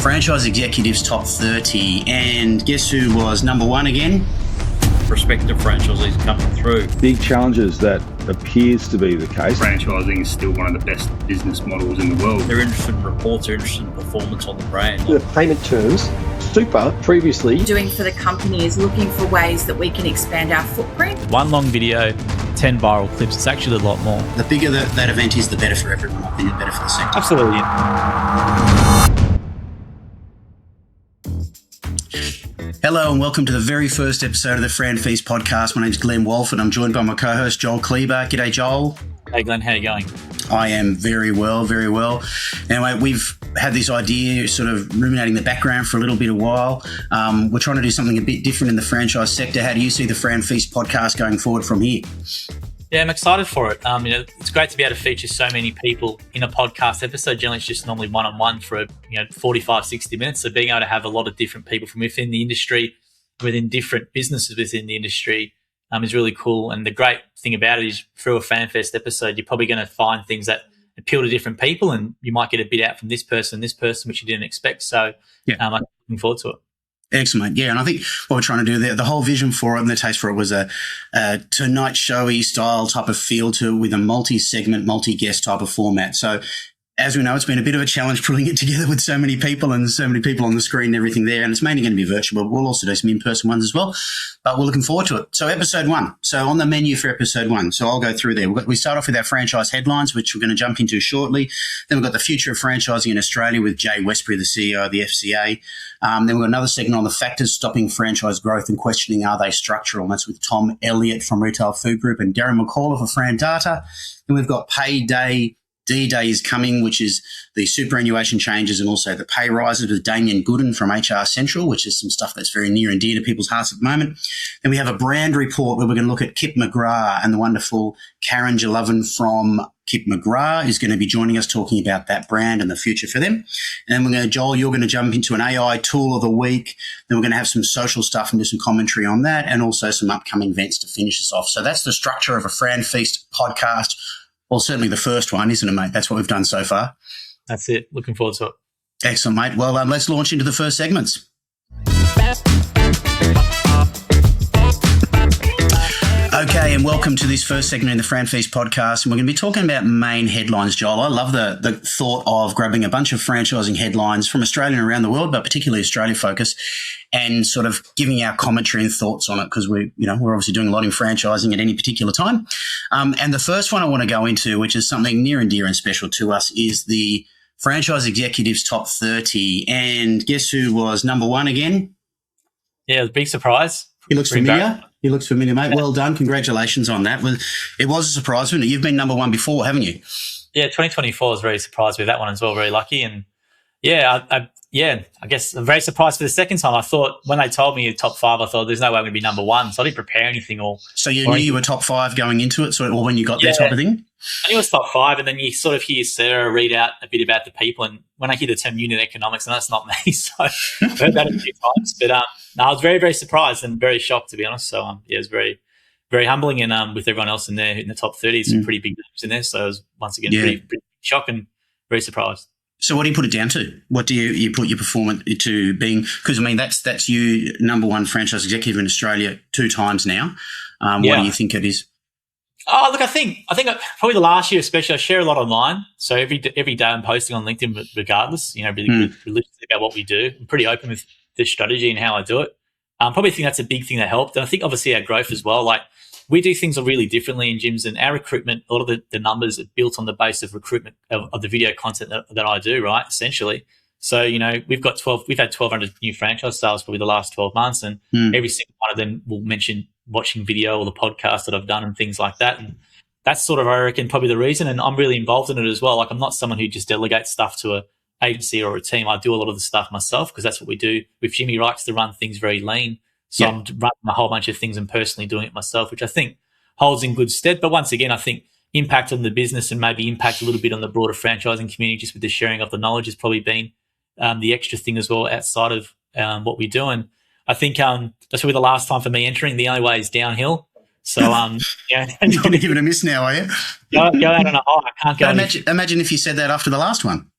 Franchise Executives Top 30. And guess who was number one again? Prospective franchisees coming through. Big challenges that appears to be the case. Franchising is still one of the best business models in the world. They're interested in reports, they're interested in performance on the brand. The payment terms, super previously. Doing for the company is looking for ways that we can expand our footprint. One long video, 10 viral clips. It's actually a lot more. The bigger that event is, the better for everyone. I think the better for the sector. Absolutely. Hello and welcome to the very first episode of the FranFeast Podcast. My name's Glenn Walford. I'm joined by my co-host Joel Kleber. G'day, Joel. Hey, Glenn, how are you going? I am very well, very well. Anyway, we've had this idea sort of ruminating the background for a little bit of while. We're trying to do something a bit different in the franchise sector. How do you see the FranFeast Podcast going forward from here? Yeah, I'm excited for it. It's great to be able to feature so many people in a podcast episode. Generally, it's just normally one-on-one for 45, 60 minutes. So being able to have a lot of different people from within the industry, within different businesses within the industry, is really cool. And the great thing about it is through a FranFest episode, you're probably going to find things that appeal to different people, and you might get a bit out from this person, which you didn't expect. So I'm looking forward to it. Excellent. Yeah, and I think what we're trying to do there, the whole vision for it and the taste for it was a Tonight Showy style type of feel to it with a multi-segment, multi-guest type of format. So as we know, it's been a bit of a challenge pulling it together with so many people and so many people on the screen and everything there. And it's mainly going to be virtual, but we'll also do some in-person ones as well. But we're looking forward to it. So episode 1. So on the menu for episode 1. So I'll go through there. We start off with our franchise headlines, which we're going to jump into shortly. Then we've got the future of franchising in Australia with Jay Westbury, the CEO of the FCA. Then we've got another segment on the factors stopping franchise growth and questioning, are they structural? And that's with Tom Elliott from Retail Food Group and Darren McAuliffe of FRANData. Then we've got Payday. D-Day is coming, which is the superannuation changes and also the pay rises with Damien Gooden from HR Central, which is some stuff that's very near and dear to people's hearts at the moment. Then we have a brand report where we're going to look at McGrath, and the wonderful Karen Geloven from McGrath is going to be joining us talking about that brand and the future for them. And then Joel, you're going to jump into an AI tool of the week. Then we're going to have some social stuff and do some commentary on that, and also some upcoming events to finish us off. So that's the structure of a FranFeast podcast. Well, certainly the first one, isn't it, mate? That's what we've done so far. That's it. Looking forward to it. Excellent, mate. Well, let's launch into the first segments. Okay, and welcome to this first segment in the FranFeast Podcast. And we're going to be talking about main headlines, Joel. I love the thought of grabbing a bunch of franchising headlines from Australia and around the world, but particularly Australia focus, and sort of giving our commentary and thoughts on it, because we're obviously doing a lot in franchising at any particular time. And the first one I want to go into, which is something near and dear and special to us, is the Franchise Executives Top 30. And guess who was number one again? Yeah, it was a big surprise. He looks familiar. He looks familiar, mate. Well done. Congratulations on that. It was a surprise, wasn't it? You've been number one before, haven't you? Yeah, 2024 was very surprised with that one as well. Very lucky. And I guess I'm very surprised for the second time. I thought when they told me top 5, I thought there's no way I'm going to be number one. So I didn't prepare anything. So you knew you were top 5 going into it, or when you got there type of thing? I knew it was top 5, and then you sort of hear Sarah read out a bit about the people. And when I hear the term unit economics, and that's not me, so I've heard that a few times. But I was very, very surprised and very shocked, to be honest. So it was very, very humbling. And with everyone else in there in the top 30, some pretty big names in there. So I was once again pretty shocked and very surprised. So what do you put it down to? What do you put your performance to being? Because, that's you number one franchise executive in Australia 2 times now. What do you think it is? Oh, look, I think probably the last year especially, I share a lot online. So every day I'm posting on LinkedIn regardless, really religious about what we do. I'm pretty open with the strategy and how I do it. Probably think that's a big thing that helped. And I think obviously our growth as well. Like we do things really differently in gyms, and our recruitment, a lot of the numbers are built on the base of recruitment of the video content that I do, right, essentially. So, we've had 1,200 new franchise sales probably the last 12 months, and every single one of them will mention watching video or the podcast that I've done and things like that. And that's sort of, I reckon, probably the reason. And I'm really involved in it as well. Like I'm not someone who just delegates stuff to an agency or a team. I do a lot of the stuff myself because that's what we do. With Jimmy likes to run things very lean. So I'm running a whole bunch of things and personally doing it myself, which I think holds in good stead. But once again, I think impact on the business and maybe impact a little bit on the broader franchising community just with the sharing of the knowledge has probably been the extra thing as well outside of what we do. And I think that's probably the last time for me entering. The only way is downhill. So, you're going to give it a miss now, are you? Go out on a high. I can't go. Imagine if you said that after the last one.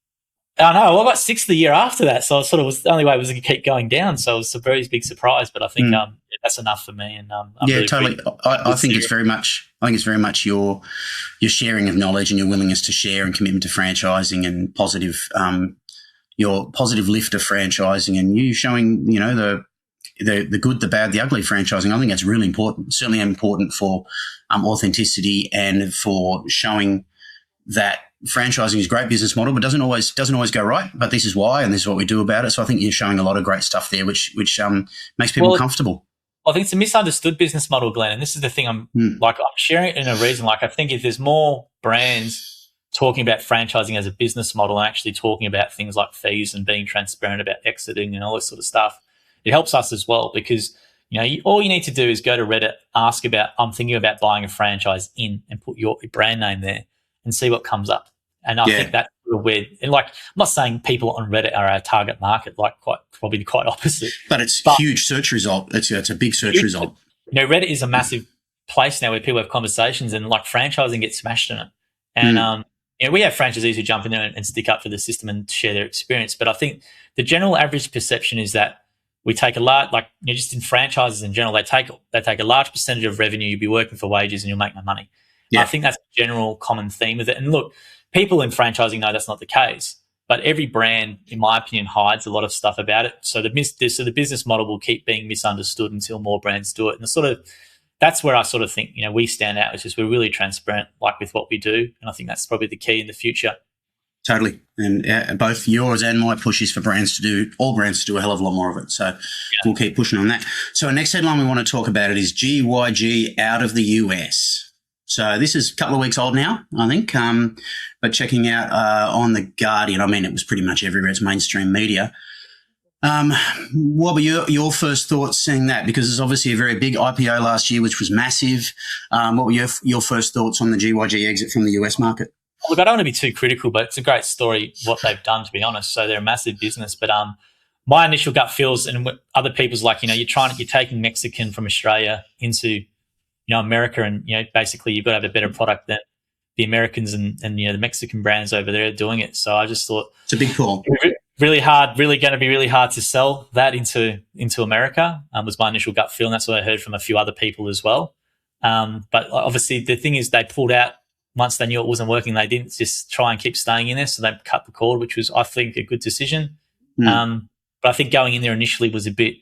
I know. Well, I got sixth the year after that, so I was the only way was to keep going down. So it was a very big surprise, but I think that's enough for me. And I'm really totally. I think it's very much. I think it's very much your sharing of knowledge and your willingness to share and commitment to franchising and positive. Your positive lift of franchising and you showing, the good, the bad, the ugly franchising. I think that's really important. Certainly important for authenticity and for showing that franchising is a great business model, but doesn't always go right. But this is why, and this is what we do about it. So I think you're showing a lot of great stuff there, which makes people comfortable. I think it's a misunderstood business model, Glenn. And this is the thing I'm sharing it in a reason. Like, I think if there's more brands talking about franchising as a business model and actually talking about things like fees and being transparent about exiting and all this sort of stuff, it helps us as well because, all you need to do is go to Reddit, ask about, I'm thinking about buying a franchise in, and put your brand name there and see what comes up. And I think that's weird. And I'm not saying people on Reddit are our target market, probably quite opposite. But it's a huge search result. It's a big search result. Reddit is a massive place now where people have conversations and franchising gets smashed in it. And, we have franchisees who jump in there and stick up for the system and share their experience. But I think the general average perception is that we take a large, just in franchises in general, they take a large percentage of revenue. You'll be working for wages and you'll make no money. Yeah. I think that's a general common theme with it. And look, people in franchising know that's not the case. But every brand, in my opinion, hides a lot of stuff about it. So the business model will keep being misunderstood until more brands do it. And that's where I sort of think, we stand out, which is we're really transparent, with what we do. And I think that's probably the key in the future. Totally. And both yours and my push is for all brands to do a hell of a lot more of it. So we'll keep pushing on that. So our next headline we want to talk about it is GYG out of the US. So this is a couple of weeks old now, I think. But checking out on The Guardian, it was pretty much everywhere. It's mainstream media. What were your first thoughts seeing that? Because it's obviously a very big IPO last year, which was massive. What were your first thoughts on the GYG exit from the US market? Look, I don't want to be too critical, but it's a great story what they've done, to be honest. So they're a massive business, but my initial gut feels, and other people's you're taking Mexican from Australia into America, and basically you've got to have a better product than the Americans and the Mexican brands over there are doing it. So I just thought it's a big call. Really going to be really hard to sell that into America, was my initial gut feel, and that's what I heard from a few other people as well. But obviously the thing is they pulled out once they knew it wasn't working. They didn't just try and keep staying in there, so they cut the cord, which was, I think, a good decision. But I think going in there initially was a bit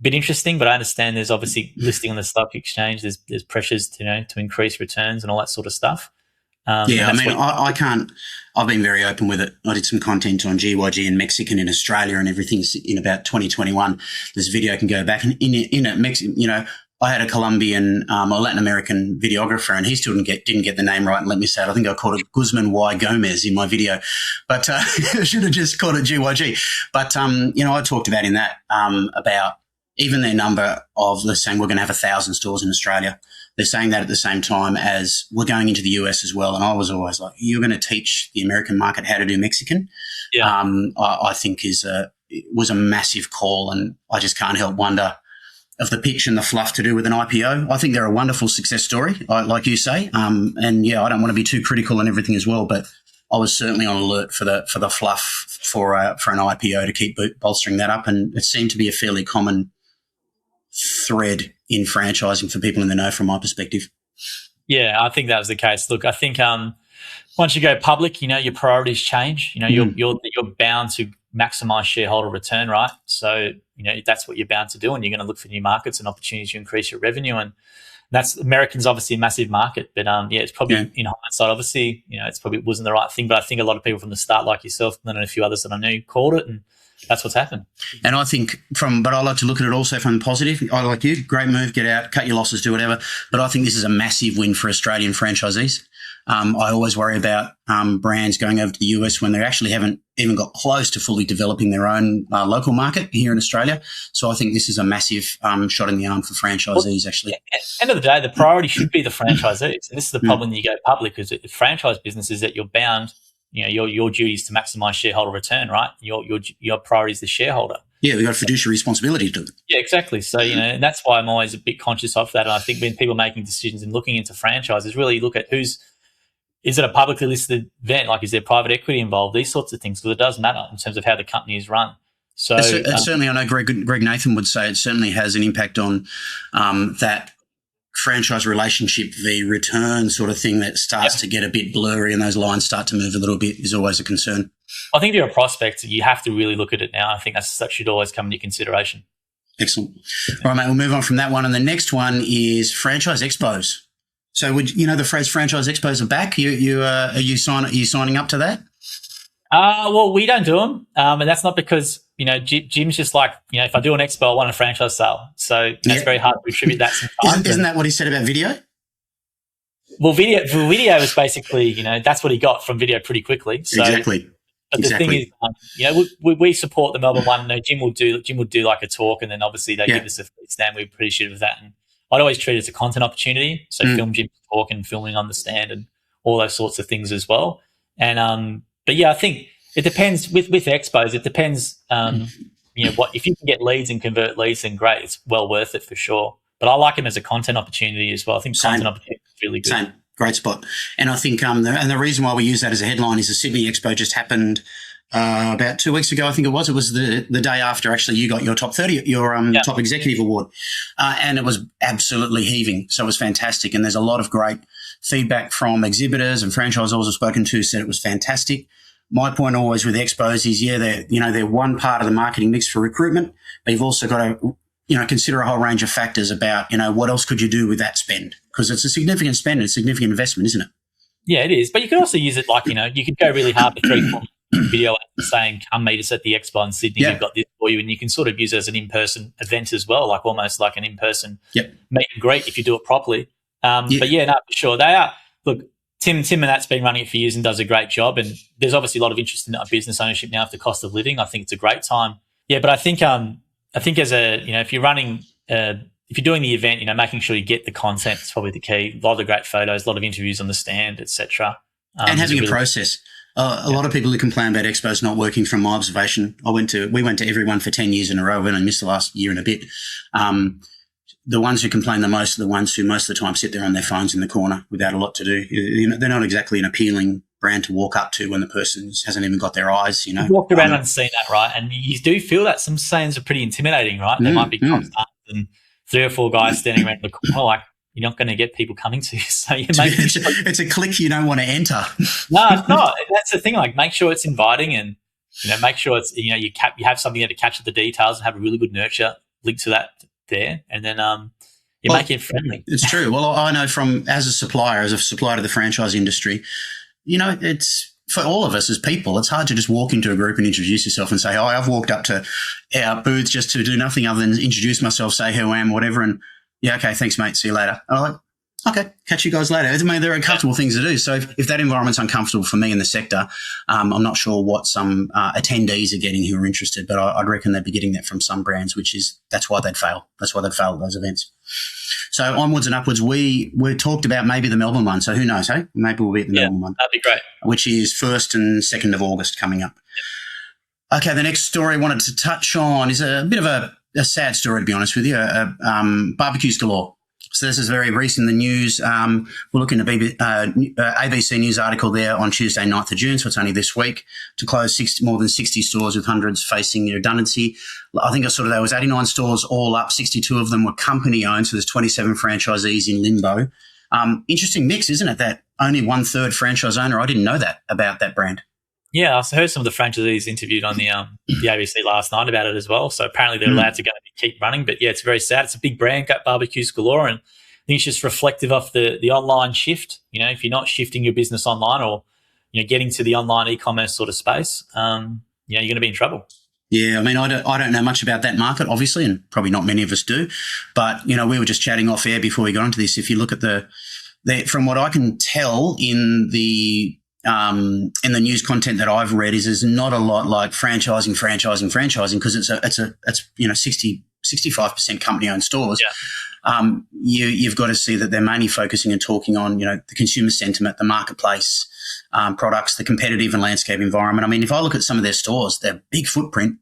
interesting, but I understand there's obviously listing on the stock exchange, there's pressures to increase returns and all that sort of stuff. I can't. I've been very open with it. I did some content on GYG and Mexican in Australia and everything in about 2021. This video can go back, and in it, I had a Colombian or Latin American videographer, and he still didn't get the name right. And let me say it, I think I called it Guzman Y Gomez in my video, but I should have just called it GYG. But I talked about in that about even their number of, they're saying we're going to have 1,000 stores in Australia. They're saying that at the same time as we're going into the US as well. And I was always like, you're going to teach the American market how to do Mexican? Yeah. I think was a massive call, and I just can't help wonder of the pitch and the fluff to do with an IPO. I think they're a wonderful success story, like you say. I don't want to be too critical and everything as well, but I was certainly on alert for the fluff for an IPO to keep bolstering that up. And it seemed to be a fairly common thread in franchising for people in the know from my perspective. Yeah, I think that was the case. Look, I think once you go public, your priorities change. You're bound to maximize shareholder return, right? So, that's what you're bound to do, and you're going to look for new markets and opportunities to increase your revenue. And American's obviously a massive market, but it's probably in hindsight, obviously, it's probably wasn't the right thing. But I think a lot of people from the start, like yourself, and a few others that I knew, called it, and that's what's happened. And I think but I like to look at it also from the positive. I like you, great move, get out, cut your losses, do whatever. But I think this is a massive win for Australian franchisees. I always worry about brands going over to the US when they actually haven't even got close to fully developing their own local market here in Australia. So I think this is a massive shot in the arm for franchisees, actually. At the end of the day, the priority should be the franchisees. And this is the problem when you go public, is that the franchise business is that you're bound, your duty is to maximize shareholder return, right? Your priority is the shareholder. Yeah, we've got a fiduciary responsibility to do it. Yeah, exactly. So, and that's why I'm always a bit conscious of that. And I think when people are making decisions and looking into franchises, really look at who's is it a publicly listed event? Like, is there private equity involved? These sorts of things, because it does matter in terms of how the company is run. So it's certainly, I know Greg Nathan would say it certainly has an impact on that franchise relationship, the return sort of thing that starts to get a bit blurry and those lines start to move a little bit is always a concern. I think if you're a prospect, you have to really look at it now. I think that should always come into consideration. Excellent. All right, mate, we'll move on from that one. And the next one is franchise expos. So the phrase franchise expos are back? Are you signing up to that? Well, we don't do them. And that's not because, Jim's just like, if I do an expo, I want a franchise sale. So that's very hard to attribute that sometimes. Isn't that what he said about video? Well, video was basically, that's what he got from video pretty quickly. So, exactly. But the thing is, we support the Melbourne one. Jim will do like a talk, and then obviously they give us a stand. We're appreciative of that. And I'd always treat it as a content opportunity. So film Jim's talk and filming on the stand and all those sorts of things as well. And but yeah, I think it depends with expos. It depends, what if you can get leads and convert leads, then great. It's well worth it for sure. But I like them as a content opportunity as well. I think content opportunity is really good. Same. Great spot. And I think the reason why we use that as a headline is the Sydney Expo just happened about 2 weeks ago, I think it was. It was the day after actually you got your top 30, your top executive award. And it was absolutely heaving. So it was fantastic. And there's a lot of great feedback from exhibitors and franchisors I've spoken to said it was fantastic. My point always with expos is, they're one part of the marketing mix for recruitment, but you've also got to, consider a whole range of factors about, what else could you do with that spend? Because it's a significant spend, it's a significant investment, isn't it? Yeah, it is. But you can also use it like, you could go really hard for 3-4 video saying, come meet us at the Expo in Sydney, we've got this for you. And you can sort of use it as an in-person event as well, like almost like an in-person meet and greet if you do it properly. But for sure. They are, look, Tim and that's been running it for years and does a great job. And there's obviously a lot of interest in business ownership now with the cost of living. I think it's a great time. Yeah, but I think as if you're running, if you're doing the event, making sure you get the content is probably the key. A lot of great photos, a lot of interviews on the stand, etc. And having a process. A lot of people who complain about expos not working, from my observation, we went to every one for 10 years in a row and I missed the last year and a bit. The ones who complain the most are the ones who most of the time sit there on their phones in the corner without a lot to do. They're not exactly an appealing brand to walk up to when the person hasn't even got their eyes, You've walked around and seen that, right? And you do feel that some sayings are pretty intimidating, right? There might be cops and 3 or 4 guys standing around the corner, like, you're not going to get people coming to you. So it's a clique you don't want to enter. No, it's not. That's the thing. Like, make sure it's inviting and, make sure it's, you have something there to capture the details and have a really good nurture link to that there. And then make it friendly. It's true. Well, I know as a supplier to the franchise industry, it's for all of us as people, it's hard to just walk into a group and introduce yourself and say, oh, I've walked up to our booth just to do nothing other than introduce myself, say who I am, whatever. And yeah, okay, thanks, mate. See you later. And I'm like, okay, catch you guys later. I mean, they're uncomfortable things to do. So if that environment's uncomfortable for me in the sector, I'm not sure what some attendees are getting who are interested, but I'd reckon they'd be getting that from some brands, that's why they'd fail. That's why they'd fail at those events. So onwards and upwards, we talked about maybe the Melbourne one. So who knows, hey? Maybe we'll be at the Melbourne one. That'd be great. Which is 1st and 2nd of August coming up. Okay, the next story I wanted to touch on is a bit of a sad story, to be honest with you. Barbecues galore. So this is very recent in the news. We're looking at ABC News article there on Tuesday, 9th of June, so it's only this week, to close more than 60 stores with hundreds facing redundancy. I think there was 89 stores all up. 62 of them were company-owned, so there's 27 franchisees in limbo. Interesting mix, isn't it, that only 1/3 franchise owner? I didn't know that about that brand. Yeah, I heard some of the franchisees interviewed on the ABC last night about it as well. So apparently they're allowed to keep running. But yeah, it's very sad. It's a big brand, got barbecues galore, and I think it's just reflective of the online shift. If you're not shifting your business online or getting to the online e-commerce sort of space, you're going to be in trouble. Yeah, I mean, I don't know much about that market, obviously, and probably not many of us do. But we were just chatting off air before we got into this. If you look at from what I can tell in the news content that I've read, is there's not a lot like franchising because it's 65% company-owned stores. Yeah. You've got to see that they're mainly focusing and talking on the consumer sentiment, the marketplace, products, the competitive and landscape environment. I mean, if I look at some of their stores, they're big footprint.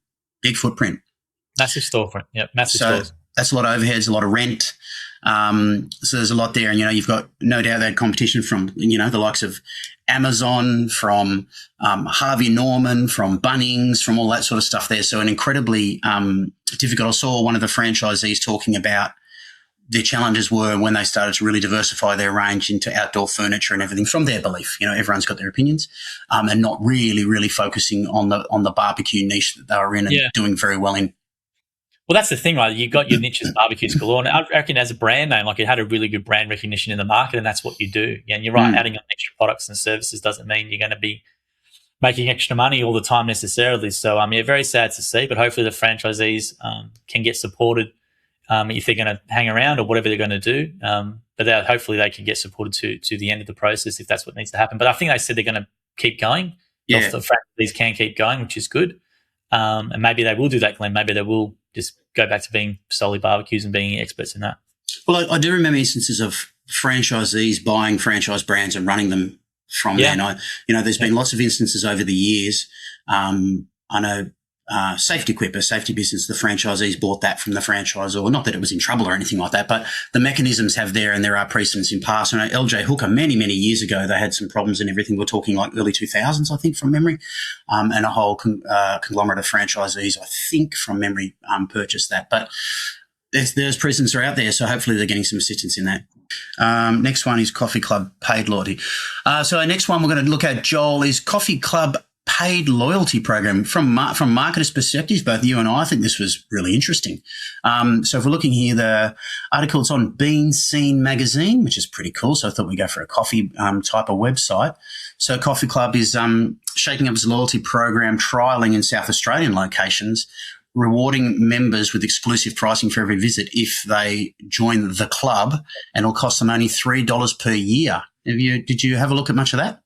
Massive storefront. Yeah, massive stores. that's a lot of overheads, a lot of rent. So there's a lot there. And, you've got no doubt that competition from, the likes of Amazon, from Harvey Norman, from Bunnings, from all that sort of stuff there. So an incredibly difficult. I saw one of the franchisees talking about their challenges were when they started to really diversify their range into outdoor furniture and everything from their belief. Everyone's got their opinions, and not really focusing on the barbecue niche that they were in and doing very well in. Well, that's the thing, right? You've got your niches, barbecues galore. And I reckon as a brand name, like it had a really good brand recognition in the market, and that's what you do. And you're right, adding on extra products and services doesn't mean you're going to be making extra money all the time necessarily. So, very sad to see, but hopefully the franchisees can get supported if they're going to hang around or whatever they're going to do. But hopefully they can get supported to the end of the process if that's what needs to happen. But I think they said they're going to keep going. Yeah. The franchisees can keep going, which is good. And maybe they will do that, Glenn. Maybe they will just go back to being solely barbecues and being experts in that. Well, I do remember instances of franchisees buying franchise brands and running them from there. And there's been lots of instances over the years. I know Safety Quip, a safety business, the franchisees bought that from the franchisor. Not that it was in trouble or anything like that, but the mechanisms have there, and there are precedents in past. I know LJ Hooker, many years ago, they had some problems and everything. We're talking like early 2000s, I think, from memory, and a whole conglomerate of franchisees, I think, from memory, purchased that. But there's precedents are out there, so hopefully they're getting some assistance in that. Next one is Coffee Club paid loyalty. So our next one we're going to look at, Joel, is Coffee Club paid loyalty program. From marketers' perspectives, both you and I think this was really interesting. So if we're looking here, the article is on Bean Scene magazine, which is pretty cool. So I thought we'd go for a coffee type of website. So Coffee Club is shaking up its loyalty program, trialling in South Australian locations, rewarding members with exclusive pricing for every visit if they join the club, and it'll cost them only $3 per year. Did you have a look at much of that?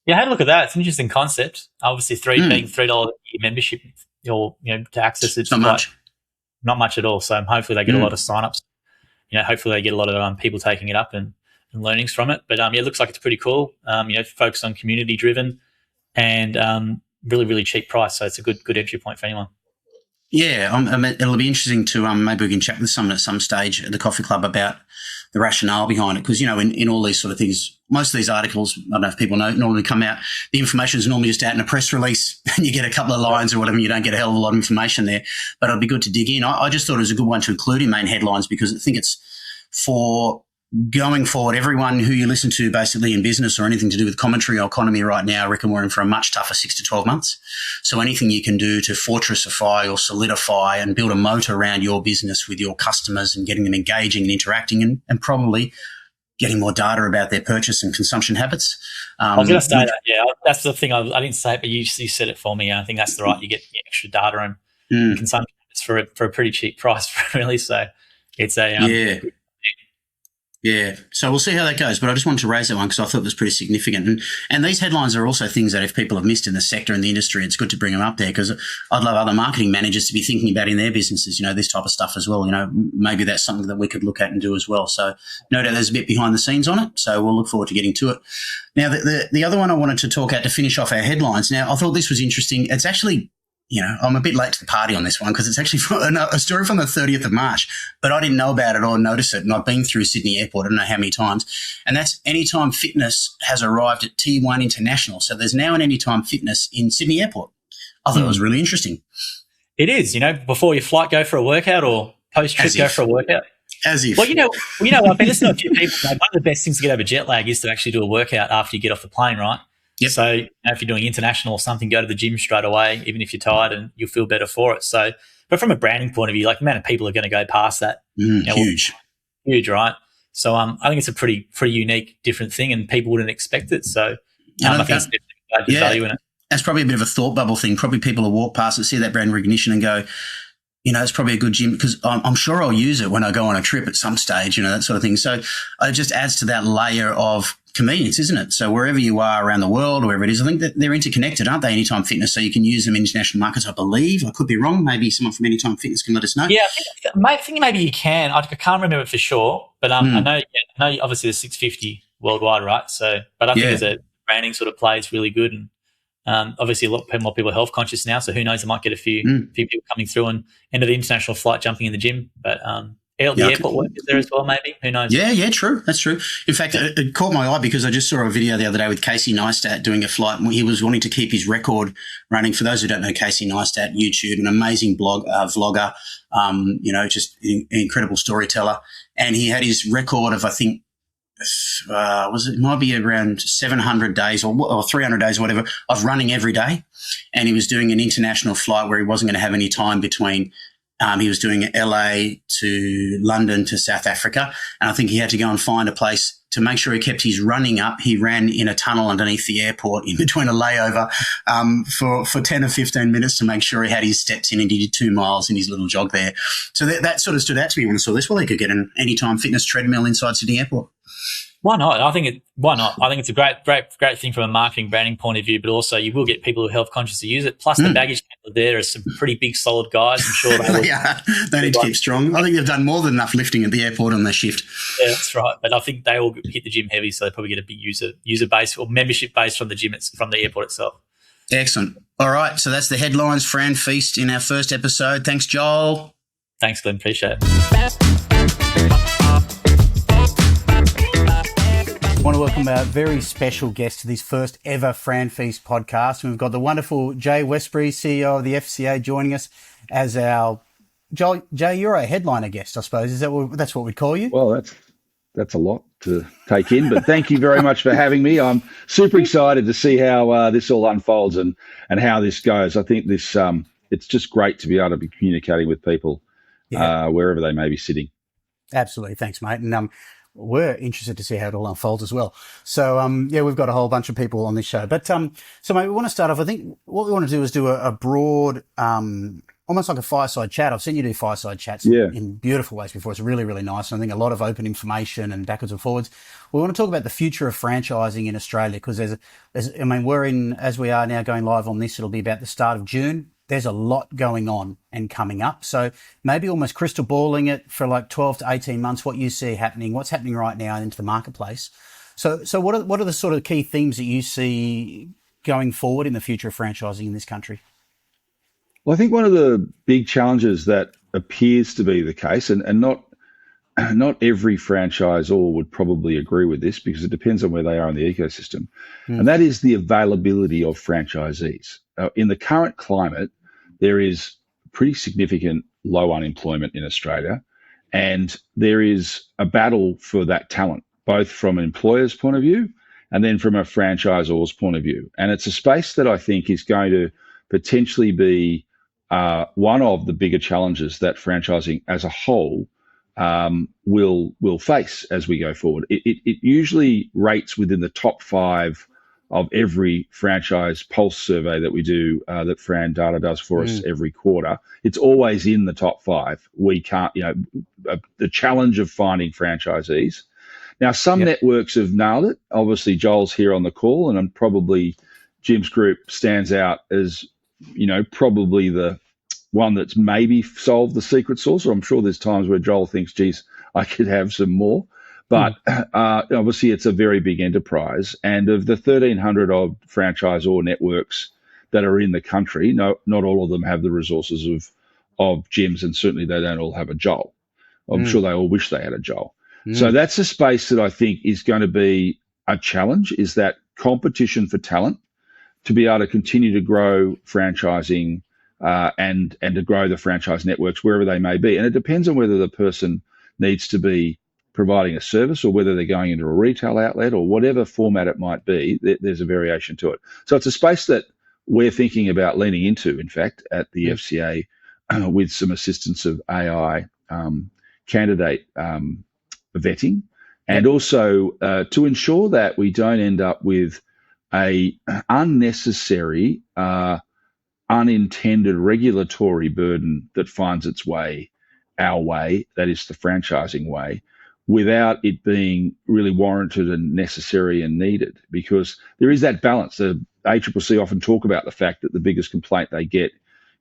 Yeah, I had a look at that. It's an interesting concept. Obviously, being $3 a year membership, or to access it's not much at all. So hopefully they get a lot of signups. Hopefully they get a lot of people taking it up and learnings from it. But it looks like it's pretty cool. Focus on community driven and really cheap price. So it's a good entry point for anyone. Yeah, it'll be interesting to maybe we can chat with someone at some stage at the Coffee Club about the rationale behind it, because in all these sort of things, most of these articles, I don't know if people know, normally come out. The information is normally just out in a press release, and you get a couple of lines or whatever. And you don't get a hell of a lot of information there, but it'll be good to dig in. I just thought it was a good one to include in main headlines, because I think it's for going forward, everyone who you listen to basically in business or anything to do with commentary or economy right now, I reckon we're in for a much tougher 6 to 12 months. So anything you can do to fortressify or solidify and build a moat around your business with your customers and getting them engaging and interacting and probably getting more data about their purchase and consumption habits. I was going to say that, yeah. That's the thing. I didn't say it, but you said it for me. I think that's the right. You get extra data and consumption habits for a pretty cheap price, really. So it's a Yeah, so we'll see how that goes. But I just wanted to raise that one because I thought it was pretty significant. And these headlines are also things that if people have missed in the sector and the industry, it's good to bring them up there, because I'd love other marketing managers to be thinking about in their businesses, this type of stuff as well. Maybe that's something that we could look at and do as well. So no doubt there's a bit behind the scenes on it. So we'll look forward to getting to it. Now, the other one I wanted to talk about to finish off our headlines. Now, I thought this was interesting. It's actually, I'm a bit late to the party on this one because it's actually a story from the 30th of March, but I didn't know about it or notice it. And I've been through Sydney Airport, I don't know how many times. And that's Anytime Fitness has arrived at T1 International. So there's now an Anytime Fitness in Sydney Airport. I thought it was really interesting. It is, before your flight, go for a workout, or post-trip, go for a workout. As if. Well, I've been listening to a few people. One of the best things to get over jet lag is to actually do a workout after you get off the plane, right? Yep. So if you're doing international or something, go to the gym straight away, even if you're tired, and you'll feel better for it. So, but from a branding point of view, like the amount of people are going to go past that. Huge, right? So I think it's a pretty unique, different thing, and people wouldn't expect it. So I think it's definitely value in it. That's probably a bit of a thought bubble thing. Probably people will walk past and see that brand recognition and go, it's probably a good gym, because I'm sure I'll use it when I go on a trip at some stage, that sort of thing. So it just adds to that layer of convenience, isn't it? So wherever you are around the world, or wherever it is, I think that they're interconnected, aren't they, Anytime Fitness? So you can use them in international markets, I believe. I could be wrong. Maybe someone from Anytime Fitness can let us know. Yeah, I think maybe you can. I can't remember it for sure, but I know obviously there's 650 worldwide, right? So, but I think there's a branding sort of play is really good, and Obviously, a lot more people are health conscious now, so who knows? I might get a few people coming through and into the international flight jumping in the gym. But the airport work is there as well, maybe. Who knows? Yeah, true. That's true. In fact, it caught my eye because I just saw a video the other day with Casey Neistat doing a flight. He was wanting to keep his record running. For those who don't know Casey Neistat, YouTube, an amazing vlogger, just an incredible storyteller. And he had his record of, I think, it might be around 700 days or 300 days or whatever of running every day. And he was doing an international flight where he wasn't going to have any time between. He was doing LA to London to South Africa. And I think he had to go and find a place to make sure he kept his running up. He ran in a tunnel underneath the airport in between a layover for 10 or 15 minutes to make sure he had his steps in, and he did 2 miles in his little jog there. So that sort of stood out to me when I saw this. Well, he could get an anytime fitness treadmill inside Sydney Airport. Why not? Why not? I think it's a great thing from a marketing branding point of view, but also you will get people who are health conscious to use it. Plus the baggage handler there are some pretty big, solid guys. I'm sure they will. They need to keep strong. I think they've done more than enough lifting at the airport on their shift. Yeah, that's right. But I think they all hit the gym heavy, so they probably get a big user base or membership base from the gym, from the airport itself. Excellent. All right, so that's the headlines FranFeast in our first episode. Thanks, Joel. Thanks, Glenn. Appreciate it. I want to welcome our very special guest to this first ever FranFeast podcast. We've got the wonderful Jay Westbury, CEO of the FCA, joining us as our Jay. You're a headliner guest, I suppose. That's what we'd call you? Well, that's a lot to take in, but thank you very much for having me. I'm super excited to see how this all unfolds and how this goes. I think this it's just great to be able to be communicating with people wherever they may be sitting. Absolutely, thanks, mate. And we're interested to see how it all unfolds as well. So, we've got a whole bunch of people on this show. But, so mate, we want to start off. I think what we want to do is do a broad, almost like a fireside chat. I've seen you do fireside chats in beautiful ways before. It's really, really nice. And I think a lot of open information and backwards and forwards. We want to talk about the future of franchising in Australia because we're in, as we are now going live on this, it'll be about the start of June. There's a lot going on and coming up. So maybe almost crystal balling it for like 12 to 18 months, what you see happening, what's happening right now into the marketplace. So what are the sort of key themes that you see going forward in the future of franchising in this country? Well, I think one of the big challenges that appears to be the case, and not every franchisor would probably agree with this because it depends on where they are in the ecosystem, and that is the availability of franchisees. In the current climate, there is pretty significant low unemployment in Australia, and there is a battle for that talent, both from an employer's point of view and then from a franchisor's point of view. And it's a space that I think is going to potentially be one of the bigger challenges that franchising as a whole will face as we go forward. It usually rates within the top 5 of every franchise pulse survey that we do, that FRANData does for us every quarter. It's always in the top 5. We can't, the challenge of finding franchisees. Now, some networks have nailed it. Obviously, Joel's here on the call, and probably Jim's group stands out as, probably the one that's maybe solved the secret sauce. Or I'm sure there's times where Joel thinks, geez, I could have some more. But obviously, it's a very big enterprise. And of the 1,300 odd franchisor networks that are in the country, not all of them have the resources of Jim's, and certainly they don't all have a Joel. I'm sure they all wish they had a Joel. So that's a space that I think is going to be a challenge, is that competition for talent to be able to continue to grow franchising and to grow the franchise networks wherever they may be. And it depends on whether the person needs to be providing a service or whether they're going into a retail outlet or whatever format it might be. There's a variation to it. So it's a space that we're thinking about leaning into, in fact, at the FCA with some assistance of AI candidate vetting, and also to ensure that we don't end up with a unnecessary, unintended regulatory burden that finds its way our way, that is the franchising way, without it being really warranted and necessary and needed, because there is that balance. The ACCC often talk about the fact that the biggest complaint they get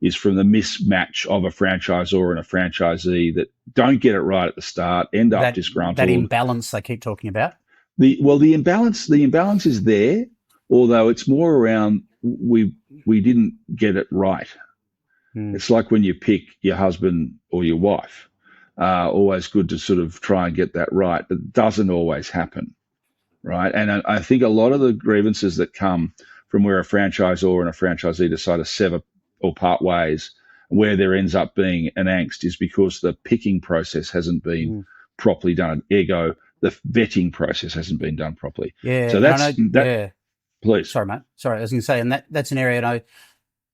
is from the mismatch of a franchisor and a franchisee that don't get it right at the start, end up disgruntled. That imbalance they keep talking about? The imbalance is there, although it's more around we didn't get it right. It's like when you pick your husband or your wife. Always good to sort of try and get that right, but it doesn't always happen, right? And I think a lot of the grievances that come from where a franchisor and a franchisee decide to sever or part ways, where there ends up being an angst, is because the picking process hasn't been properly done. Ergo, the vetting process hasn't been done properly. Yeah. So that's that. Yeah. Please. Sorry, mate. Sorry, I was going to say, and that's an area I know,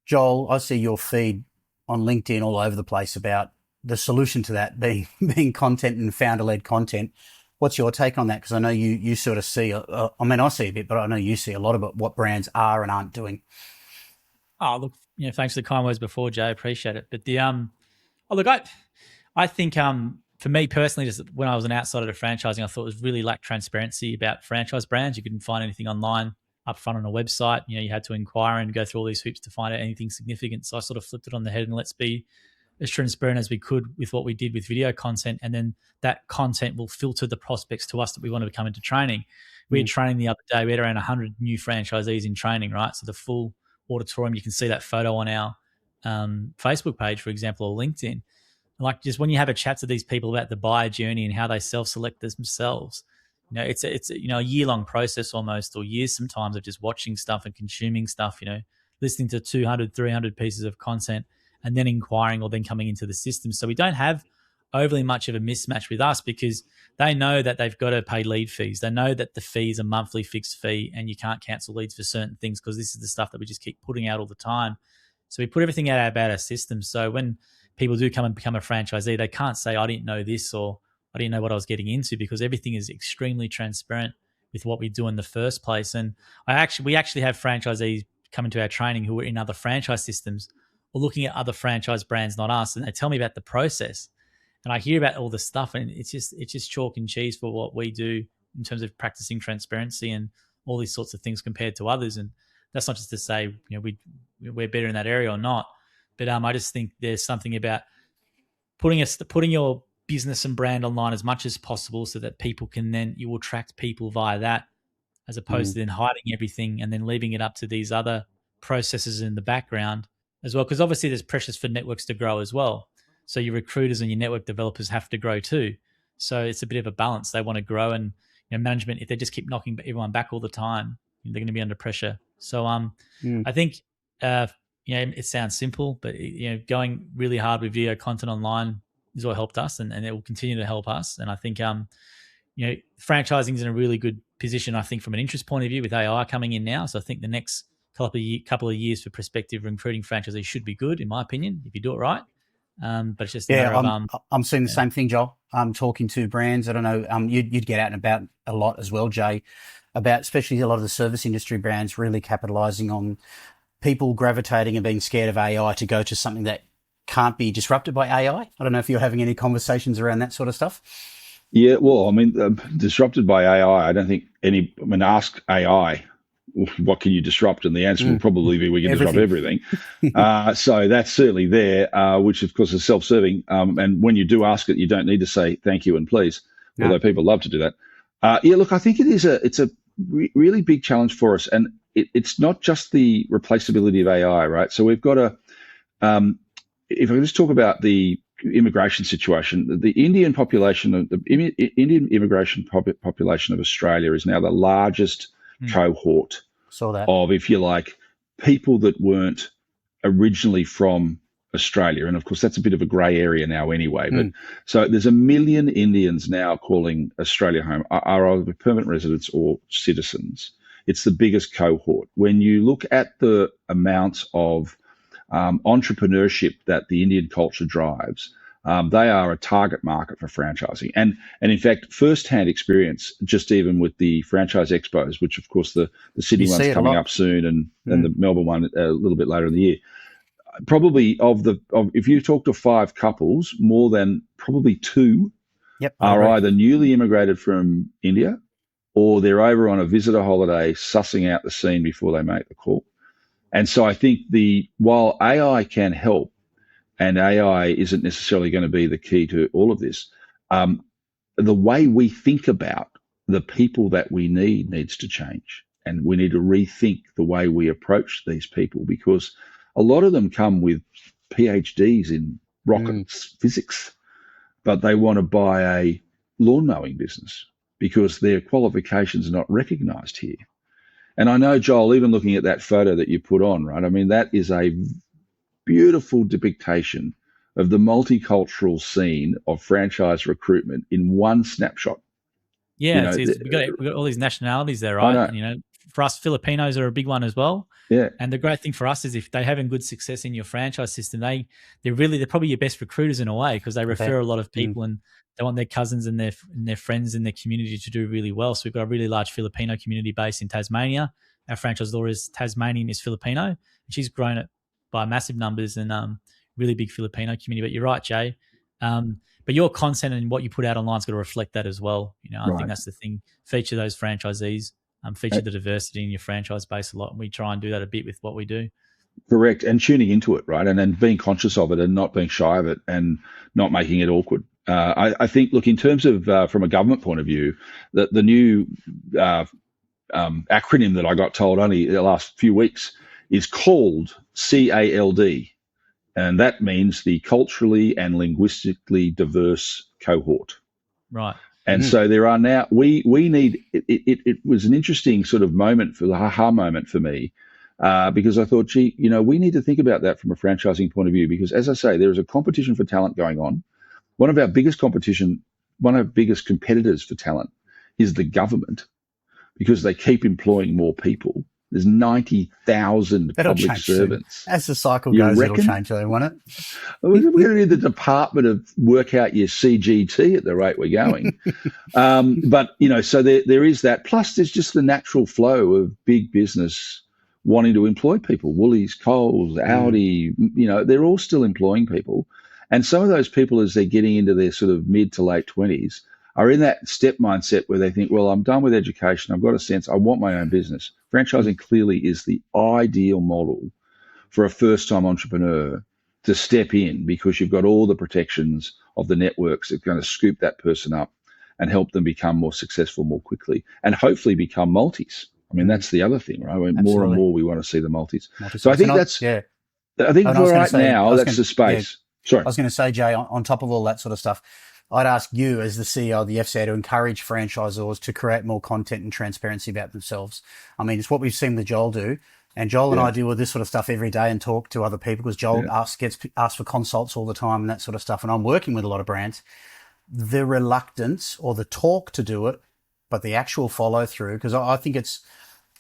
Joel, I see your feed on LinkedIn all over the place about the solution to that being content and founder-led content. What's your take on that? Because I know you sort of see, I mean, I see a bit, but I know you see a lot about what brands are and aren't doing. Oh, look, thanks for the kind words before, Jay. I appreciate it. But I think for me personally, just when I was an outsider to franchising, I thought it was really lacked transparency about franchise brands. You couldn't find anything online up front on a website. You had to inquire and go through all these hoops to find out anything significant. So I sort of flipped it on the head and let's be as transparent as we could with what we did with video content. And then that content will filter the prospects to us that we want to come into training. We had training the other day. We had around 100 new franchisees in training, right? So the full auditorium, you can see that photo on our Facebook page, for example, or LinkedIn. Like just when you have a chat to these people about the buyer journey and how they self-select themselves, it's a year-long process almost, or years sometimes, of just watching stuff and consuming stuff, listening to 200, 300 pieces of content and then inquiring or then coming into the system. So we don't have overly much of a mismatch with us because they know that they've got to pay lead fees. They know that the fee is a monthly fixed fee and you can't cancel leads for certain things because this is the stuff that we just keep putting out all the time. So we put everything out about our system. So when people do come and become a franchisee, they can't say, I didn't know this or I didn't know what I was getting into, because everything is extremely transparent with what we do in the first place. And we actually have franchisees come into our training who are in other franchise systems or looking at other franchise brands, not us, and they tell me about the process. And I hear about all this stuff, and it's just chalk and cheese for what we do in terms of practicing transparency and all these sorts of things compared to others. And that's not just to say we're better in that area or not, but I just think there's something about putting your business and brand online as much as possible so that you will attract people via that, as opposed to then hiding everything and then leaving it up to these other processes in the background as well. Because obviously there's pressures for networks to grow as well. So your recruiters and your network developers have to grow too. So it's a bit of a balance. They want to grow, and management, if they just keep knocking everyone back all the time, they're going to be under pressure. So I think it sounds simple, but going really hard with video content online is what helped us, and it will continue to help us. And I think franchising is in a really good position, I think, from an interest point of view with AI coming in now. So I think the next couple of years for prospective recruiting franchisees should be good, in my opinion, if you do it right. But it's just I'm seeing the same thing, Joel. I'm talking to brands. I don't know. You'd get out and about a lot as well, Jay, about especially a lot of the service industry brands really capitalising on people gravitating and being scared of AI to go to something that can't be disrupted by AI. I don't know if you're having any conversations around that sort of stuff. Yeah, well, I mean, disrupted by AI. I don't think ask AI, what can you disrupt? And the answer will probably be we can disrupt everything. So that's certainly there, which of course is self-serving. And when you do ask it, you don't need to say thank you and please, although people love to do that. Look, I think it's a really big challenge for us. And it's not just the replaceability of AI, right? So we've got if I just talk about the immigration situation, the Indian population, the Indian immigration population of Australia is now the largest cohort of, if you like, people that weren't originally from Australia. And of course, that's a bit of a grey area now anyway. But so there's 1 million Indians now calling Australia home, are either permanent residents or citizens. It's the biggest cohort. When you look at the amount of entrepreneurship that the Indian culture drives, they are a target market for franchising. And in fact, first-hand experience, just even with the franchise expos, which of course the Sydney one's coming up soon and the Melbourne one a little bit later in the year. Probably if you talk to 5 couples, more than probably 2 are either newly immigrated from India or they're over on a visitor holiday sussing out the scene before they make the call. And so I think while AI can help, and AI isn't necessarily going to be the key to all of this, the way we think about the people that we needs to change. And we need to rethink the way we approach these people, because a lot of them come with PhDs in rocket physics, but they want to buy a lawn mowing business because their qualifications are not recognised here. And I know, Joel, even looking at that photo that you put on, right? I mean, that is a beautiful depiction of the multicultural scene of franchise recruitment in one snapshot. Yeah, we've got all these nationalities there, right? And, for us, Filipinos are a big one as well. Yeah. And the great thing for us is if they're having good success in your franchise system, they're probably your best recruiters in a way, because they refer a lot of people and they want their cousins and their friends in their community to do really well. So we've got a really large Filipino community base in Tasmania. Our franchise law is Tasmanian is Filipino, and she's grown it by massive numbers and really big Filipino community. But you're right, Jay. But your content and what you put out online's got to reflect that as well. I think that's the thing. Feature those franchisees. Feature the diversity in your franchise base a lot, and we try and do that a bit with what we do. Correct, and tuning into it, right, and then being conscious of it and not being shy of it and not making it awkward. I think, look, in terms of from a government point of view, the new acronym that I got told only the last few weeks is called CALD, and that means the culturally and linguistically diverse cohort. Right. And so there are now, we need, it was an interesting sort of moment, for the aha moment for me, because I thought, gee, we need to think about that from a franchising point of view, because as I say, there is a competition for talent going on. One of our biggest competitors for talent is the government, because they keep employing more people. There's 90,000 public servants. Soon. As the cycle goes, it'll change, won't it? We're going to need the department of work out your CGT at the rate we're going. But, so there is that. Plus, there's just the natural flow of big business wanting to employ people. Woolies, Coles, Audi, they're all still employing people. And some of those people, as they're getting into their sort of mid to late 20s, are in that step mindset where they think, well, I'm done with education. I've got a sense I want my own business. Franchising clearly is the ideal model for a first-time entrepreneur to step in, because you've got all the protections of the networks that are going to scoop that person up and help them become more successful more quickly and hopefully become multis. I mean, that's the other thing, right? I mean, more and more we want to see the multis. So I think I think for right now, that's the space. Sorry. I was going to say, Jay, on top of all that sort of stuff, I'd ask you as the CEO of the FCA to encourage franchisors to create more content and transparency about themselves. I mean, it's what we've seen with Joel do. And Joel and I deal with this sort of stuff every day and talk to other people, because Joel gets asked for consults all the time and that sort of stuff. And I'm working with a lot of brands. The reluctance or the talk to do it, but the actual follow through, because I think it's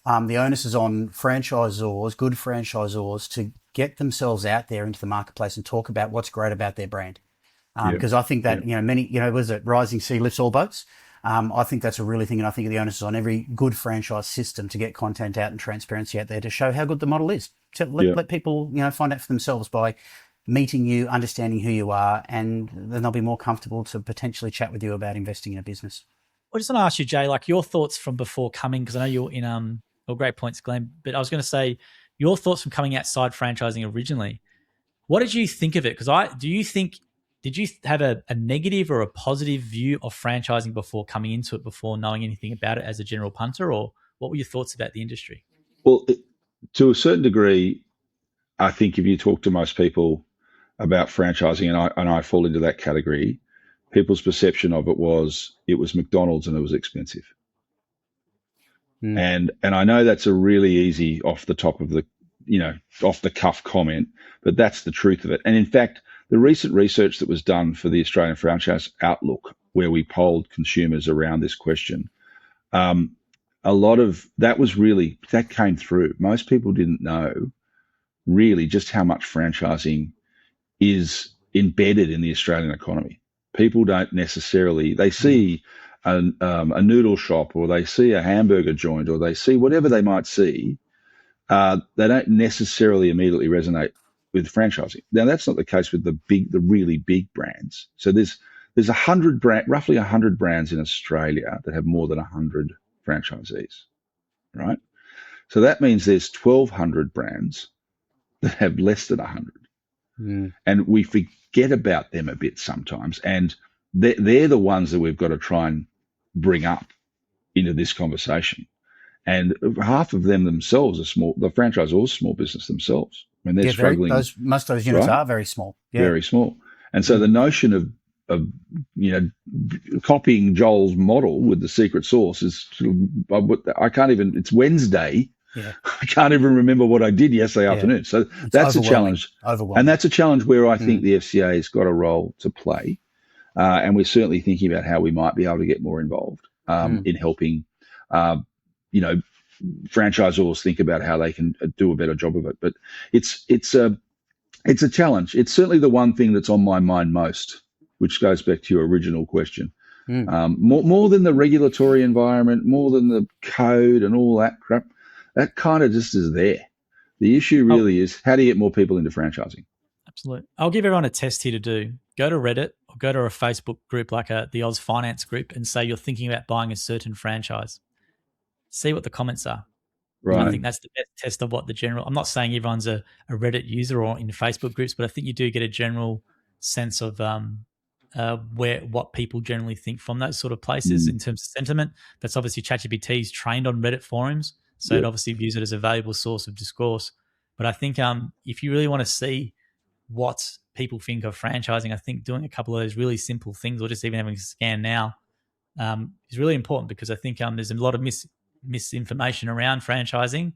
the onus is on franchisors, good franchisors, to get themselves out there into the marketplace and talk about what's great about their brand. Because I think that, was it rising sea lifts all boats? I think that's a really thing. And I think the onus is on every good franchise system to get content out and transparency out there to show how good the model is. To let people, find out for themselves by meeting you, understanding who you are, and then they'll be more comfortable to potentially chat with you about investing in a business. I just want to ask you, Jay, like your thoughts from before coming, because I know you're in, great points, Glenn, but I was going to say your thoughts from coming outside franchising originally. What did you think of it? Because did you have a negative or a positive view of franchising before coming into it, before knowing anything about it as a general punter, or what were your thoughts about the industry? Well, to a certain degree, I think if you talk to most people about franchising, and I fall into that category, people's perception of it was McDonald's and it was expensive. And I know that's a really easy off the cuff comment, but that's the truth of it. And in fact, the recent research that was done for the Australian Franchise Outlook, where we polled consumers around this question, a lot of that came through. Most people didn't know really just how much franchising is embedded in the Australian economy. People don't necessarily, they see a noodle shop, or they see a hamburger joint, or they see whatever they might see. They don't necessarily immediately resonate with franchising. Now, that's not the case with the really big brands. So there's roughly 100 brands in Australia that have more than 100 franchisees, right? So that means there's 1,200 brands that have less than 100. And we forget about them a bit sometimes. And they're the ones that we've got to try and bring up into this conversation. And half of them themselves are small. The franchisors are small business themselves. I mean, they're struggling. Most of those units right? are very small. Yeah. Very small. And so the notion of copying Joel's model with the secret sauce is I can't even. It's Wednesday. Yeah. I can't even remember what I did yesterday afternoon. So that's a challenge. And that's a challenge where I think the FCA has got a role to play. And we're certainly thinking about how we might be able to get more involved in helping, franchisors think about how they can do a better job of it. But it's a challenge. It's certainly the one thing that's on my mind most, which goes back to your original question. More than the regulatory environment, more than the code and all that crap. That kind of just is there. The issue really is how do you get more people into franchising? Absolutely. I'll give everyone a test here to do. Go to Reddit or go to a Facebook group like the Oz Finance group and say you're thinking about buying a certain franchise. See what the comments are. Right. I think that's the best test of what the general – I'm not saying everyone's a Reddit user or in Facebook groups, but I think you do get a general sense of what people generally think from those sort of places in terms of sentiment. That's obviously ChatGPT is trained on Reddit forums, so it obviously views it as a valuable source of discourse. But I think if you really want to see what people think of franchising, I think doing a couple of those really simple things or just even having a scan now is really important, because I think there's a lot of misinformation around franchising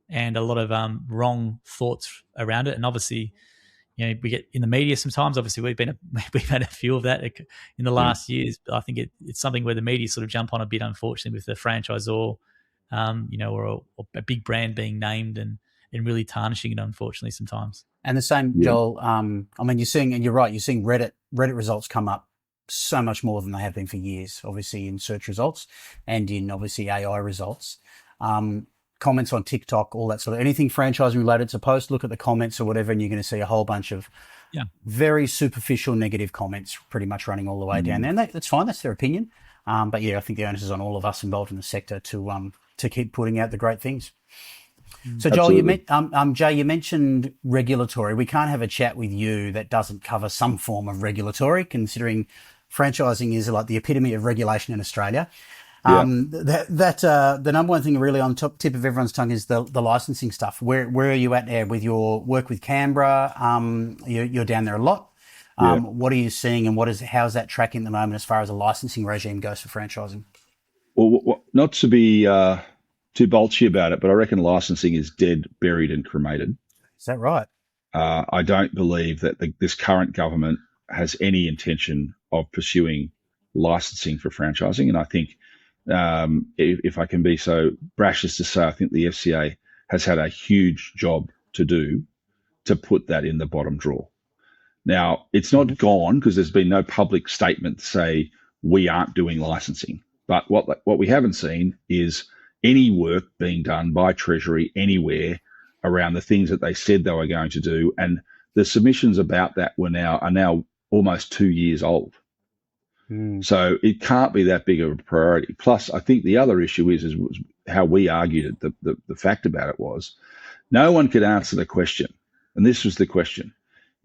and a lot of wrong thoughts around it. And obviously, we get in the media sometimes. Obviously, we've had a few of that in the last years. But I think it's something where the media sort of jump on a bit, unfortunately, with the franchisor, or a big brand being named and really tarnishing it, unfortunately, sometimes. And the same, Joel. You're seeing, and you're right. You're seeing Reddit results come up so much more than they have been for years. Obviously, in search results and in obviously AI results. Comments on TikTok, all that sort of anything franchising related to post. Look at the comments or whatever, and you're going to see a whole bunch of very superficial negative comments, pretty much running all the way down there. And that's fine. That's their opinion. But I think the onus is on all of us involved in the sector to keep putting out the great things. So, Joel, Jay, you mentioned regulatory. We can't have a chat with you that doesn't cover some form of regulatory, considering franchising is like the epitome of regulation in Australia. The number one thing really on the tip of everyone's tongue is the licensing stuff. Where are you at there with your work with Canberra? You're down there a lot. What are you seeing, and how's that tracking at the moment as far as a licensing regime goes for franchising? Well, not to be too bolshy about it, but I reckon licensing is dead, buried and cremated. Is that right? I don't believe that this current government has any intention of pursuing licensing for franchising. And I think if I can be so brash as to say, I think the FCA has had a huge job to do to put that in the bottom drawer. Now, it's not gone because there's been no public statement to say we aren't doing licensing. But what we haven't seen is any work being done by Treasury anywhere around the things that they said they were going to do. And the submissions about that are now almost 2 years old. So it can't be that big of a priority. Plus, I think the other issue is how we argued it. The fact about it was no one could answer the question. And this was the question.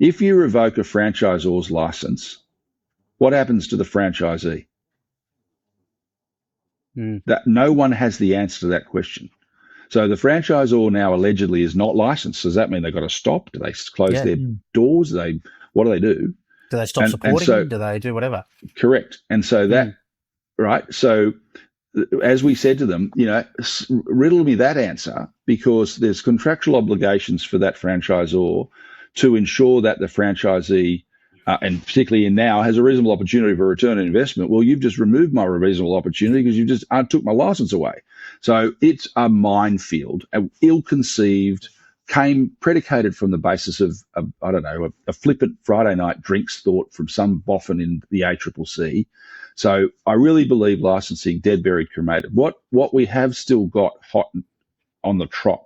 If you revoke a franchisor's license, what happens to the franchisee? That no one has the answer to that question. So the franchisor now allegedly is not licensed. Does that mean they've got to stop? Do they close their doors? What do they do? Do they stop supporting? Do they do whatever? Correct. And so that, right? So as we said to them, riddle me that answer, because there's contractual obligations for that franchisor to ensure that the franchisee, and particularly in now, has a reasonable opportunity for return on investment. Well, you've just removed my reasonable opportunity because you just took my license away. So it's a minefield, ill-conceived, predicated from the basis of a flippant Friday night drinks thought from some boffin in the ACCC. So I really believe licensing dead, buried, cremated. What we have still got hot on the trot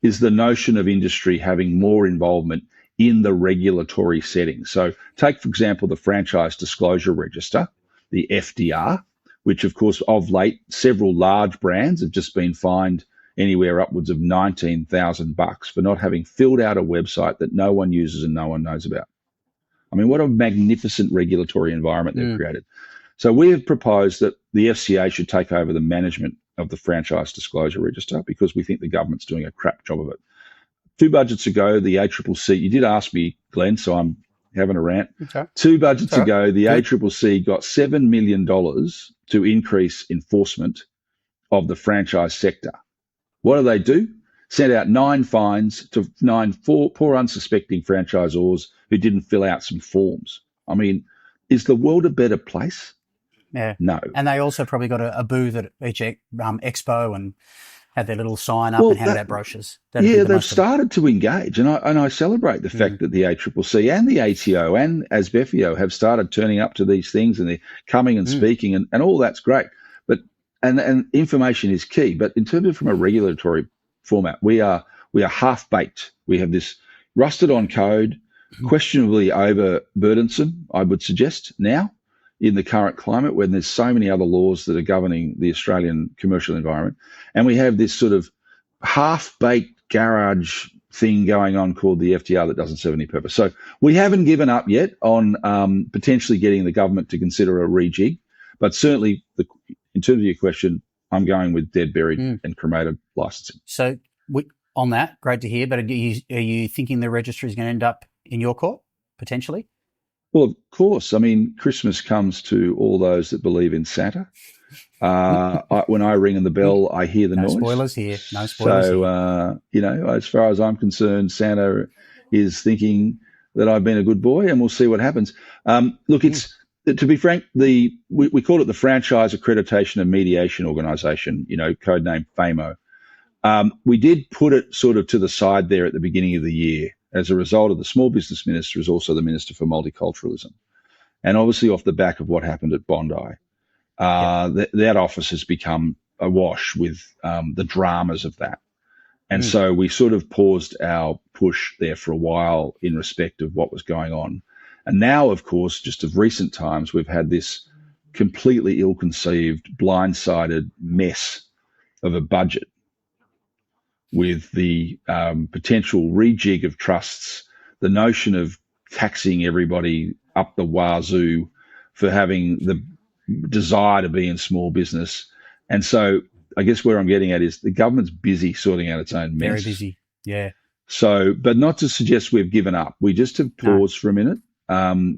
is the notion of industry having more involvement in the regulatory setting. So take, for example, the Franchise Disclosure Register, the FDR, which, of course, of late, several large brands have just been fined anywhere upwards of $19,000 for not having filled out a website that no one uses and no one knows about. I mean, what a magnificent regulatory environment they've created. So we have proposed that the FCA should take over the management of the Franchise Disclosure Register because we think the government's doing a crap job of it. 2 budgets ago, the ACCC, you did ask me, Glenn, so I'm having a rant. Okay. 2 budgets ago, the ACCC got $7 million to increase enforcement of the franchise sector. What do? Sent out 9 fines to 9 poor unsuspecting franchisors who didn't fill out some forms. I mean, is the world a better place? Yeah. No. And they also probably got a booth at each expo and had their little sign up and handed out brochures. They've started to engage, and I celebrate the fact that the ACCC and the ATO and ASBEFIO have started turning up to these things, and they're coming and speaking, and all that's great. But and information is key. But in terms of from a regulatory format, we are half baked. We have this rusted on code, questionably overburdensome, I would suggest now in the current climate when there's so many other laws that are governing the Australian commercial environment. And we have this sort of half-baked garage thing going on called the FTR that doesn't serve any purpose. So we haven't given up yet on potentially getting the government to consider a rejig, but certainly in terms of your question, I'm going with dead, buried and cremated licensing. So on that, great to hear, but are you thinking the registry is going to end up in your court, potentially? Well, of course. I mean, Christmas comes to all those that believe in Santa. When I ring the bell, I hear the noise. No spoilers here. So, as far as I'm concerned, Santa is thinking that I've been a good boy, and we'll see what happens. Look, it's to be frank, we call it the Franchise Accreditation and Mediation Organisation, codenamed FAMO. We did put it sort of to the side there at the beginning of the year. As a result of the Small Business Minister is also the Minister for Multiculturalism. And obviously off the back of what happened at Bondi, that office has become awash with the dramas of that. And so we sort of paused our push there for a while in respect of what was going on. And now, of course, just of recent times, we've had this completely ill-conceived, blindsided mess of a budget with the potential rejig of trusts, the notion of taxing everybody up the wazoo for having the desire to be in small business. And so I guess where I'm getting at is the government's busy sorting out its own mess. Very busy, yeah. So, but not to suggest we've given up. We just have paused for a minute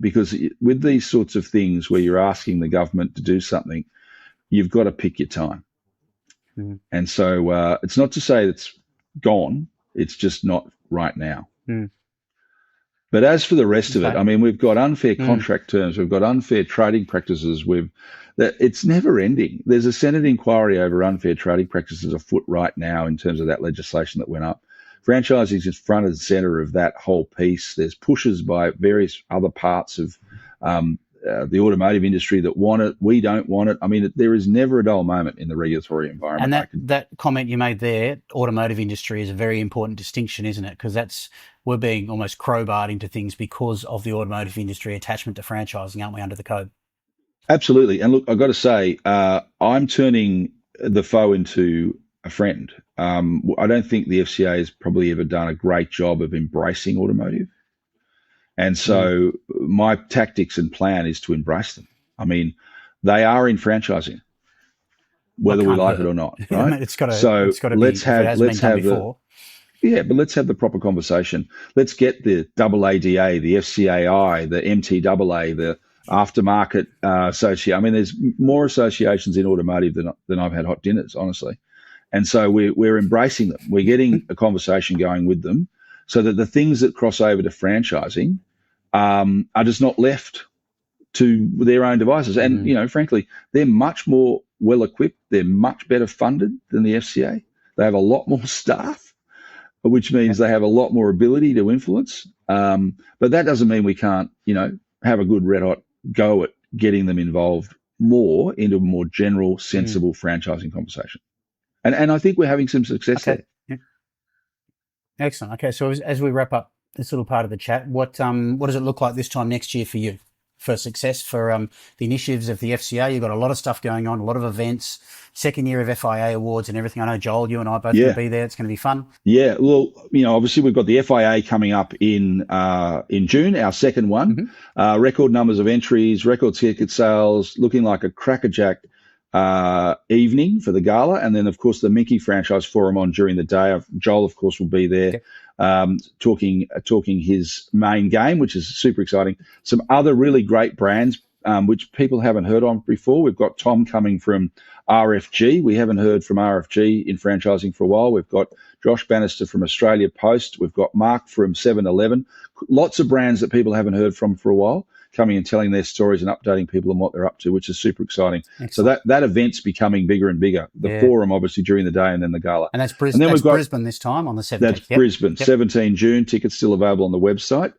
because with these sorts of things where you're asking the government to do something, you've got to pick your time. And so it's not to say it's gone, it's just not right now. But as for the rest of it, I mean, we've got unfair contract terms, we've got unfair trading practices, it's never ending. There's a Senate inquiry over unfair trading practices afoot right now in terms of that legislation that went up. Franchising is front and center of that whole piece. There's pushes by various other parts of the automotive industry that want it. We don't want it. I mean, there is never a dull moment in the regulatory environment. And that comment you made there, automotive industry, is a very important distinction, isn't it? Because we're being almost crowbarred into things because of the automotive industry attachment to franchising, aren't we, under the code? Absolutely. And look, I've got to say, I'm turning the foe into a friend. I don't think the FCA has probably ever done a great job of embracing automotive. And so my tactics and plan is to embrace them. I mean, they are in franchising, whether we like it or not. Right? It's got to let's have the proper conversation. Let's get the AADA, the FCAI, the MTAA, the aftermarket association. I mean, there's more associations in automotive than I've had hot dinners, honestly. And so we're embracing them. We're getting a conversation going with them so that the things that cross over to franchising are just not left to their own devices. And, frankly, they're much more well-equipped. They're much better funded than the FCA. They have a lot more staff, which means they have a lot more ability to influence. But that doesn't mean we can't, have a good red-hot go at getting them involved more into a more general, sensible franchising conversation. And I think we're having some success there. Yeah. Excellent. Okay, so as we wrap up this little part of the chat, what does it look like this time next year for you? For success, for the initiatives of the FCA? You've got a lot of stuff going on, a lot of events, second year of FIA awards and everything. I know, Joel, you and I both going to be there. It's going to be fun. Yeah, well, obviously we've got the FIA coming up in June, our second one. Record numbers of entries, record ticket sales, looking like a crackerjack evening for the gala, and then of course the Mickey Franchise Forum on during the day. Joel, of course, will be there talking his main game, which is super exciting. Some other really great brands which people haven't heard of before. We've got Tom coming from RFG. We haven't heard from RFG in franchising for a while. We've got Josh Bannister from Australia Post. We've got Mark from 7-Eleven. Lots of brands that people haven't heard from for a while, coming and telling their stories and updating people on what they're up to, which is super exciting. Excellent. So that event's becoming bigger and bigger. The forum, obviously, during the day, and then the gala. And that's Brisbane this time on the 17th. That's Brisbane, 17 June. Tickets still available on the website,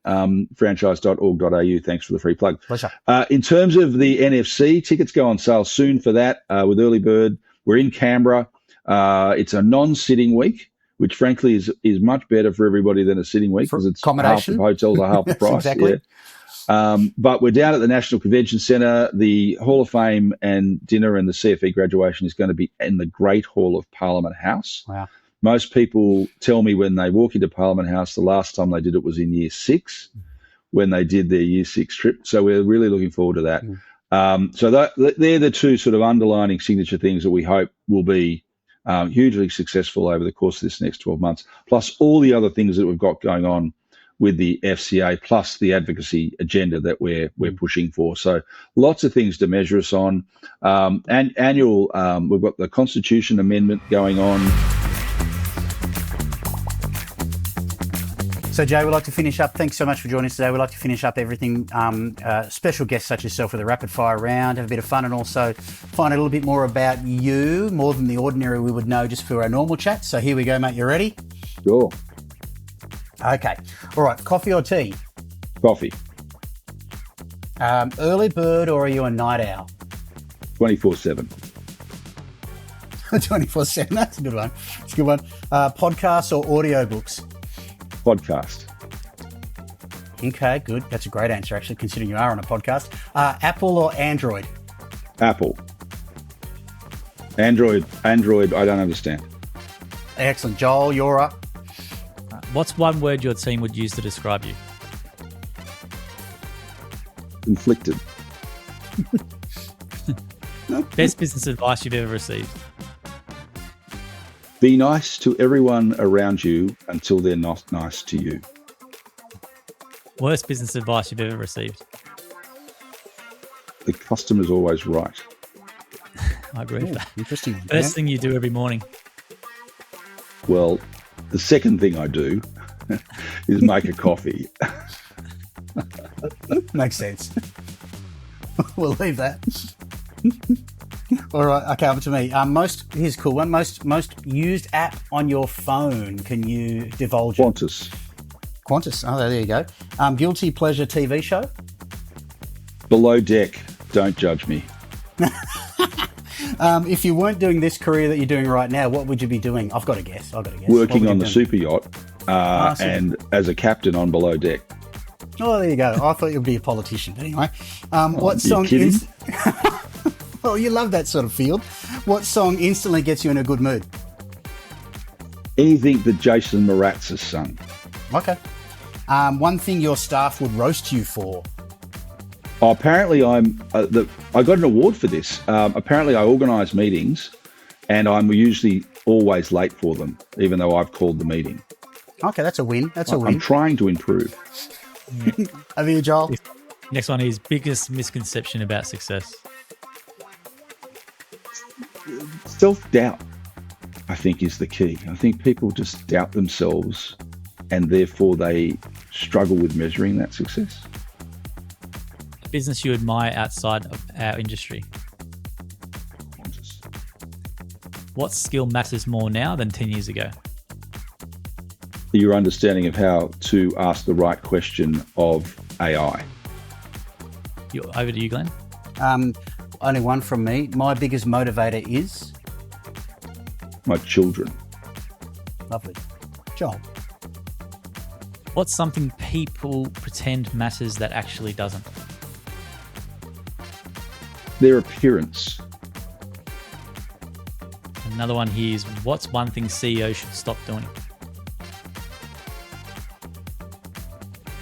franchise.org.au. Thanks for the free plug. Pleasure. In terms of the NFC, tickets go on sale soon for that with Early Bird. We're in Canberra. It's a non-sitting week, which frankly is much better for everybody than a sitting week because it's half the hotels are half the price. Exactly. Yeah. But we're down at the National Convention Centre. The Hall of Fame and dinner and the CFE graduation is going to be in the Great Hall of Parliament House. Wow. Most people tell me when they walk into Parliament House, the last time they did it was in year 6 when they did their year 6 trip. So we're really looking forward to that. So they're the two sort of underlining signature things that we hope will be hugely successful over the course of this next 12 months, plus all the other things that we've got going on with the FCA, plus the advocacy agenda that we're pushing for. So lots of things to measure us on. And annual, we've got the Constitution Amendment going on. So, Jay, we'd like to finish up. Thanks so much for joining us today. We'd like to finish up everything. Special guests such as yourself with a rapid fire round, have a bit of fun, and also find a little bit more about you, more than the ordinary we would know just for our normal chat. So here we go, mate. You ready? Sure. Okay. All right. Coffee or tea? Coffee. Early bird, or are you a night owl? 24/7. 24/7. That's a good one. It's a good one. Podcasts or audiobooks? Podcast. Okay, good. That's a great answer, actually, considering you are on a podcast. Apple or Android? Apple. Android, I don't understand. Excellent. Joel, you're up. What's one word your team would use to describe you? Conflicted. Best business advice you've ever received? Be nice to everyone around you until they're not nice to you. Worst business advice you've ever received? The customer's always right. I agree with that. Interesting. First thing you do every morning? Well, the second thing I do is make a coffee. Makes sense. We'll leave that. All right, okay, over to me. Here's a cool one. Most used app on your phone. Can you divulge it? Qantas. Oh, there you go. Guilty pleasure TV show? Below Deck. Don't judge me. If you weren't doing this career that you're doing right now, what would you be doing? I've got to guess. Working on the super yacht and as a captain on Below Deck. Oh, there you go. I thought you'd be a politician. But anyway, what song is... Well, you love that sort of field. What song instantly gets you in a good mood? Anything that Jason Mraz has sung. Okay. One thing your staff would roast you for? Oh, apparently I got an award for this. Apparently I organise meetings and I'm usually always late for them, even though I've called the meeting. Okay, that's a win. I'm trying to improve. Over you, Joel. Next one is biggest misconception about success. Self-doubt, I think, is the key. I think people just doubt themselves and therefore they struggle with measuring that success. Business you admire outside of our industry. What skill matters more now than 10 years ago? Your understanding of how to ask the right question of AI. Over to you, Glenn. Only one from me. My biggest motivator is? My children. Lovely. Joel. What's something people pretend matters that actually doesn't? Their appearance. Another one here is, what's one thing CEOs should stop doing?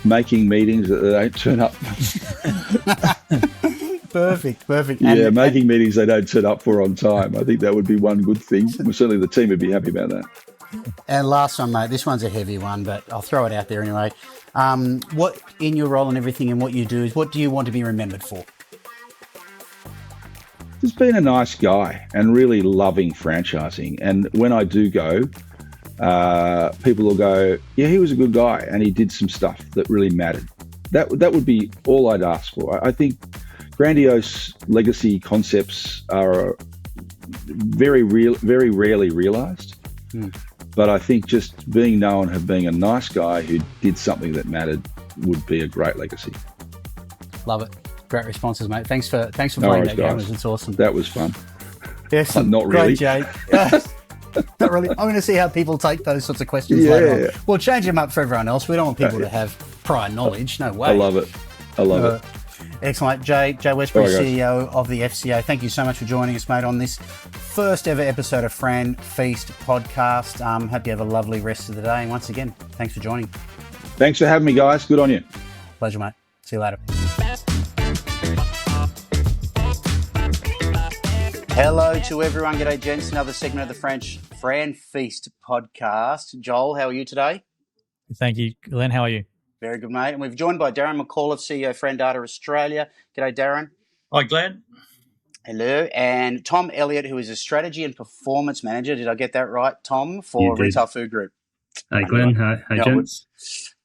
Making meetings that they don't turn up. Perfect. Yeah, making meetings they don't turn up for on time. I think that would be one good thing. Well, certainly the team would be happy about that. And last one, mate. This one's a heavy one, but I'll throw it out there anyway. What in your role and everything and what you do is what do you want to be remembered for? Just being a nice guy and really loving franchising. And when I do go, people will go, yeah, he was a good guy and he did some stuff that really mattered. That would be all I'd ask for. I think grandiose legacy concepts are very rarely realised. But I think just being known as being a nice guy who did something that mattered would be a great legacy. Love it. Great responses, mate. Thanks for playing that game. It's awesome. That was fun. Yes, not really. Great, Jay. Not really. I'm going to see how people take those sorts of questions later on. We'll change them up for everyone else. We don't want people to have prior knowledge. No way. I love it. Excellent. Jay Westbury, CEO of the FCA. Thank you so much for joining us, mate, on this first ever episode of FranFeast Podcast. Hope you have a lovely rest of the day. And once again, thanks for joining. Thanks for having me, guys. Good on you. Pleasure, mate. See you later. Hello to everyone. G'day, gents. Another segment of the FranFeast Podcast. Joel, how are you today? Thank you, Glenn. How are you? Very good, mate. And we've joined by Darren McAuliffe, CEO of FRANData Australia. G'day, Darren. Hi, Glenn. Hello. And Tom Elliott, who is a strategy and performance manager. Did I get that right, Tom, for Retail Food Group? Hey, Glenn. Hi, gents.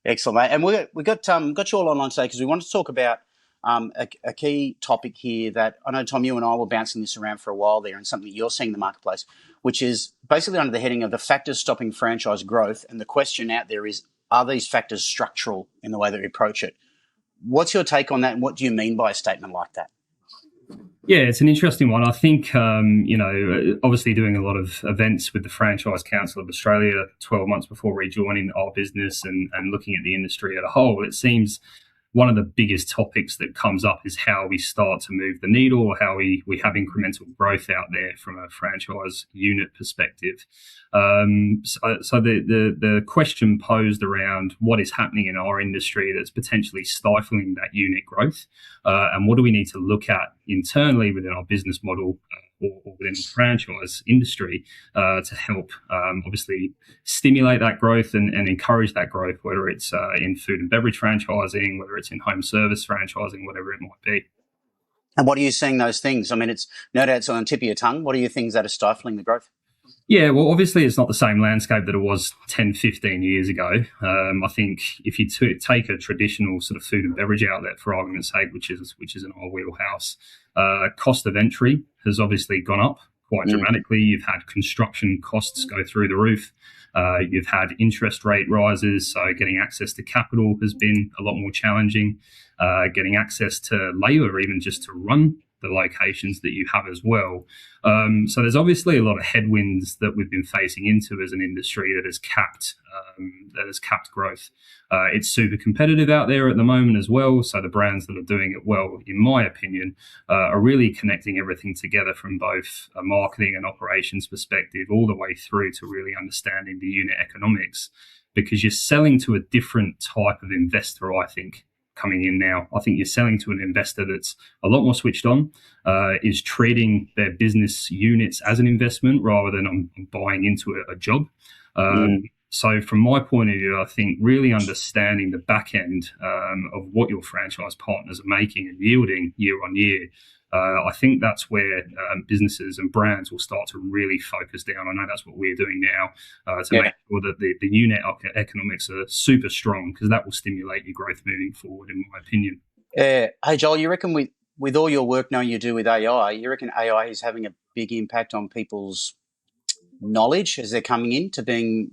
Excellent, mate. And we got you all online today because we wanted to talk about a key topic here that I know, Tom, you and I were bouncing this around for a while there, and something you're seeing in the marketplace, which is basically under the heading of the factors stopping franchise growth. And the question out there is, are these factors structural in the way that we approach it? What's your take on that, and what do you mean by a statement like that? Yeah, it's an interesting one. I think, obviously doing a lot of events with the Franchise Council of Australia 12 months before rejoining our business and looking at the industry as a whole, it seems one of the biggest topics that comes up is how we start to move the needle, or how we have incremental growth out there from a franchise unit perspective. So the question posed around what is happening in our industry that's potentially stifling that unit growth, and what do we need to look at internally within our business model or within the franchise industry to help obviously stimulate that growth and encourage that growth, whether it's in food and beverage franchising, whether it's in home service franchising, whatever it might be. And what are you seeing those things? I mean, it's no doubt it's on the tip of your tongue. What are your things that are stifling the growth? Yeah, well, obviously it's not the same landscape that it was 10, 15 years ago. I think if you take a traditional sort of food and beverage outlet, for argument's sake, which is in our wheelhouse, cost of entry has obviously gone up quite dramatically. You've had construction costs go through the roof. You've had interest rate rises, so getting access to capital has been a lot more challenging. Getting access to labour, even just to run the locations that you have as well. So there's obviously a lot of headwinds that we've been facing into as an industry that has capped growth. It's super competitive out there at the moment as well. So the brands that are doing it well, in my opinion, are really connecting everything together from both a marketing and operations perspective all the way through to really understanding the unit economics, because you're selling to a different type of investor, I think, coming in now. I think you're selling to an investor that's a lot more switched on, is treating their business units as an investment rather than I'm buying into a job. So from my point of view, I think really understanding the back end of what your franchise partners are making and yielding year on year, I think that's where businesses and brands will start to really focus down. I know that's what we're doing now to make sure that the unit economics are super strong, because that will stimulate your growth moving forward, in my opinion. Hey, Joel, you reckon with all your work now you do with AI, you reckon AI is having a big impact on people's knowledge as they're coming in to being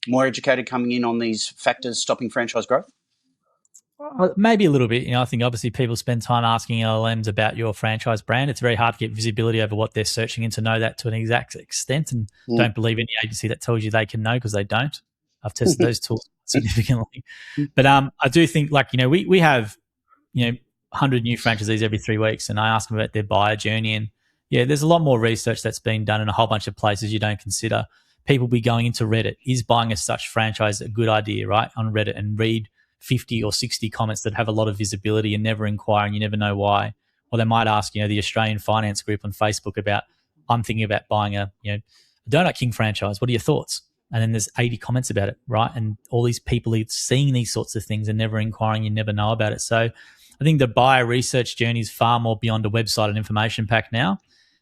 more educated, coming in on these factors stopping franchise growth? Maybe a little bit. I think obviously people spend time asking LLMs about your franchise brand. It's very hard to get visibility over what they're searching in to know that to an exact extent, and don't believe any agency that tells you they can know, because they don't. I've tested those tools significantly. But I do think, we have 100 new franchisees every 3 weeks, and I ask them about their buyer journey, and there's a lot more research that's been done in a whole bunch of places you don't consider. People be going into Reddit. Is buying a such franchise a good idea, right, on Reddit, and read 50 or 60 comments that have a lot of visibility and never inquire, and you never know why or they might ask, the Australian Finance Group on Facebook about, I'm thinking about buying a Donut King franchise. What are your thoughts? And then there's 80 comments about it, right? And all these people are seeing these sorts of things and never inquiring, you never know about it. So I think the buyer research journey is far more beyond a website and information pack now.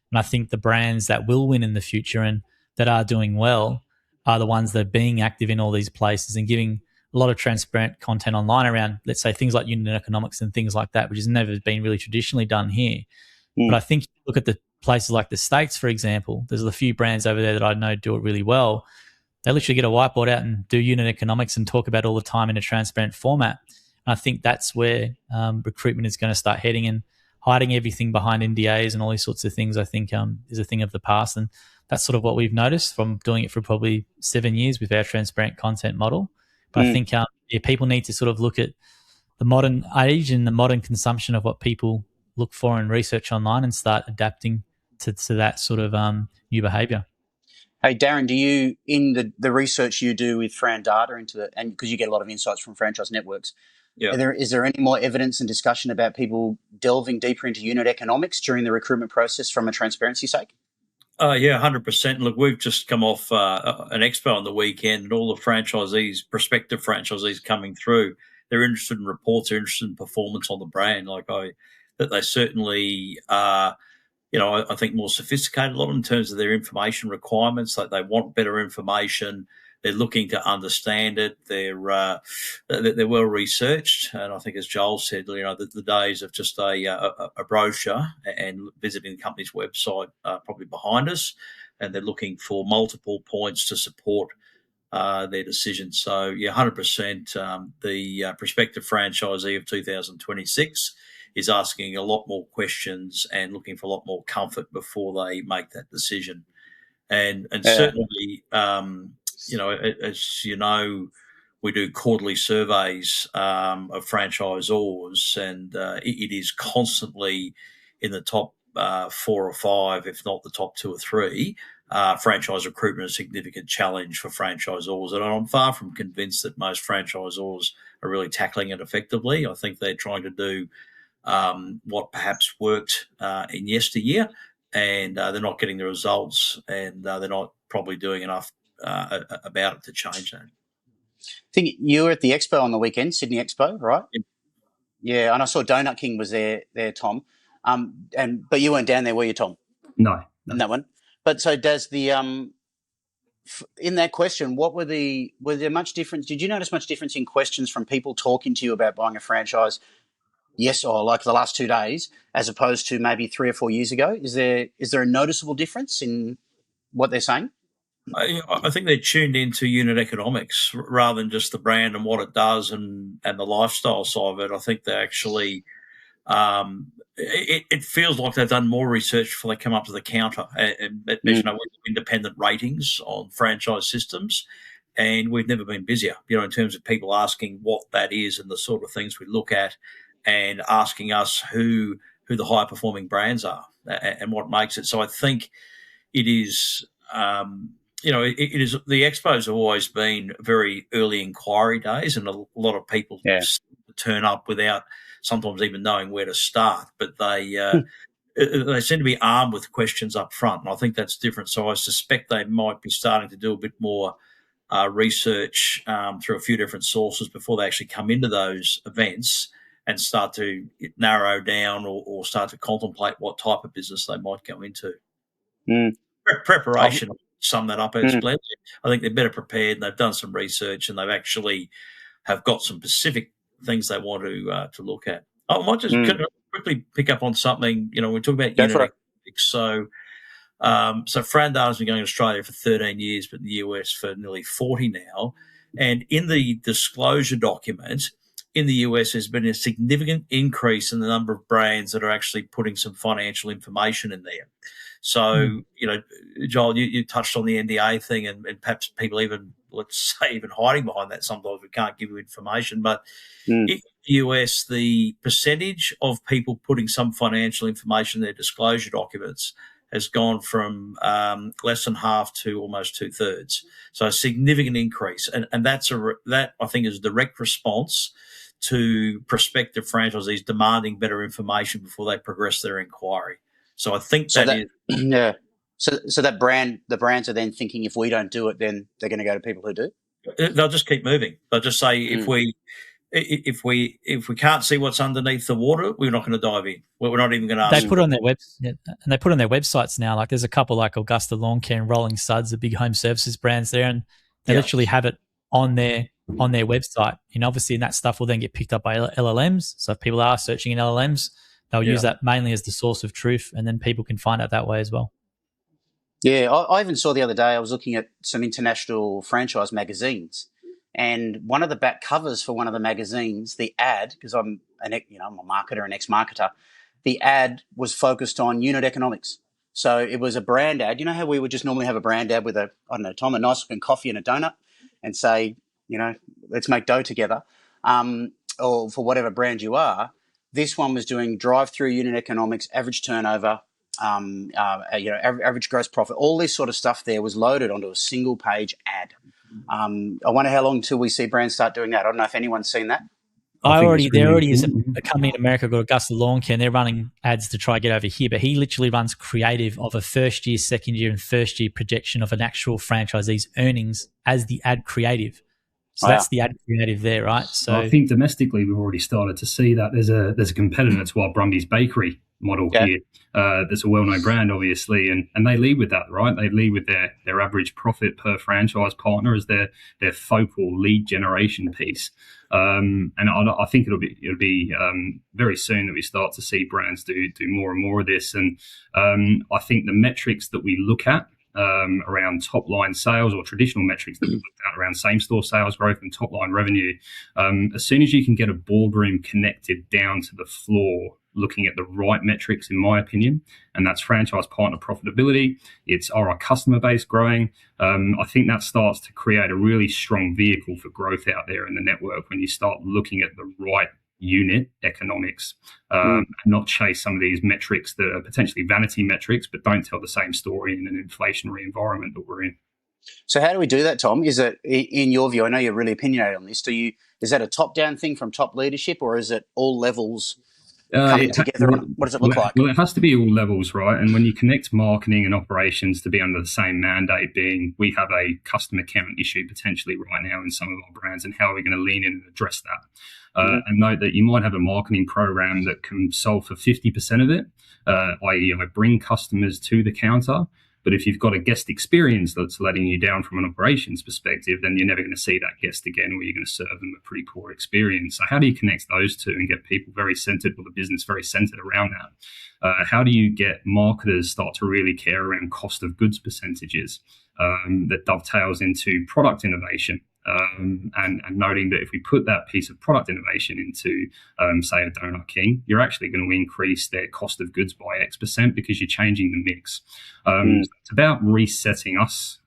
And I think the brands that will win in the future and that are doing well are the ones that are being active in all these places and giving a lot of transparent content online around, let's say, things like unit economics and things like that, which has never been really traditionally done here. But I think look at the places like the States, for example, there's a few brands over there that I know do it really well. They literally get a whiteboard out and do unit economics and talk about it all the time in a transparent format. And I think that's where recruitment is going to start heading, and hiding everything behind NDAs and all these sorts of things, I think is a thing of the past. And that's sort of what we've noticed from doing it for probably 7 years with our transparent content model. But I think people need to sort of look at the modern age and the modern consumption of what people look for and research online and start adapting to that sort of new behaviour. Hey, Darren, do you, in the research you do with FRANData and because you get a lot of insights from franchise networks, is there any more evidence and discussion about people delving deeper into unit economics during the recruitment process from a transparency sake? Yeah, 100%. Look, we've just come off an expo on the weekend, and all the franchisees, prospective franchisees coming through, they're interested in reports, they're interested in performance on the brand. That they certainly are, I think more sophisticated, a lot in terms of their information requirements. Like they want better information. They're looking to understand it. They're well researched, and I think, as Joel said, the days of just a brochure and visiting the company's website are probably behind us, and they're looking for multiple points to support their decision. So, 100%. The prospective franchisee of 2026 is asking a lot more questions and looking for a lot more comfort before they make that decision. And certainly, as you know, we do quarterly surveys of franchisors, and it is constantly in the top 4 or 5, if not the top 2 or 3. Franchise recruitment is a significant challenge for franchisors, and I'm far from convinced that most franchisors are really tackling it effectively. I think they're trying to do what perhaps worked in yesteryear, and they're not getting the results, and they're not probably doing enough about it to change that. I think you were at the expo on the weekend, Sydney Expo, right? Yeah, and I saw Donut King was there, Tom. But you weren't down there, were you, Tom? No. In that one. But so does the in that question, was there much difference? Did you notice much difference in questions from people talking to you about buying a franchise? Yes, or like the last 2 days, as opposed to maybe 3 or 4 years ago? Is there a noticeable difference in what they're saying? I think they're tuned into unit economics rather than just the brand and what it does and the lifestyle side of it. I think they actually it feels like they've done more research before they come up to the counter. And we have independent ratings on franchise systems, and we've never been busier, in terms of people asking what that is and the sort of things we look at, and asking us who the high performing brands are and what makes it. So I think it is. It is, the expos have always been very early inquiry days, and a lot of people turn up without sometimes even knowing where to start. But they seem to be armed with questions up front, and I think that's different. So I suspect they might be starting to do a bit more research through a few different sources before they actually come into those events and start to narrow down or start to contemplate what type of business they might go into. Preparation. Sum that up as Glenn. I think they're better prepared, and they've done some research, and they've actually have got some specific things they want to look at. I might just quickly pick up on something. We talk about unit economics. So FRANData has been going to Australia for 13 years, but in the US for nearly 40 now. And in the disclosure document in the US, there's been a significant increase in the number of brands that are actually putting some financial information in there. So, Joel, you touched on the NDA thing, and perhaps people even hiding behind that. Sometimes we can't give you information. But in the US, the percentage of people putting some financial information in their disclosure documents has gone from less than half to almost 2/3. So a significant increase. And that I think is a direct response to prospective franchisees demanding better information before they progress their inquiry. So I think yeah. So that the brands are then thinking if we don't do it, then they're going to go to people who do. They'll just keep moving. They'll just say if we can't see what's underneath the water, we're not going to dive in. We're not even going to ask. They put on their and they put on their websites now. Like there's a couple like Augusta Lawn Care and Rolling Suds, the big home services brands there, and they literally have it on their website. And obviously, that stuff will then get picked up by LLMs. So if people are searching in LLMs, they'll use that mainly as the source of truth, and then people can find out that way as well. Yeah, I even saw the other day, I was looking at some international franchise magazines, and one of the back covers for one of the magazines, the ad, because I'm a marketer, an ex-marketer, the ad was focused on unit economics. So it was a brand ad. You know how we would just normally have a brand ad with Tom, a nice looking coffee and a donut and say, let's make dough together, or for whatever brand you are. This one was doing drive-through unit economics, average turnover, average gross profit, all this sort of stuff there was loaded onto a single page ad. I wonder how long till we see brands start doing that. I don't know if anyone's seen that. There already is a company in America called Augusta Lawn Care, and they're running ads to try to get over here, but he literally runs creative of a first year, second year, and first year projection of an actual franchisee's earnings as the ad creative. So that's the ad creative there, right? So I think domestically we've already started to see that there's a competitor. That's Wild Brumby's Bakery model here. That's a well-known brand, obviously, and they lead with that, right? They lead with their average profit per franchise partner as their focal lead generation piece. And I think it'll be very soon that we start to see brands do more and more of this. And I think the metrics that we look at around top line sales, or traditional metrics that we looked at around same store sales growth and top line revenue, as soon as you can get a boardroom connected down to the floor, looking at the right metrics, in my opinion, and that's franchise partner profitability, it's our customer base growing. I think that starts to create a really strong vehicle for growth out there in the network when you start looking at the right unit economics, and not chase some of these metrics that are potentially vanity metrics but don't tell the same story in an inflationary environment that we're in. So how do we do that, Tom? Is it, in your view, I know you're really opinionated on this, is that a top-down thing from top leadership, or is it all levels coming together? What does it look like? Well, it has to be all levels, right? And when you connect marketing and operations to be under the same mandate, being we have a customer count issue potentially right now in some of our brands, and how are we going to lean in and address that? And note that you might have a marketing program that can solve for 50% of it, i.e. bring customers to the counter. But if you've got a guest experience that's letting you down from an operations perspective, then you're never going to see that guest again, or you're going to serve them a pretty poor experience. So how do you connect those two and get people very centered, or the business very centered around that? How do you get marketers start to really care around cost of goods percentages that dovetails into product innovation? And noting that if we put that piece of product innovation into, say, a Donut King, you're actually going to increase their cost of goods by X% because you're changing the mix. So it's about resetting us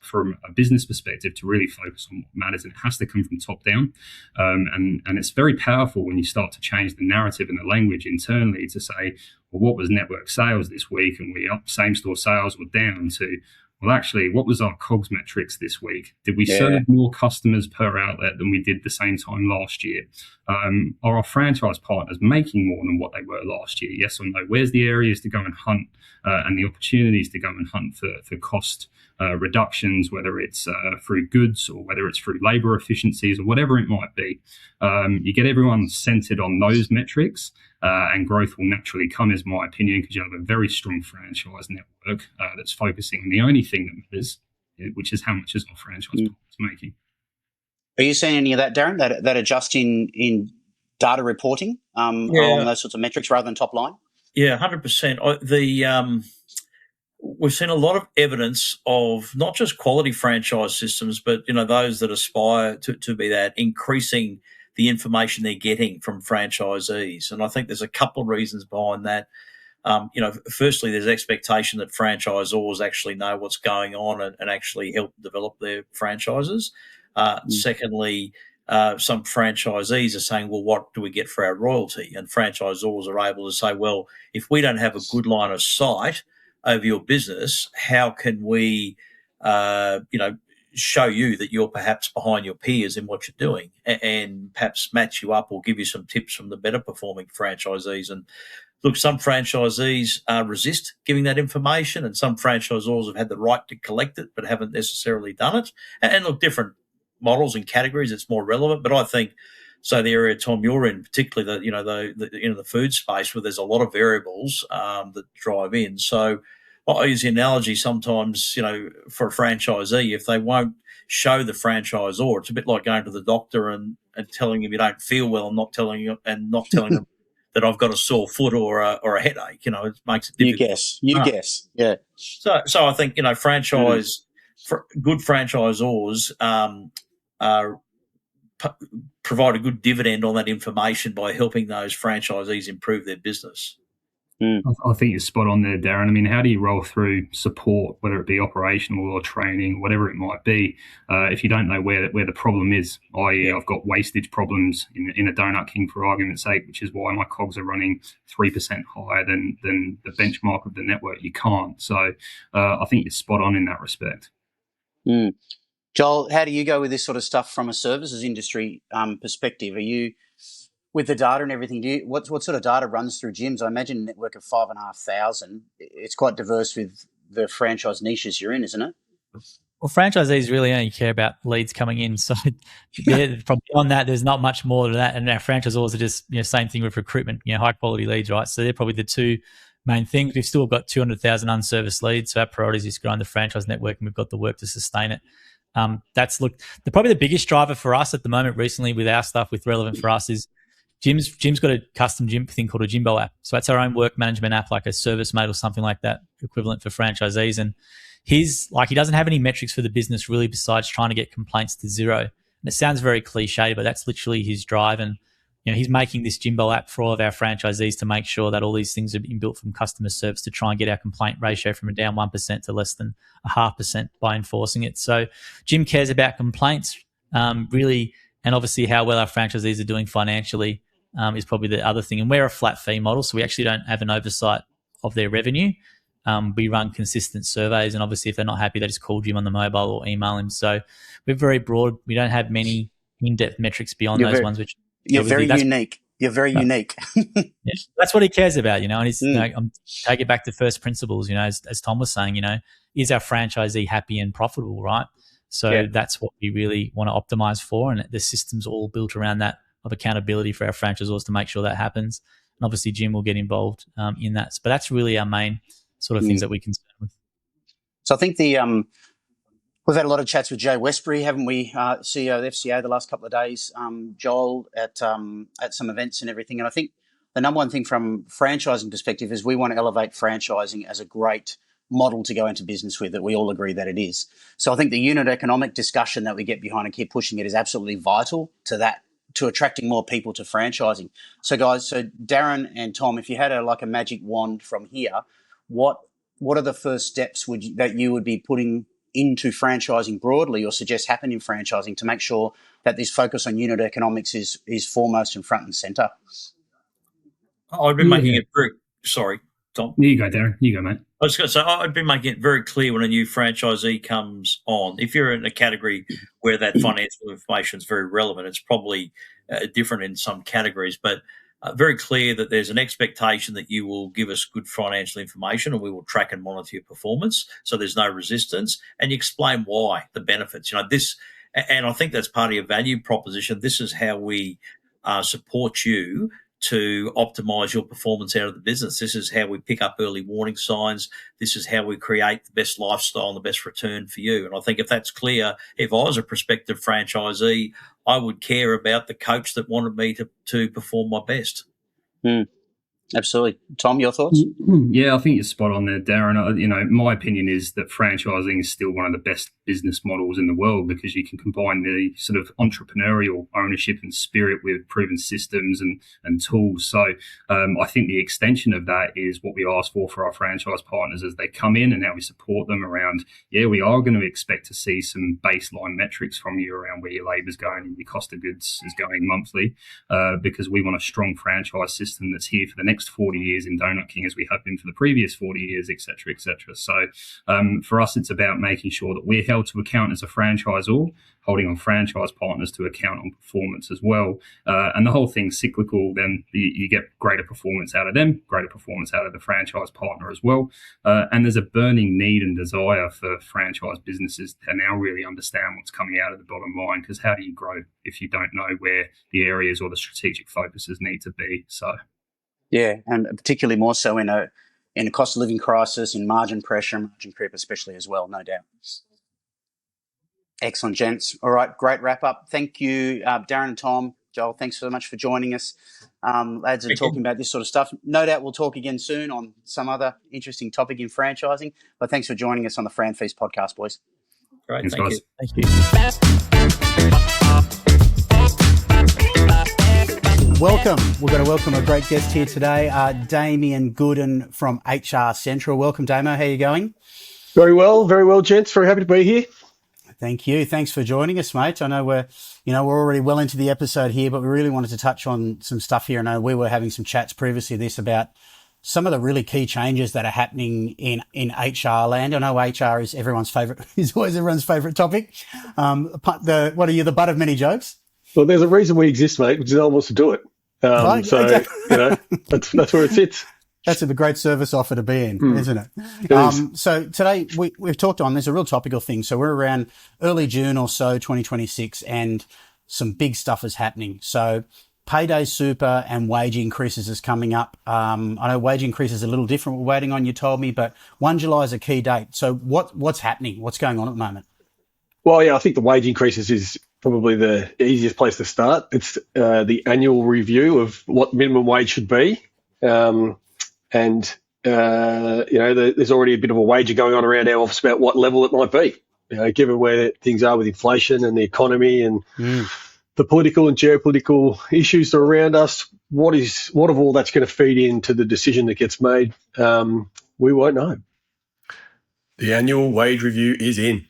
from a business perspective to really focus on what matters, and it has to come from top down. And it's very powerful when you start to change the narrative and the language internally to say, well, what was network sales this week? And we up same store sales were down to, well, actually, what was our COGS metrics this week? Did we serve more customers per outlet than we did the same time last year? Are our franchise partners making more than what they were last year? Yes or no? Where's the areas to go and hunt and the opportunities to go and hunt for cost reductions, whether it's through goods or whether it's through labor efficiencies or whatever it might be? You get everyone centered on those metrics, and growth will naturally come, is my opinion, because you have a very strong franchise network that's focusing on the only thing that matters, which is how much is our franchise partners making. Are you seeing any of that, Darren, that adjust in data reporting along those sorts of metrics rather than top line? Yeah, 100%. We've seen a lot of evidence of not just quality franchise systems, but those that aspire to be that, increasing the information they're getting from franchisees. And I think there's a couple of reasons behind that. Firstly, there's expectation that franchisors actually know what's going on and actually help develop their franchises. Secondly, some franchisees are saying, well, what do we get for our royalty? And franchisors are able to say, well, if we don't have a good line of sight over your business, how can we, show you that you're perhaps behind your peers in what you're doing, and perhaps match you up or give you some tips from the better performing franchisees. And look, some franchisees resist giving that information, and some franchisors have had the right to collect it but haven't necessarily done it. And look, different models and categories, it's more relevant. But I think, so the area, Tom, you're in, particularly the food space, where there's a lot of variables that drive in. So I use the analogy sometimes, for a franchisee, if they won't show the franchisor, it's a bit like going to the doctor and telling him you don't feel well and not telling them that I've got a sore foot or a headache. It makes it difficult. You guess. Yeah. So I think, good franchisors provide a good dividend on that information by helping those franchisees improve their business. I think you're spot on there, Darren. I mean, how do you roll through support, whether it be operational or training, whatever it might be, if you don't know where the problem is, i.e. I've got wastage problems in a Donut King, for argument's sake, which is why my COGS are running 3% higher than the benchmark of the network. You can't. So I think you're spot on in that respect. Joel, how do you go with this sort of stuff from a services industry perspective? Are you, with the data and everything, what sort of data runs through gyms? I imagine a network of 5,500. It's quite diverse with the franchise niches you're in, isn't it? Well, franchisees really only care about leads coming in. So from beyond that, there's not much more to that. And our franchisors are just, same thing with recruitment, high quality leads, right? So they're probably the two main things. We've still got 200,000 unserviced leads. So our priority is growing the franchise network, and we've got the work to sustain it. That's probably the biggest driver for us at the moment recently with our stuff, with Relevant for us, is Jim's got a custom gym thing called a Jimbo app. So that's our own work management app, like a Service Mate or something like that, equivalent for franchisees. And he doesn't have any metrics for the business really besides trying to get complaints to zero. And it sounds very cliche, but that's literally his drive. And he's making this Jimbo app for all of our franchisees to make sure that all these things are being built from customer service to try and get our complaint ratio from a down 1% to less than 0.5% by enforcing it. So Jim cares about complaints really, and obviously how well our franchisees are doing financially is probably the other thing. And we're a flat fee model, so we actually don't have an oversight of their revenue. We run consistent surveys, and obviously if they're not happy, they just call Jim on the mobile or email him. So we're very broad. We don't have many in-depth metrics beyond those ones, which You're very unique. You're very unique. Yeah, that's what he cares about, and he's I'm take it back to first principles, as Tom was saying, is our franchisee happy and profitable, right? So that's what we really want to optimize for, and the system's all built around that, of accountability for our franchisors to make sure that happens. And obviously Jim will get involved in that. But that's really our main sort of things that we concern with. So I think we've had a lot of chats with Jay Westbury, haven't we, CEO of FCA, the last couple of days, Joel, at some events and everything. And I think the number one thing from franchising perspective is we want to elevate franchising as a great model to go into business with, that we all agree that it is. So I think the unit economic discussion that we get behind and keep pushing it is absolutely vital to that, to attracting more people to franchising. So guys, Darren and Tom, if you had a magic wand from here, what are the first steps that you would be putting into franchising broadly, or suggest happen in franchising, to make sure that this focus on unit economics is foremost and front and centre? I've been making it very... Sorry, Tom. You go, Darren. You go, mate. I was going to say, I've been making it very clear when a new franchisee comes on, if you're in a category where that financial information is very relevant, it's probably different in some categories, but very clear that there's an expectation that you will give us good financial information, and we will track and monitor your performance, so there's no resistance, and you explain why, the benefits. This, and I think that's part of your value proposition. This is how we support you to optimize your performance out of the business. This is how we pick up early warning signs. This is how we create the best lifestyle and the best return for you. And I think if that's clear, if I was a prospective franchisee, I would care about the coach that wanted me to perform my best. Absolutely. Tom, your thoughts? Yeah, I think you're spot on there, Darren. My opinion is that franchising is still one of the best business models in the world, because you can combine the sort of entrepreneurial ownership and spirit with proven systems and tools. So I think the extension of that is what we ask for our franchise partners as they come in, and how we support them around, we are going to expect to see some baseline metrics from you around where your labour's going and your cost of goods is going monthly, because we want a strong franchise system that's here for the next next 40 years in Donut King as we have been for the previous 40 years, et cetera, et cetera. So for us, it's about making sure that we're held to account as a franchisor, holding on franchise partners to account on performance as well. And the whole thing's cyclical. Then you get greater performance out of them, greater performance out of the franchise partner as well. And there's a burning need and desire for franchise businesses to now really understand what's coming out of the bottom line, because how do you grow if you don't know where the areas or the strategic focuses need to be? So, yeah, and particularly more so in a cost of living crisis, in margin pressure, margin creep especially as well, no doubt. Excellent, gents. All right, great wrap up. Thank you, Darren and Tom. Joel, thanks so much for joining us. Lads are talking about this sort of stuff. No doubt we'll talk again soon on some other interesting topic in franchising. But thanks for joining us on the FranFeast podcast, boys. Great, thank you. Thank you. Welcome. We're going to welcome a great guest here today, Damien Gooden from HR Central. Welcome, Damo. How are you going? Very well, gents. Very happy to be here. Thank you. Thanks for joining us, mate. I know we're already well into the episode here, but we really wanted to touch on some stuff here. I know we were having some chats previously this about some of the really key changes that are happening in HR land. I know HR is always everyone's favourite topic. What are you, the butt of many jokes? Well, there's a reason we exist, mate, because no one wants to do it. Right, so, okay. That's where it sits. That's a great service offer to be in, isn't it? So today we've talked on, there's a real topical thing. So we're around early June or so, 2026, and some big stuff is happening. So Payday Super and wage increases is coming up. I know wage increases are a little different. We're waiting on, you told me, but 1 July is a key date. So what's happening? What's going on at the moment? Well, yeah, I think the wage increases is probably the easiest place to start. It's the annual review of what minimum wage should be. There's already a bit of a wager going on around our office about what level it might be, given where things are with inflation and the economy and the political and geopolitical issues that are around us. What of all that's going to feed into the decision that gets made? We won't know. The annual wage review is in.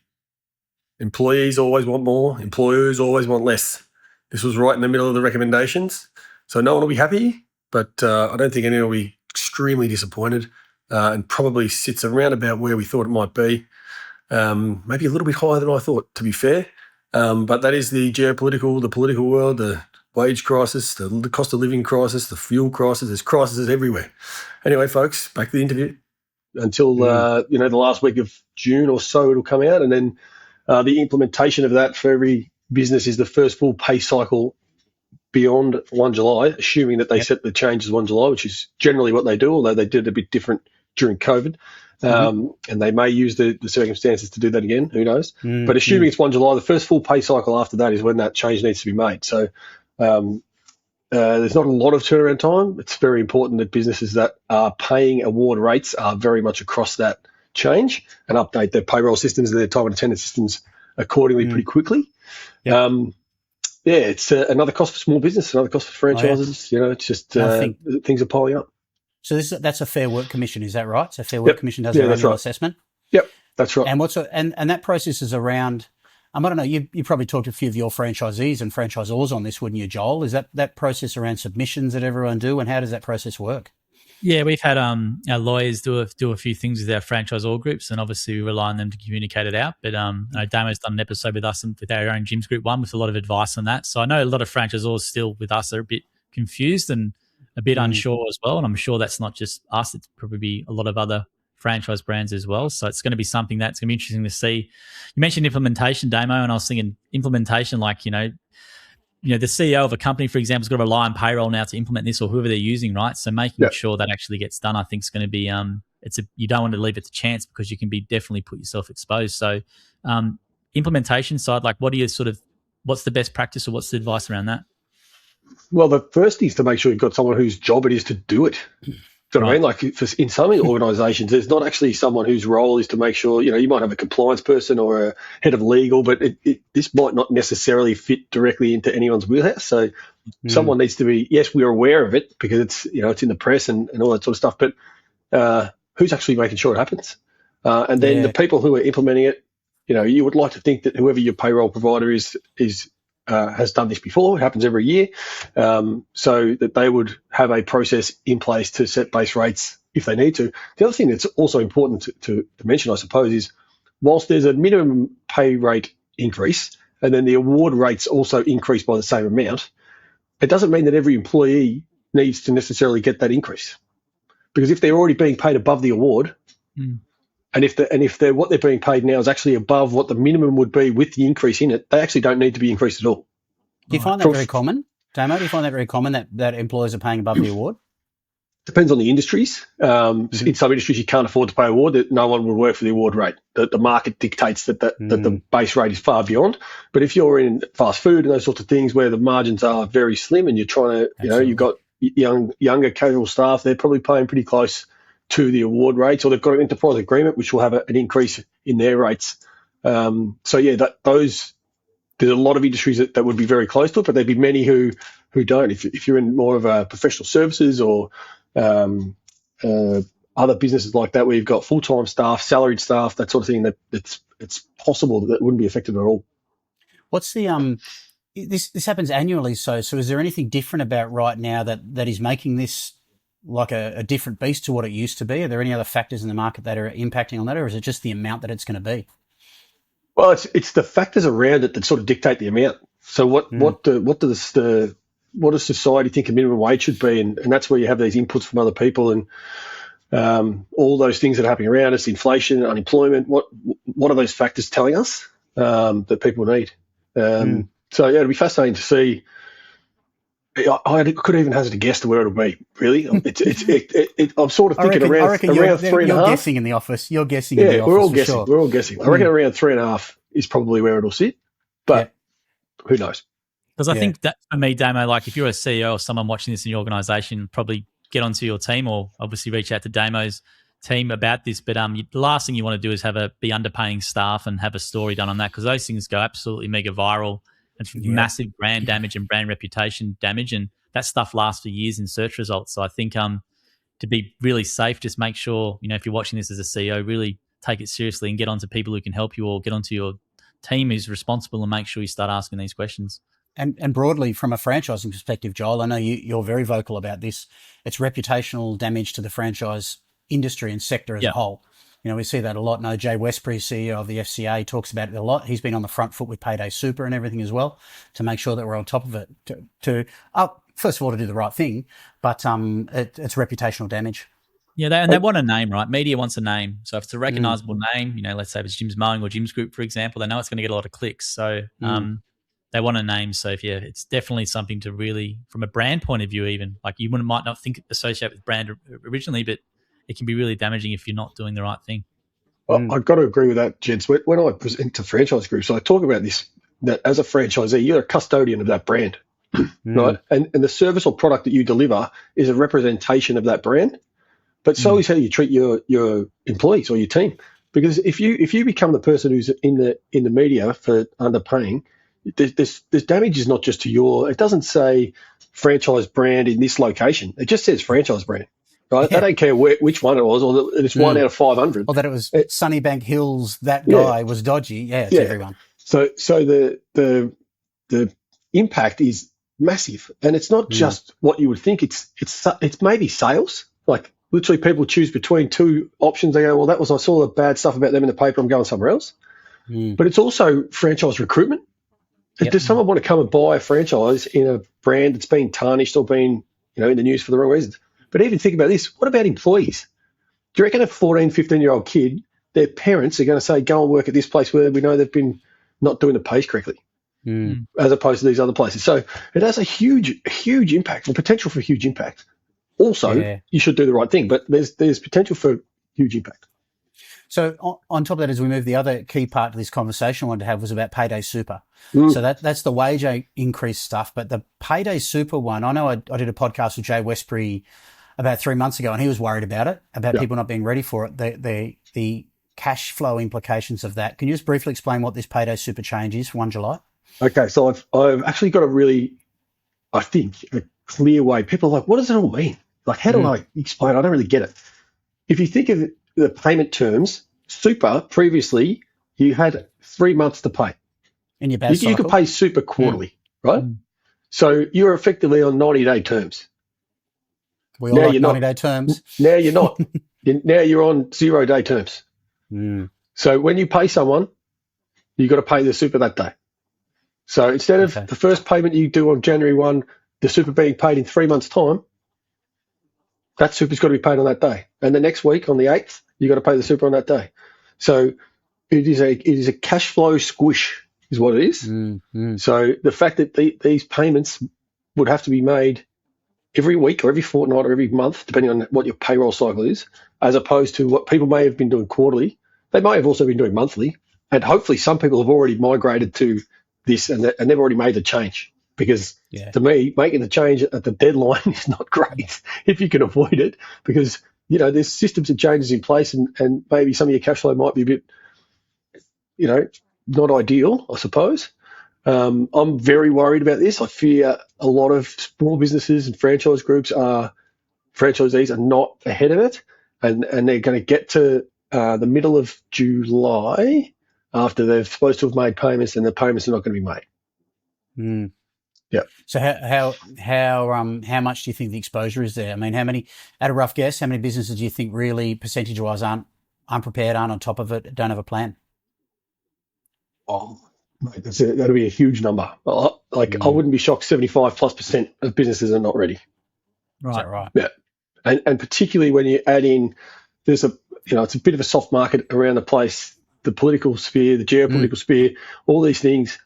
Employees always want more. Employers always want less. This was right in the middle of the recommendations. So no one will be happy, but I don't think anyone will be extremely disappointed, and probably sits around about where we thought it might be. Maybe a little bit higher than I thought, to be fair. But that is the geopolitical, the political world, the wage crisis, the cost of living crisis, the fuel crisis. There's crises everywhere. Anyway, folks, back to the interview. Until the last week of June or so, it'll come out, and then the implementation of that for every business is the first full pay cycle beyond 1 July, assuming that they set the changes 1 July, which is generally what they do, although they did it a bit different during COVID. And they may use the circumstances to do that again, who knows. But assuming it's 1 July, the first full pay cycle after that is when that change needs to be made. So there's not a lot of turnaround time. It's very important that businesses that are paying award rates are very much across that change and update their payroll systems and their time and attendance systems accordingly pretty quickly. It's another cost for small business, another cost for franchises. It's just things are piling up. So that's a Fair Work Commission, is that right? So Fair Work Commission does their annual assessment? Yep, that's right. And and that process is around, I don't know, you probably talked to a few of your franchisees and franchisors on this, wouldn't you, Joel? Is that process around submissions that everyone do, and how does that process work? Yeah, we've had our lawyers do a few things with our franchisor groups, and obviously we rely on them to communicate it out. But I know Damo's done an episode with us and with our own Gyms Group 1 with a lot of advice on that. So I know a lot of franchisors still with us are a bit confused and a bit unsure as well. And I'm sure that's not just us; it's probably a lot of other franchise brands as well. So it's going to be something that's going to be interesting to see. You mentioned implementation, Damo, and I was thinking implementation, like the CEO of a company, for example, has got to rely on payroll now to implement this, or whoever they're using, right? So making sure that actually gets done, I think, is going to be you don't want to leave it to chance, because you can be definitely put yourself exposed. So implementation side, like what's the best practice, or what's the advice around that? Well, the first thing is to make sure you've got someone whose job it is to do it. Do you know what I mean? Like in some organisations, there's not actually someone whose role is to make sure, you might have a compliance person or a head of legal, but this might not necessarily fit directly into anyone's wheelhouse. So someone needs to be, yes, we're aware of it because it's, it's in the press and all that sort of stuff, but who's actually making sure it happens? And then the people who are implementing it, you would like to think that whoever your payroll provider is has done this before. It happens every year, so that they would have a process in place to set base rates if they need to. The other thing that's also important to mention, I suppose, is whilst there's a minimum pay rate increase and then the award rates also increase by the same amount, it doesn't mean that every employee needs to necessarily get that increase. Because if they're already being paid above the award, and if what they're being paid now is actually above what the minimum would be with the increase in it, they actually don't need to be increased at all. Do you find that very common, Damo? Do you find that very common that employers are paying above the award? Depends on the industries. In some industries, you can't afford to pay award. That no one will work for the award rate. The market dictates that the base rate is far beyond. But if you're in fast food and those sorts of things where the margins are very slim and you're trying to, you've got younger casual staff, they're probably paying pretty close to the award rates, or they've got an enterprise agreement which will have an increase in their rates. There's a lot of industries that would be very close to it, but there'd be many who don't. If you're in more of a professional services or other businesses like that where you've got full-time staff, salaried staff, that sort of thing, it's possible that wouldn't be affected at all. What's the this happens annually, so is there anything different about right now that is making this like a different beast to what it used to be? Are there any other factors in the market that are impacting on that, or is it just the amount that it's going to be? Well, it's the factors around it that sort of dictate the amount. So what does society think a minimum wage should be? And that's where you have these inputs from other people and all those things that are happening around us, inflation, unemployment. What are those factors telling us that people need? So it'll be fascinating to see. I could even hazard a guess to where it'll be. Really, I'm sort of thinking around 3.5. You're guessing in the office. You're guessing in the office. We're all guessing. Sure. We're all guessing. I reckon around 3.5 is probably where it'll sit, but who knows? Because I think that for me, Damo, like if you're a CEO or someone watching this in your organisation, probably get onto your team or obviously reach out to Damo's team about this. But the last thing you want to do is be underpaying staff and have a story done on that, because those things go absolutely mega viral. It's massive brand damage and brand reputation damage, and that stuff lasts for years in search results. So I think to be really safe, just make sure, if you're watching this as a CEO, really take it seriously and get onto people who can help you, or get onto your team who's responsible, and make sure you start asking these questions. And broadly, from a franchising perspective, Joel, I know you're very vocal about this. It's reputational damage to the franchise industry and sector as a whole. We see that a lot. No, Jay Westbury, CEO of the FCA, talks about it a lot. He's been on the front foot with Payday Super and everything as well to make sure that we're on top of it. First of all, to do the right thing, but it's reputational damage. Yeah, they want a name, right? Media wants a name. So if it's a recognisable name, let's say if it's Jim's Mowing or Jim's Group, for example, they know it's going to get a lot of clicks. So they want a name. So it's definitely something to really, from a brand point of view, even like you might not associate with brand originally, but it can be really damaging if you're not doing the right thing. Well, I've got to agree with that, gents. When I present to franchise groups, I talk about this, that as a franchisee, you're a custodian of that brand, right? And the service or product that you deliver is a representation of that brand, but so is how you treat your employees or your team. Because if you become the person who's in the media for underpaying, this damage is not just to it doesn't say franchise brand in this location. It just says franchise brand. Right? They don't care which one it was, or that it's 1 out of 500. Or that it was Sunnybank Hills, that guy was dodgy. It's everyone. So the impact is massive. And it's not just what you would think. It's maybe sales. Like literally people choose between two options. They go, well, I saw the bad stuff about them in the paper, I'm going somewhere else. But it's also franchise recruitment. Does someone want to come and buy a franchise in a brand that's been tarnished or been in the news for the wrong reasons? But even think about this. What about employees? Do you reckon a 14, 15-year-old kid, their parents are going to say, go and work at this place where we know they've been not doing the pays correctly, as opposed to these other places? So it has a huge impact, or potential for huge impact. Also, you should do the right thing, but there's potential for huge impact. So on top of that, as we move, the other key part of this conversation I wanted to have was about Payday Super. So that's the wage increase stuff. But the Payday Super one, I know I did a podcast with Jay Westbury about 3 months ago, and he was worried about it, about people not being ready for it, the cash flow implications of that. Can you just briefly explain what this Payday Super change is for 1 July? Okay, so I've actually got a clear way. People are like, what does it all mean? Like, how do I explain? I don't really get it. If you think of the payment terms, Super, previously, you had 3 months to pay. in your bad cycle. You could pay super quarterly, right? So you're effectively on 90-day terms. We all like 90-day terms. Now you're not. Now you're on 0-day terms. So when you pay someone, you've got to pay the super that day. So instead of the first payment you do on January 1, the super being paid in 3 months' time, that super's got to be paid on that day. And the next week, on the 8th, you've got to pay the super on that day. So it is a cash flow squish is what it is. So the fact that these payments would have to be made every week or every fortnight or every month, depending on what your payroll cycle is, as opposed to what people may have been doing quarterly. They may have also been doing monthly. And hopefully some people have already migrated to this and they've already made the change. Because to me, making the change at the deadline is not great if you can avoid it, because, there's systems and changes in place and maybe some of your cash flow might be a bit, not ideal, I suppose. I'm very worried about this. I fear a lot of small businesses and franchisees are not ahead of it, and they're going to get to the middle of July after they're supposed to have made payments, and the payments are not going to be made. Yeah. So how much do you think the exposure is there? I mean, at a rough guess, how many businesses do you think really percentage-wise aren't unprepared, aren't on top of it, don't have a plan? Oh, mate, that'll be a huge number. I wouldn't be shocked 75+% of businesses are not ready. Right. Yeah. And particularly when you add in, it's a bit of a soft market around the place, the political sphere, the geopolitical sphere, all these things,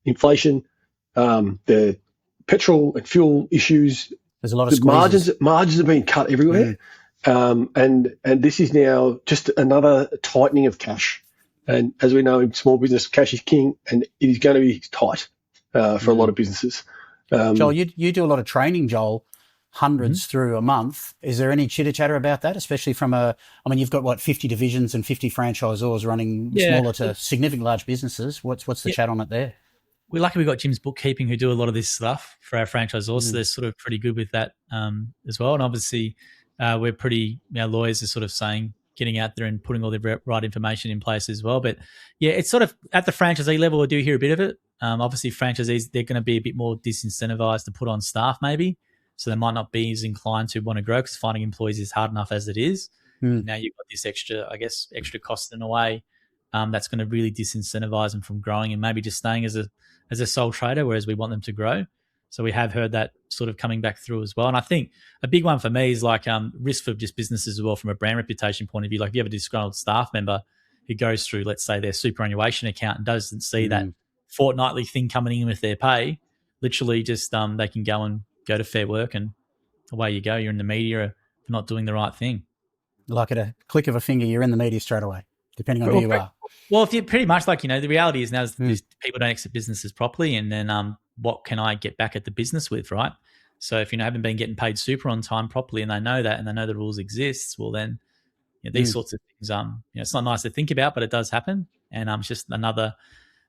inflation, the petrol and fuel issues. There's a lot of squeezes. Margins are being cut everywhere. And this is now just another tightening of cash. And as we know in small business, cash is king, and it is going to be tight for a lot of businesses. Joel, you do a lot of training, Joel, hundreds through a month. Is there any chitter-chatter about that, especially from you've got, 50 divisions and 50 franchisors running smaller to significant large businesses. What's the chat on it there? We're lucky we've got Jim's Bookkeeping who do a lot of this stuff for our franchisors, so they're sort of pretty good with that as well. And obviously we're pretty, lawyers are sort of saying, getting out there and putting all the right information in place as well. But yeah, it's sort of at the franchisee level, I do hear a bit of it. Obviously franchisees, they're going to be a bit more disincentivized to put on staff maybe. So they might not be as inclined to want to grow because finding employees is hard enough as it is. Now you've got this extra cost in a way that's going to really disincentivize them from growing and maybe just staying as a sole trader, whereas we want them to grow. So we have heard that sort of coming back through as well. And I think a big one for me is risk for just businesses as well from a brand reputation point of view. Like if you have a disgruntled staff member who goes through, let's say, their superannuation account and doesn't see that fortnightly thing coming in with their pay, literally just they can go to Fair Work and away you go. You're in the media for not doing the right thing. Like at a click of a finger, you're in the media straight away, depending on who you are. Well, if you're pretty much the reality is now is people don't exit businesses properly, and then what can I get back at the business with, right? So if you haven't been getting paid super on time properly, and they know that, and they know the rules exist, well then these sorts of things, it's not nice to think about, but it does happen, and it's just another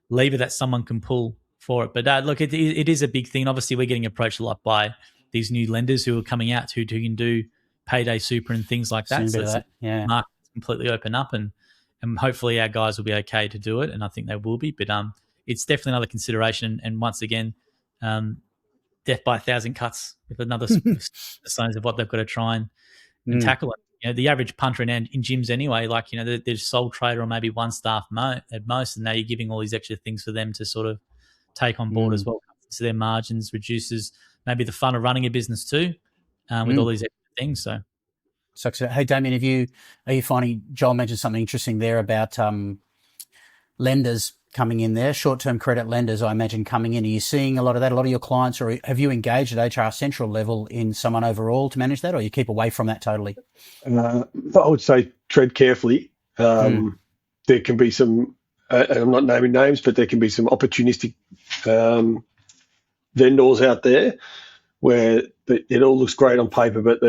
lever that someone can pull for it. But look, it is a big thing. Obviously, we're getting approached a lot by these new lenders who are coming out who can do payday super and things like that. So the market completely open up, and hopefully our guys will be okay to do it, and I think they will be. But it's definitely another consideration. And once again, death by 1,000 cuts with another signs of what they've got to try and tackle it. The average punter in gyms anyway, they're sole trader or maybe one staff at most, and now you're giving all these extra things for them to sort of take on board as well. So their margins reduces maybe the fun of running a business too, with all these extra things. So hey, Damien, are you finding Joel mentioned something interesting there about lenders coming in there, short-term credit lenders, I imagine, coming in. Are you seeing a lot of that? A lot of your clients, or have you engaged at HR Central level in someone overall to manage that, or you keep away from that totally? I would say tread carefully. There can be some, and I'm not naming names, but there can be some opportunistic vendors out there where it all looks great on paper, but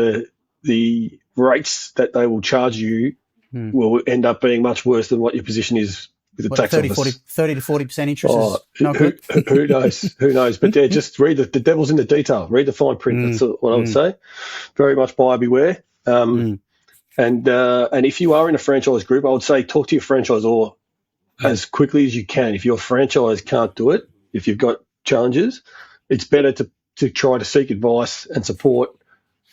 the rates that they will charge you will end up being much worse than what your position is with the tax office. 30 to 40% interest is not good. Who knows? Who knows? But just read the devil's in the detail. Read the fine print. That's what I would say. Very much buyer beware. And if you are in a franchise group, I would say talk to your franchisor as quickly as you can. If your franchise can't do it, if you've got challenges, it's better to try to seek advice and support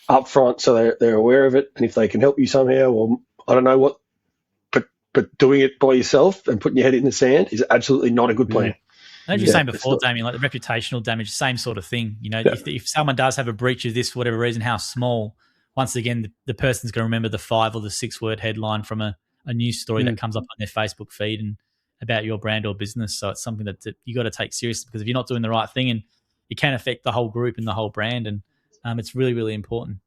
up front so they're aware of it. And if they can help you somehow, or I don't know what, but doing it by yourself and putting your head in the sand is absolutely not a good plan. As you were saying before, Damien, like the reputational damage, same sort of thing. You know, if someone does have a breach of this for whatever reason, how small, once again, the person's going to remember the 5 or the 6 word headline from a news story that comes up on their Facebook feed and about your brand or business. So it's something that you got to take seriously, because if you're not doing the right thing, and it can affect the whole group and the whole brand, and it's really, really important.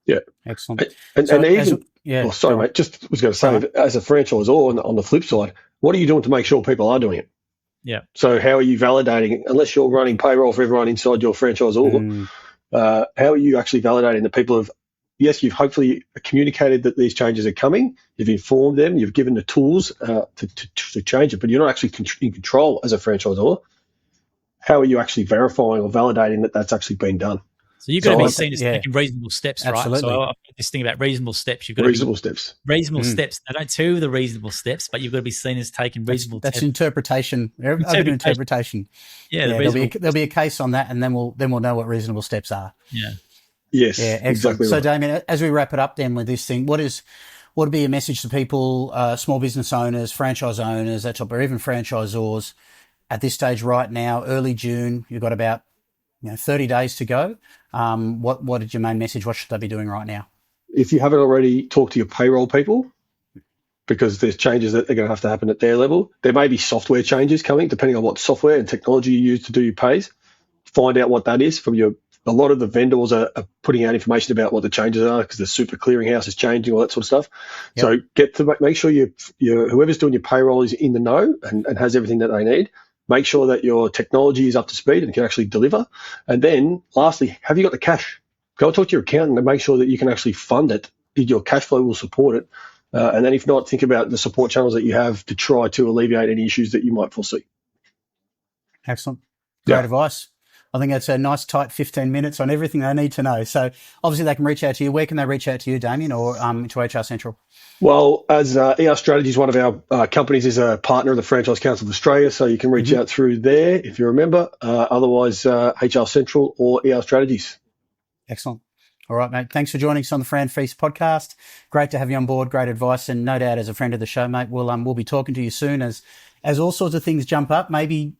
Yeah, excellent. Sorry, mate. Just was going to say, as a franchisor, on the flip side, what are you doing to make sure people are doing it? Yeah. So how are you validating it? Unless you're running payroll for everyone inside your franchisor, how are you actually validating that people have? Yes, you've hopefully communicated that these changes are coming. You've informed them. You've given the tools to change it, but you're not actually in control as a franchisor. How are you actually verifying or validating that that's actually been done? So you've got to be seen as taking reasonable steps, Absolutely. right? So I've got this thing about reasonable steps. You've got reasonable steps. Reasonable steps. I don't tell you the reasonable steps, but you've got to be seen as taking reasonable steps. That's interpretation. Interpretation. Yeah, there'll be a case on that, and then we'll know what reasonable steps are. Yeah. Yes. Yeah. Excellent. Exactly. So, right. Damien, as we wrap it up, then with this thing, what would be a message to people, small business owners, franchise owners, that type, or even franchisors at this stage right now, early June? You've got about 30 days to go. What is your main message? What should they be doing right now? If you haven't already, talked to your payroll people, because there's changes that are going to have to happen at their level. There may be software changes coming, depending on what software and technology you use to do your pays. Find out what that is from your. A lot of the vendors are putting out information about what the changes are, because the super clearinghouse is changing, all that sort of stuff. Yep. So get to make sure whoever's doing your payroll is in the know and has everything that they need. Make sure that your technology is up to speed and can actually deliver. And then lastly, have you got the cash? Go talk to your accountant and make sure that you can actually fund it. Your cash flow will support it. And then if not, think about the support channels that you have to try to alleviate any issues that you might foresee. Excellent. Great advice. I think that's a nice tight 15 minutes on everything they need to know. So obviously they can reach out to you. Where can they reach out to you, Damien, or to HR Central? Well, as ER Strategies, one of our companies, is a partner of the Franchise Council of Australia, so you can reach out through there if you're a member. Otherwise, HR Central or ER Strategies. Excellent. All right, mate. Thanks for joining us on the FranFeast podcast. Great to have you on board. Great advice, and no doubt, as a friend of the show, mate, we'll be talking to you soon as all sorts of things jump up. Maybe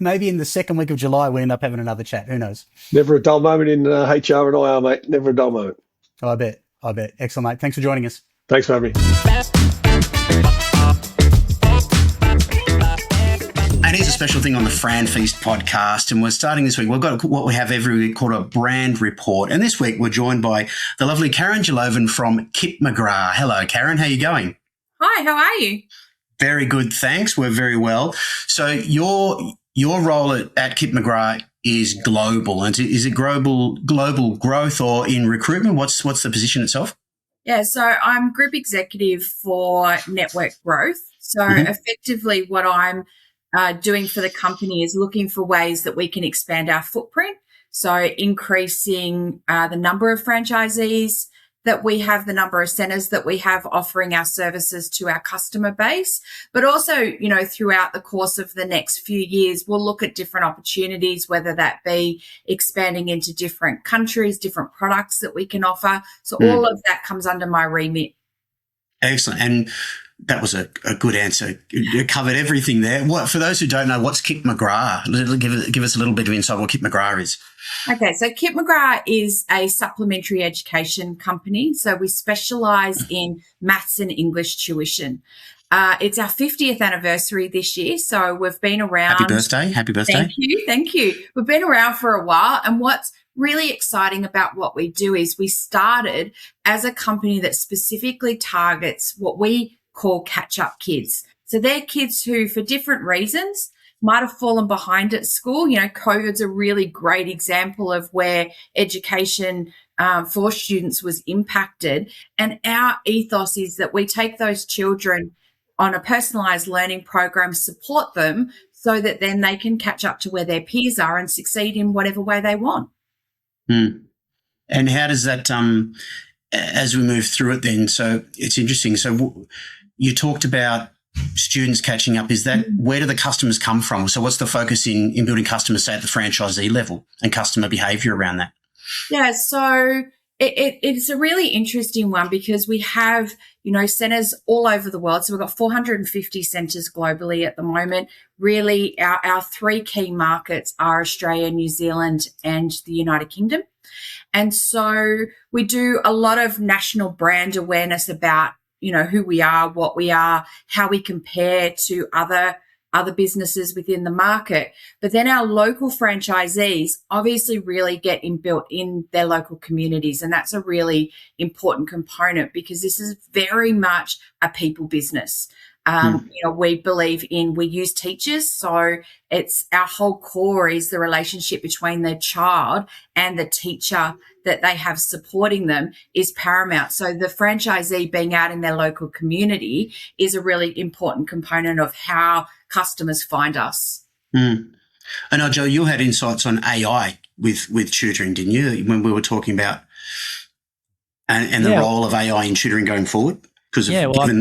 in the second week of July we end up having another chat. Who knows? Never a dull moment in HR and IR, mate. Never a dull moment. Oh, I bet. Excellent, mate. Thanks for joining us. Thanks for having me. And here's a special thing on the FranFeast podcast, and we're starting this week. We've got what we have every week called a brand report, and this week we're joined by the lovely Karen Geloven from McGrath. Hello, Karen. How are you going? Hi, how are you? Very good, thanks. We're very well. So your role at McGrath is global, and is it global growth or in recruitment? What's the position itself? Yeah, so I'm group executive for network growth. So effectively what I'm doing for the company is looking for ways that we can expand our footprint. So increasing the number of franchisees that we have, the number of centres that we have offering our services to our customer base, but also, throughout the course of the next few years, we'll look at different opportunities, whether that be expanding into different countries, different products that we can offer. So all of that comes under my remit. Excellent. And that was a good answer. You covered everything there. For those who don't know, what's McGrath? Give us a little bit of insight what McGrath is. Okay, so McGrath is a supplementary education company. So we specialise in maths and English tuition. It's our 50th anniversary this year, so we've been around. Happy birthday. Thank you. We've been around for a while, and what's really exciting about what we do is we started as a company that specifically targets what we call catch-up kids. So they're kids who, for different reasons, might have fallen behind at school. COVID's a really great example of where education for students was impacted. And our ethos is that we take those children on a personalised learning program, support them so that then they can catch up to where their peers are and succeed in whatever way they want. And how does that, as we move through it then, so it's interesting. So you talked about students catching up, is that where do the customers come from? So what's the focus in building customers, say, at the franchisee level and customer behaviour around that? Yeah, so it's a really interesting one because we have, centres all over the world. So we've got 450 centres globally at the moment. Really, our three key markets are Australia, New Zealand, and the United Kingdom. And so we do a lot of national brand awareness about, who we are, what we are, how we compare to other businesses within the market. But then our local franchisees obviously really get built in their local communities. And that's a really important component because this is very much a people business. We we use teachers. So it's our whole core is the relationship between the child and the teacher that they have supporting them is paramount. So the franchisee being out in their local community is a really important component of how customers find us. I know, Joe, you had insights on AI with tutoring, didn't you, when we were talking about and the role of AI in tutoring going forward? Because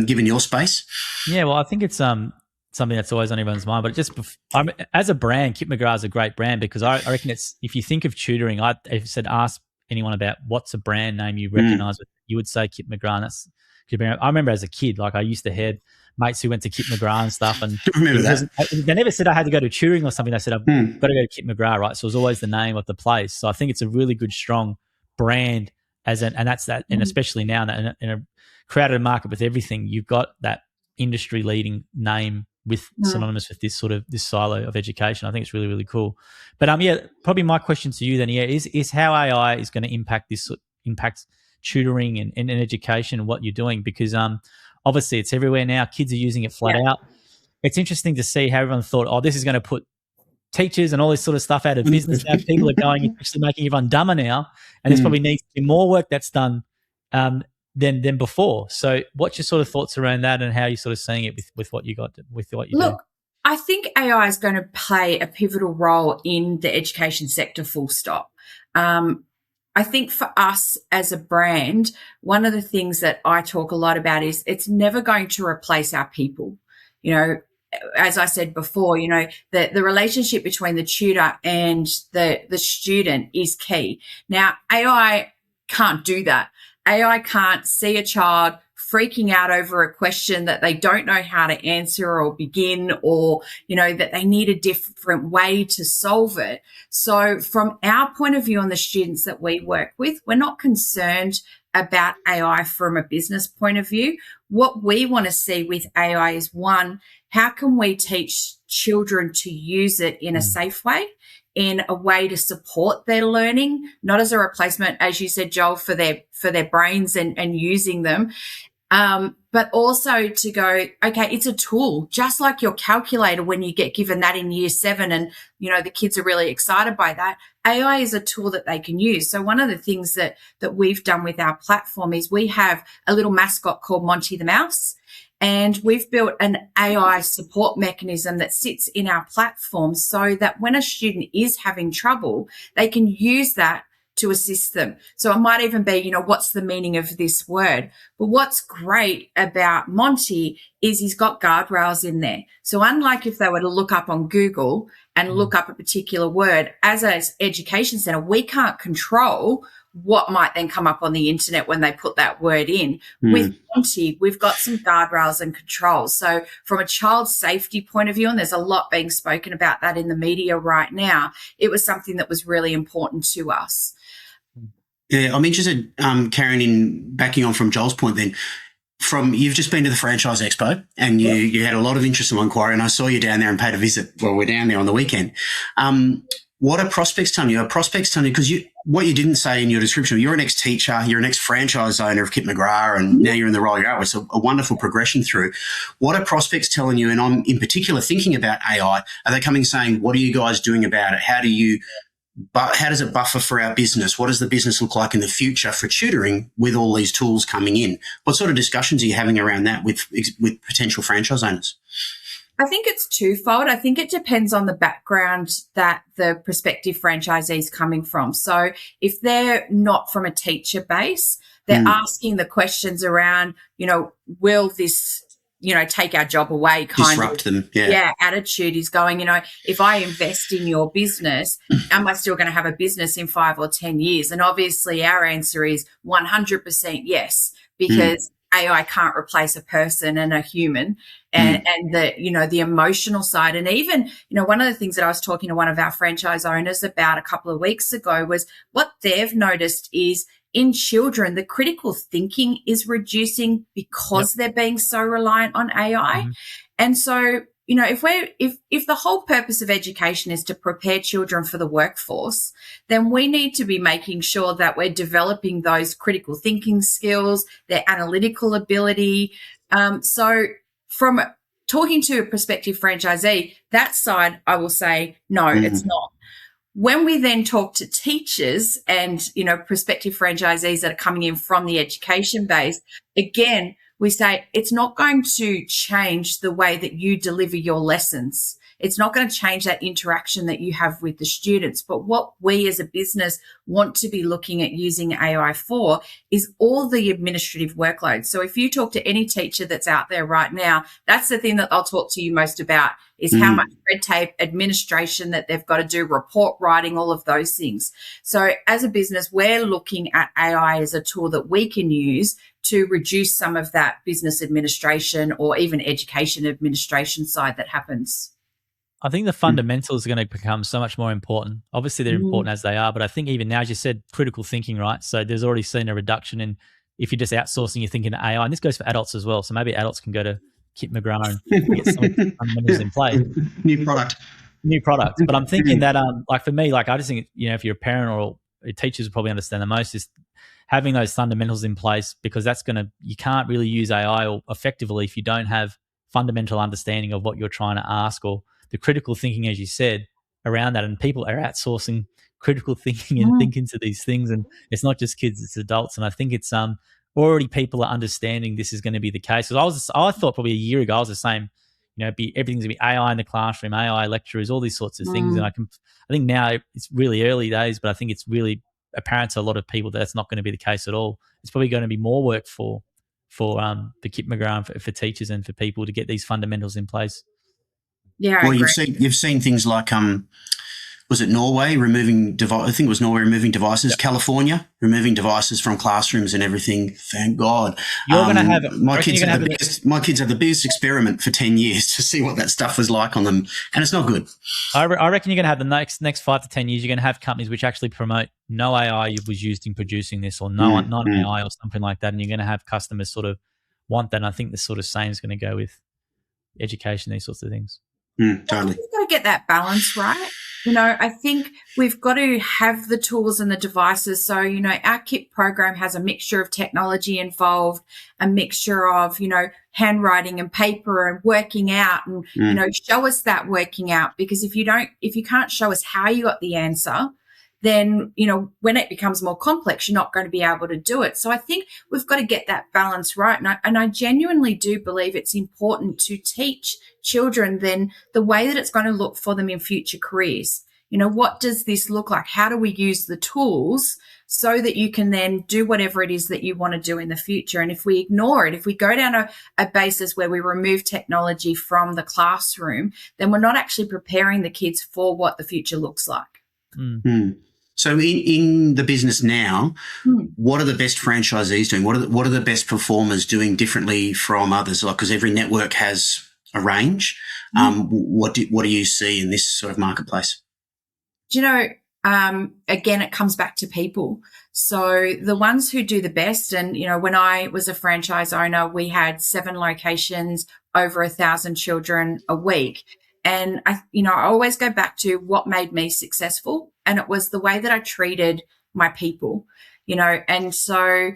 given your space. Yeah, well, I think it's something that's always on everyone's mind. But as a brand, Kip McGrath is a great brand because I reckon it's, if you think of tutoring, ask anyone about what's a brand name you recognise, you would say Kip McGrath. I remember as a kid, I used to have mates who went to Kip McGrath and stuff, and they never said I had to go to tutoring or something. They said I've got to go to Kip McGrath, right? So it was always the name of the place. So I think it's a really good, strong brand and that's that, and especially now in a crowded market with everything, you've got that industry leading name with synonymous with this silo of education. I think it's really, really cool. But probably my question to you then is how AI is going to impact tutoring and education and what you're doing, because obviously it's everywhere now. Kids are using it flat out. It's interesting to see how everyone thought, this is going to put teachers and all this sort of stuff out of business. Now people are going and actually making everyone dumber now, and there's probably needs to be more work that's done than before. So what's your sort of thoughts around that, and how you're sort of seeing it with what you got, with what you do? Look, I think AI is going to play a pivotal role in the education sector, full stop. I think for us as a brand, one of the things that I talk a lot about is it's never going to replace our people. As I said before, the relationship between the tutor and the student is key. Now, AI can't do that. AI can't see a child freaking out over a question that they don't know how to answer or begin, or, that they need a different way to solve it. So from our point of view on the students that we work with, we're not concerned about AI from a business point of view. What we want to see with AI is, one, how can we teach children to use it in a safe way, in a way to support their learning, not as a replacement, as you said, Joel, for their brains and using them, but also to go, okay, it's a tool, just like your calculator when you get given that in year 7 and, the kids are really excited by that. AI is a tool that they can use. So one of the things that we've done with our platform is we have a little mascot called Monty the Mouse. And we've built an AI support mechanism that sits in our platform so that when a student is having trouble, they can use that to assist them. So it might even be, what's the meaning of this word? But what's great about Monty is he's got guardrails in there. So unlike if they were to look up on Google and look up a particular word, as an education centre, we can't control what might then come up on the internet when they put that word in. With Monty, we've got some guardrails and controls. So from a child safety point of view, and there's a lot being spoken about that in the media right now, it was something that was really important to us. Yeah, I'm interested, Karen, in backing on from Joel's point then. You've just been to the Franchise Expo and you had a lot of interest in inquiry, and I saw you down there and paid a visit. Well, we're down there on the weekend. What are prospects telling you? Are prospects telling you, because what you didn't say in your description, you're an ex-teacher, you're an ex-franchise owner of Kip McGrath, and now you're in the role you're at. It's a wonderful progression through. What are prospects telling you? And I'm in particular thinking about AI. Are they coming saying, what are you guys doing about it? How does it buffer for our business? What does the business look like in the future for tutoring with all these tools coming in? What sort of discussions are you having around that with potential franchise owners? I think it's twofold. I think it depends on the background that the prospective franchisee is coming from. So if they're not from a teacher base, they're asking the questions around, will this take our job away kind disrupt of them. Yeah. Attitude is going, if I invest in your business, am I still going to have a business in 5 or 10 years? And obviously our answer is 100% yes, because AI can't replace a person and a human, and the emotional side. And even, one of the things that I was talking to one of our franchise owners about a couple of weeks ago was what they've noticed is in children, the critical thinking is reducing because they're being so reliant on AI. Mm-hmm. And so, if the whole purpose of education is to prepare children for the workforce, then we need to be making sure that we're developing those critical thinking skills, their analytical ability. So from talking to a prospective franchisee, that side, I will say, no, it's not. When we then talk to teachers and, prospective franchisees that are coming in from the education base, again, we say it's not going to change the way that you deliver your lessons. It's not going to change that interaction that you have with the students. But what we as a business want to be looking at using AI for is all the administrative workload. So if you talk to any teacher that's out there right now, that's the thing that I'll talk to you most about is how much red tape, administration that they've got to do, report writing, all of those things. So as a business, we're looking at AI as a tool that we can use to reduce some of that business administration or even education administration side that happens. I think the fundamentals are going to become so much more important. Obviously, they're important as they are, but I think even now, as you said, critical thinking, right? So there's already seen a reduction in if you're just outsourcing your thinking to AI, and this goes for adults as well. So maybe adults can go to Kip McGrath and get some fundamentals in place. New product. But I'm thinking that, for me, I just think, if you're a parent or teachers will probably understand the most is having those fundamentals in place, because you can't really use AI effectively if you don't have fundamental understanding of what you're trying to ask or the critical thinking, as you said, around that. And people are outsourcing critical thinking and thinking to these things. And it's not just kids, it's adults. And I think it's already people are understanding this is going to be the case. Because I thought probably a year ago, I was the same, everything's going to be AI in the classroom, AI lecturers, all these sorts of things. And I think now it's really early days, but I think it's really apparent to a lot of people that that's not going to be the case at all. It's probably going to be more work for Kip McGrath, for teachers and for people to get these fundamentals in place. Yeah, well, you've seen things like was it Norway removing I think it was Norway removing devices, California removing devices from classrooms and everything. Thank God. You're going to have my kids have the biggest experiment for 10 years to see what that stuff was like on them, and it's not good. I reckon you're going to have the next 5 to 10 years. You're going to have companies which actually promote no AI was used in producing this, or non-AI or something like that, and you're going to have customers sort of want that. And I think the sort of same is going to go with education, these sorts of things. Totally. We've got to get that balance right. I think we've got to have the tools and the devices. So, our KIP program has a mixture of technology involved, a mixture of, handwriting and paper and working out and, show us that working out, because if you can't show us how you got the answer, then, when it becomes more complex, you're not going to be able to do it. So I think we've got to get that balance right. And I genuinely do believe it's important to teach children then the way that it's going to look for them in future careers. What does this look like? How do we use the tools so that you can then do whatever it is that you want to do in the future? And if we ignore it, if we go down a basis where we remove technology from the classroom, then we're not actually preparing the kids for what the future looks like. So in the business now, what are the best franchisees doing? What are the best performers doing differently from others? Because every network has a range. What do you see in this sort of marketplace? Again, it comes back to people. So the ones who do the best, and, when I was a franchise owner, we had 7 locations, over 1,000 children a week. And I always go back to what made me successful. And it was the way that I treated my people, and so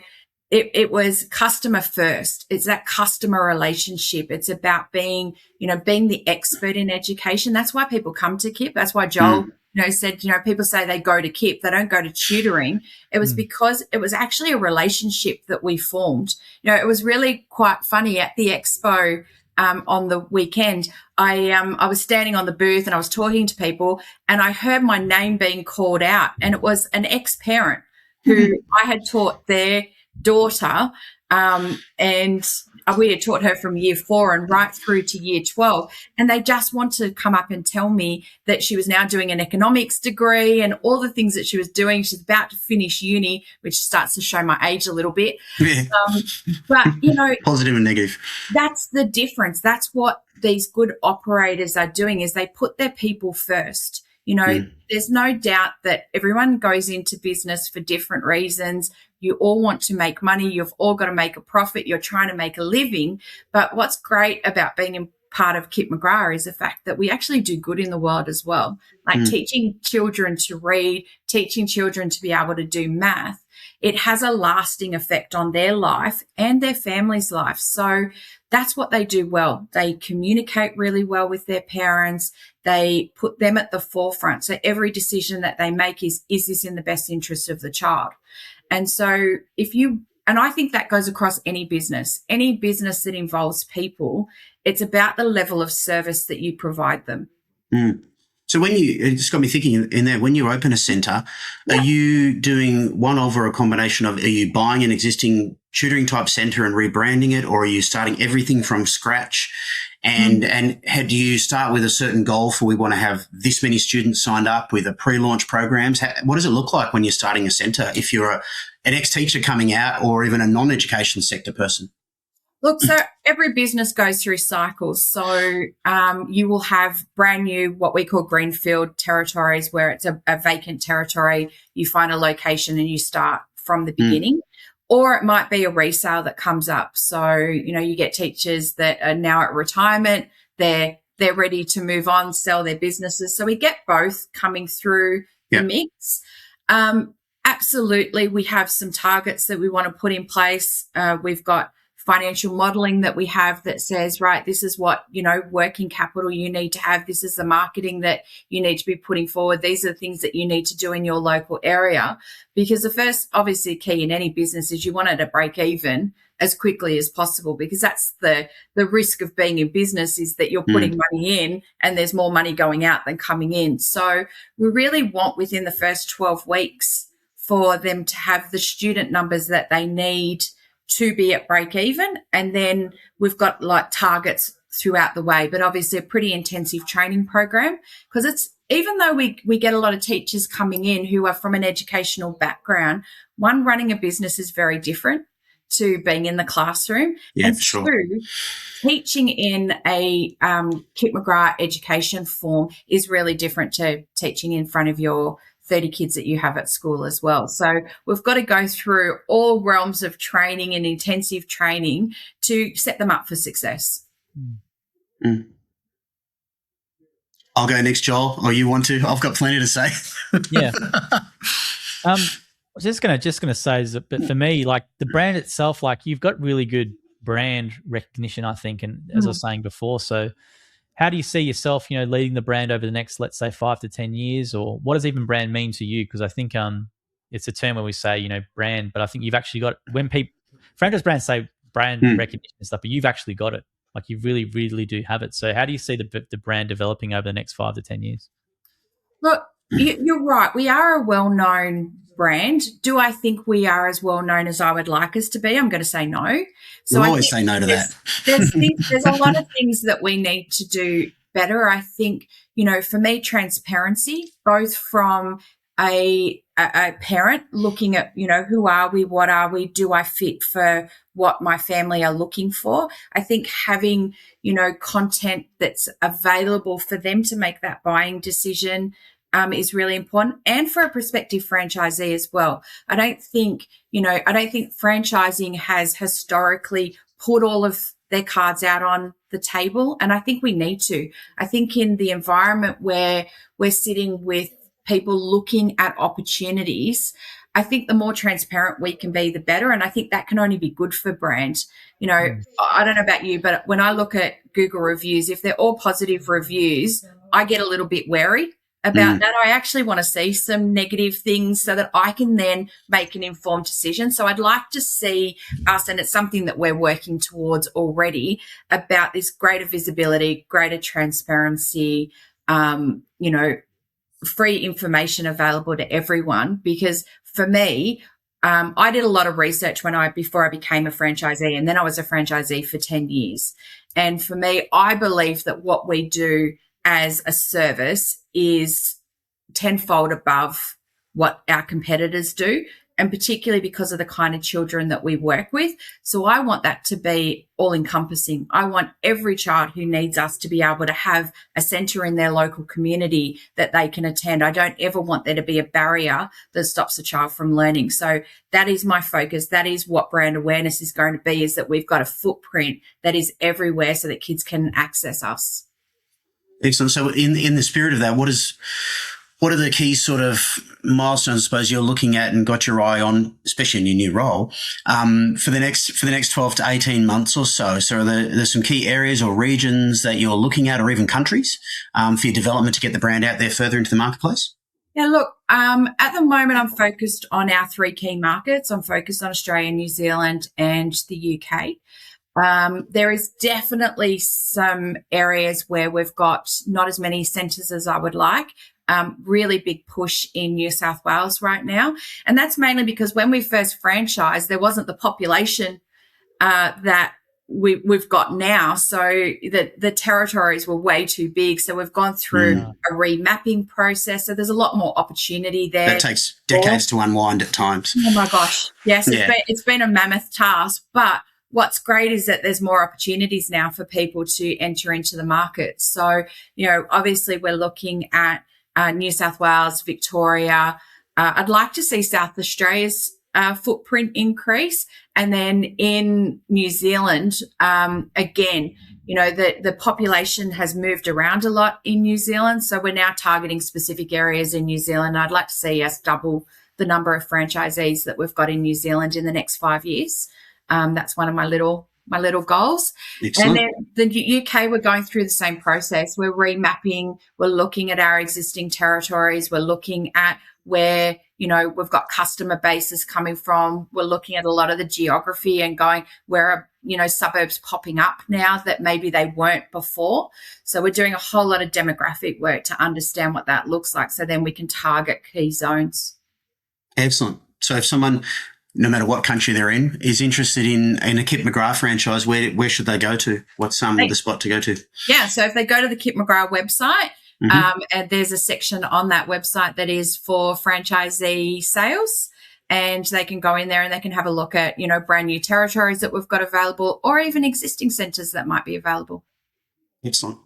it was customer first. It's that customer relationship. It's about being the expert in education. That's why people come to KIP. That's why Joel, said, people say they go to KIP, they don't go to tutoring. It was because it was actually a relationship that we formed. It was really quite funny at the expo. On the weekend, I was standing on the booth and I was talking to people, and I heard my name being called out, and it was an ex-parent who I had taught their daughter, and we had taught her from year 4 and right through to year 12. And they just want to come up and tell me that she was now doing an economics degree and all the things that she was doing. She's about to finish uni, which starts to show my age a little bit. Yeah. But, you know, positive and negative. That's the difference. That's what these good operators are doing, is they put their people first. You know, there's no doubt that everyone goes into business for different reasons. You all want to make money. You've all got to make a profit. You're trying to make a living. But what's great about being in part of Kit McGrath is the fact that we actually do good in the world as well. Like teaching children to read, teaching children to be able to do math. It has a lasting effect on their life and their family's life. So that's what they do well. They communicate really well with their parents. They put them at the forefront. So every decision that they make is this in the best interest of the child? And so and I think that goes across any business that involves people. It's about the level of service that you provide them. So it just got me thinking in there, when you open a centre, are you doing one of or a combination of, are you buying an existing tutoring type centre and rebranding it, or are you starting everything from scratch? And do you start with a certain goal for, we want to have this many students signed up with a pre-launch programs? What does it look like when you're starting a centre, if you're an ex-teacher coming out or even a non-education sector person? Look, so every business goes through cycles. So you will have brand new, what we call greenfield territories, where it's a vacant territory. You find a location and you start from the beginning. Or it might be a resale that comes up. So, you know, you get teachers that are now at retirement. They're ready to move on, sell their businesses. So we get both coming through the mix. Absolutely, we have some targets that we want to put in place. We've got financial modeling that we have that says, right, this is what, you know, working capital you need to have. This is the marketing that you need to be putting forward. These are the things that you need to do in your local area. Because the first, obviously, key in any business is you want it to break even as quickly as possible, because that's the risk of being in business, is that you're putting money in and there's more money going out than coming in. So we really want, within the first 12 weeks, for them to have the student numbers that they need to be at break even. And then we've got like targets throughout the way, but obviously a pretty intensive training program, because it's, even though we get a lot of teachers coming in who are from an educational background, one, running a business is very different to being in the classroom. Yeah, and for sure. two, teaching in a Kit McGrath education form is really different to teaching in front of your 30 kids that you have at school as well. So we've got to go through all realms of training and intensive training to set them up for success. I'll go next, Joel, or you want to? I've got plenty to say. Yeah. I was just gonna say, but for me, like the brand itself, like you've got really good brand recognition, I think, and as I was saying before, so how do you see yourself, you know, leading the brand over the next, let's say, 5 to 10 years, or what does even brand mean to you? Because I think it's a term where we say, you know, brand, but I think you've actually got, when people, franchise brands say brand recognition and stuff, but you've actually got it. Like you really, really do have it. So how do you see the brand developing over the next 5 to 10 years? Look, you're right. We are a well-known brand. Do I think we are as well-known as I would like us to be? I'm going to say no. So we'll always say no to that. There's a lot of things that we need to do better. I think, you know, for me, transparency, both from a parent looking at, you know, who are we, what are we, do I fit for what my family are looking for? I think having, you know, content that's available for them to make that buying decision is really important, and for a prospective franchisee as well. I don't think franchising has historically put all of their cards out on the table, and I think we need to. I think in the environment where we're sitting with people looking at opportunities, I think the more transparent we can be, the better, and I think that can only be good for brands. You know, I don't know about you, but when I look at Google reviews, if they're all positive reviews, I get a little bit wary about that. I actually want to see some negative things so that I can then make an informed decision. So I'd like to see us, and it's something that we're working towards already, about this greater visibility, greater transparency, you know, free information available to everyone. Because for me, I did a lot of research before I became a franchisee, and then I was a franchisee for 10 years. And for me, I believe that what we do as a service is tenfold above what our competitors do, and particularly because of the kind of children that we work with. So I want that to be all-encompassing. I want every child who needs us to be able to have a centre in their local community that they can attend. I don't ever want there to be a barrier that stops a child from learning. So that is my focus. That is what brand awareness is going to be, is that we've got a footprint that is everywhere so that kids can access us. Excellent. So in the spirit of that, what are the key sort of milestones, I suppose, you're looking at and got your eye on, especially in your new role, for the next 12 to 18 months or so? So are there some key areas or regions that you're looking at, or even countries, for your development to get the brand out there further into the marketplace? Yeah, look, at the moment I'm focused on our 3 key markets. I'm focused on Australia, New Zealand and the UK. There is definitely some areas where we've got not as many centres as I would like. Really big push in New South Wales right now. And that's mainly because when we first franchised, there wasn't the population that we've got now. So the territories were way too big. So we've gone through a remapping process. So there's a lot more opportunity there. That takes decades to unwind at times. Oh, my gosh. Yes, it's been a mammoth task. But what's great is that there's more opportunities now for people to enter into the market. So, obviously we're looking at New South Wales, Victoria. I'd like to see South Australia's footprint increase. And then in New Zealand, again, the population has moved around a lot in New Zealand. So we're now targeting specific areas in New Zealand. I'd like to see us double the number of franchisees that we've got in New Zealand in the next 5 years. That's one of my little goals. Excellent. And then the UK, we're going through the same process. We're remapping. We're looking at our existing territories. We're looking at where, we've got customer bases coming from. We're looking at a lot of the geography and going, where are, suburbs popping up now that maybe they weren't before. So we're doing a whole lot of demographic work to understand what that looks like, so then we can target key zones. Excellent. So if someone, no matter what country they're in, is interested in a Kip McGrath franchise, where should they go to? What's the spot to go to? Yeah, so if they go to the Kip McGrath website, and there's a section on that website that is for franchisee sales, and they can go in there and they can have a look at, brand new territories that we've got available, or even existing centres that might be available. Excellent,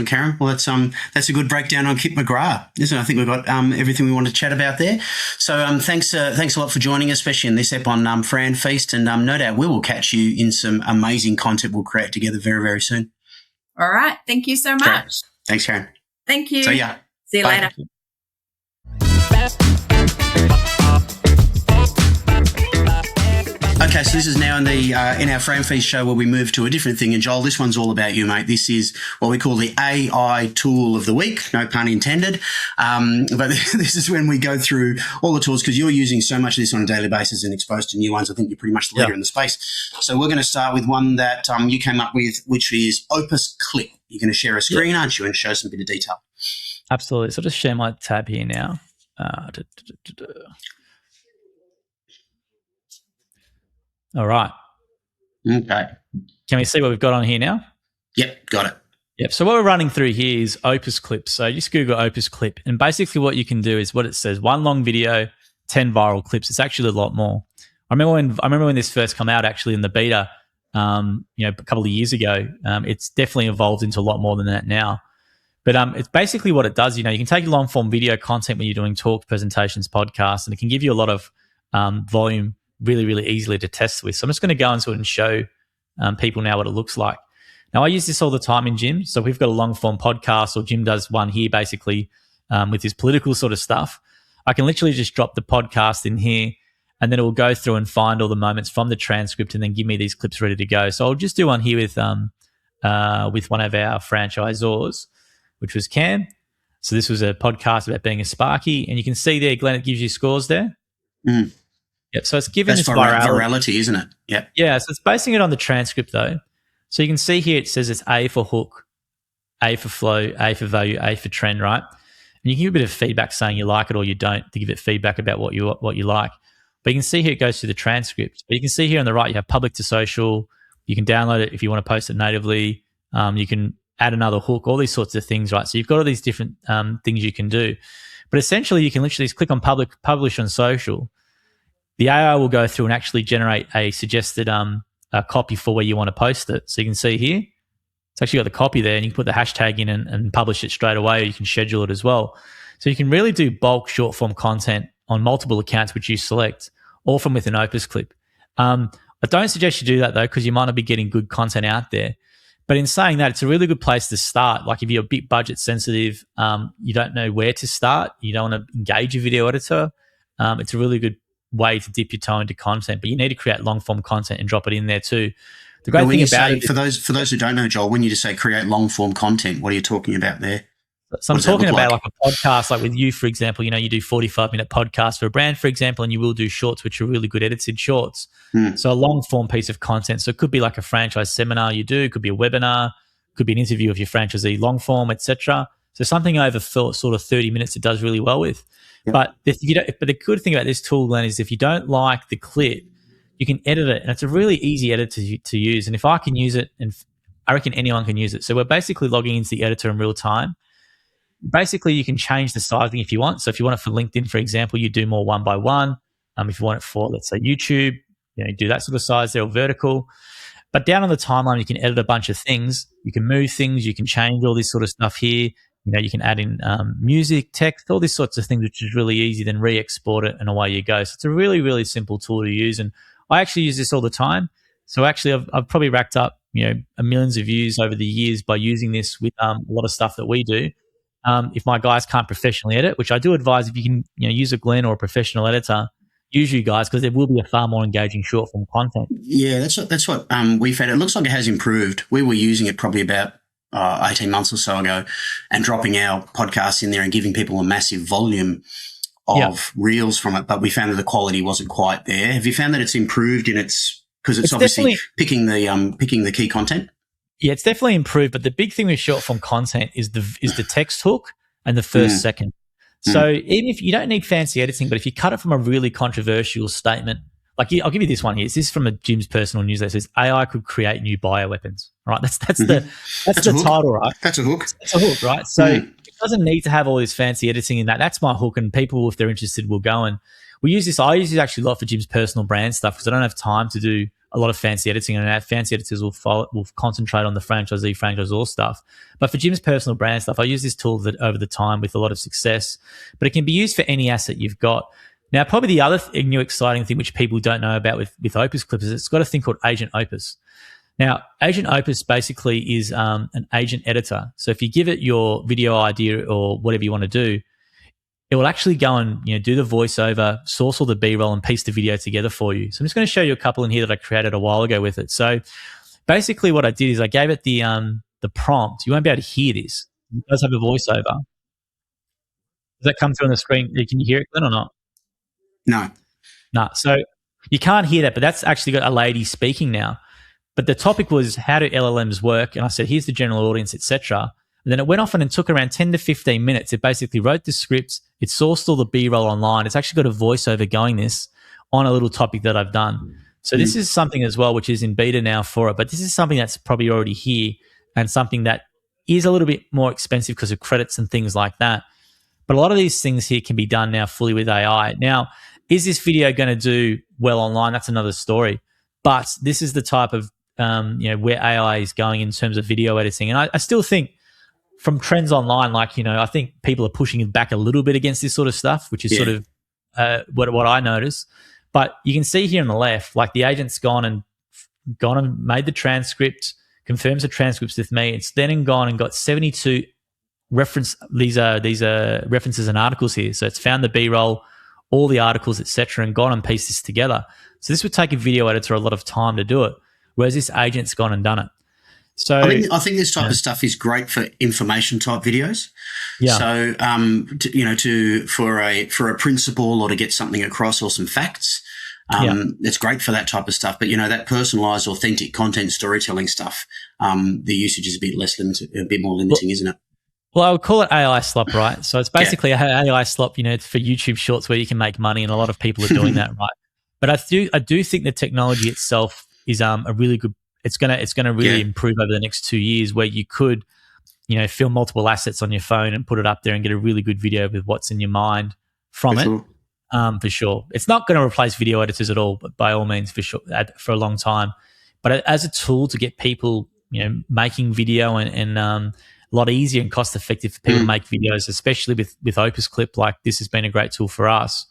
Karen. Well, that's a good breakdown on Kip McGrath, isn't it? I think we've got everything we want to chat about there. So thanks a lot for joining us, especially in this ep on FranFeast, and no doubt we will catch you in some amazing content we'll create together very, very soon. All right. Thank you so much. Great. Thanks, Karen. Thank you. So, yeah. See you later. Okay, so this is now in our FranFeast show where we move to a different thing. And Joel, this one's all about you, mate. This is what we call the AI tool of the week, no pun intended. But this is when we go through all the tools, because you're using so much of this on a daily basis and exposed to new ones. I think you're pretty much the leader in the space. So we're going to start with one that you came up with, which is Opus Clip. You're going to share a screen, aren't you, and show some bit of detail. Absolutely. So I'll just share my tab here now. All right. Okay. Can we see what we've got on here now? Yep, got it. Yep. So what we're running through here is Opus Clips. So just Google Opus Clip, and basically what you can do is what it says: 1 long video, 10 viral clips. It's actually a lot more. I remember when this first came out, actually in the beta, a couple of years ago. It's definitely evolved into a lot more than that now. But it's basically what it does. You can take long form video content when you're doing talks, presentations, podcasts, and it can give you a lot of volume really, really easily to test with. So I'm just going to go into it and show people now what it looks like. Now, I use this all the time in gym. So we've got a long form podcast, or Jim does one here basically with his political sort of stuff. I can literally just drop the podcast in here, and then it will go through and find all the moments from the transcript and then give me these clips ready to go. So I'll just do one here with one of our franchisors, which was Cam. So this was a podcast about being a Sparky, and you can see there, Glenn, it gives you scores there. Mm. Yep. So it's given That's this virality, isn't it? Yep. Yeah. So it's basing it on the transcript though. So you can see here it says it's A for hook, A for flow, A for value, A for trend, right? And you can give a bit of feedback saying you like it or you don't, to give it feedback about what you like. But you can see here it goes through the transcript. But you can see here on the right, you have public to social. You can download it if you want to post it natively. You can add another hook, all these sorts of things, right? So you've got all these different things you can do. But essentially, you can literally just click on publish on social. The AI will go through and actually generate a suggested a copy for where you want to post it. So you can see here, it's actually got the copy there, and you can put the hashtag in and publish it straight away, or you can schedule it as well. So you can really do bulk short form content on multiple accounts which you select, all from within Opus clip. I don't suggest you do that though, because you might not be getting good content out there. But in saying that, it's a really good place to start. Like if you're a bit budget sensitive, you don't know where to start, you don't want to engage a video editor, it's a really good way to dip your toe into content. But you need to create long form content and drop it in there too. The great thing about it, for those who don't know, Joel, when you just say create long form content, what are you talking about there? So I'm talking about like a podcast, like with you, for example, you do 45-minute podcasts for a brand, for example, and you will do shorts, which are really good edited shorts. So a long form piece of content. So it could be like a franchise seminar you do, it could be a webinar, could be an interview of your franchisee, long form, etc. So something over sort of 30 minutes it does really well with. Yep. But the good thing about this tool, Glenn, is if you don't like the clip, you can edit it, and it's a really easy edit to use. And if I can use it, and I reckon anyone can use it. So we're basically logging into the editor in real time. Basically, you can change the sizing if you want. So if you want it for LinkedIn, for example, you do more 1x1. If you want it for, let's say, YouTube, you do that sort of size there, or vertical. But down on the timeline, you can edit a bunch of things. You can move things. You can change all this sort of stuff here. You can add in music, text, all these sorts of things, which is really easy. Then re-export it, and away you go. So it's a really, really simple tool to use. And I actually use this all the time. So actually, I've probably racked up, millions of views over the years by using this with a lot of stuff that we do. If my guys can't professionally edit, which I do advise, if you can use a Glenn or a professional editor, use you guys, because there will be a far more engaging short form content. Yeah, that's what we found. It looks like it has improved. We were using it probably about 18 months or so ago, and dropping our podcasts in there and giving people a massive volume of reels from it, but we found that the quality wasn't quite there. Have you found that it's improved in because it's obviously picking the key content? Yeah, it's definitely improved, but the big thing with short form content is the text hook and the first second. So even if you don't need fancy editing, but if you cut it from a really controversial statement, like I'll give you this one here. This is from a Jim's personal newsletter. It says AI could create new bioweapons. Right? That's the title, right? That's a hook. That's a hook, right? So it doesn't need to have all this fancy editing in that. That's my hook, and people, if they're interested, will go and we use this. I use this actually a lot for Jim's personal brand stuff, because I don't have time to do a lot of fancy editing, and our fancy editors will concentrate on the franchisor stuff. But for Jim's personal brand stuff, I use this tool over the time with a lot of success. But it can be used for any asset you've got. Now, probably the other new exciting thing which people don't know about with Opus Clips is it's got a thing called Agent Opus. Now, Agent Opus basically is an agent editor. So if you give it your video idea or whatever you want to do, it will actually go and do the voiceover, source all the B-roll, and piece the video together for you. So I'm just going to show you a couple in here that I created a while ago with it. So basically what I did is I gave it the prompt. You won't be able to hear this. It does have a voiceover. Does that come through on the screen? Can you hear it, Glenn, or not? No. So you can't hear that, but that's actually got a lady speaking now. But the topic was, how do LLMs work? And I said, here's the general audience, etc. And then it went off and took around 10 to 15 minutes. It basically wrote the scripts. It sourced all the B-roll online. It's actually got a voiceover going this on a little topic that I've done. So this is something as well, which is in beta now for it. But this is something that's probably already here, and something that is a little bit more expensive because of credits and things like that. But a lot of these things here can be done now fully with AI. Now, is this video going to do well online? That's another story. But this is the type of, where AI is going in terms of video editing. And I still think, from trends online, I think people are pushing back a little bit against this sort of stuff, which is sort of what I notice. But you can see here on the left, like the agent's gone and made the transcript, confirms the transcripts with me. It's then gone and got 72 these are references and articles here. So it's found the B-roll, all the articles, etc., and gone and pieced this together. So this would take a video editor a lot of time to do it, whereas this agent's gone and done it. So I think this type of stuff is great for information type videos. Yeah. So for a principle or to get something across or some facts, it's great for that type of stuff. But that personalized, authentic content storytelling stuff, the usage is a bit more limiting, isn't it? Well, I would call it AI slop, right? So it's basically AI slop, for YouTube Shorts where you can make money, and a lot of people are doing that, right? But I do think the technology itself is a really good. It's gonna really improve over the next 2 years, where you could, film multiple assets on your phone and put it up there and get a really good video with what's in your mind from it. Sure. For sure. It's not going to replace video editors at all, but by all means, for sure, for a long time. But as a tool to get people, making video and a lot easier and cost effective for people to make videos, especially with Opus Clip, like this has been a great tool for us.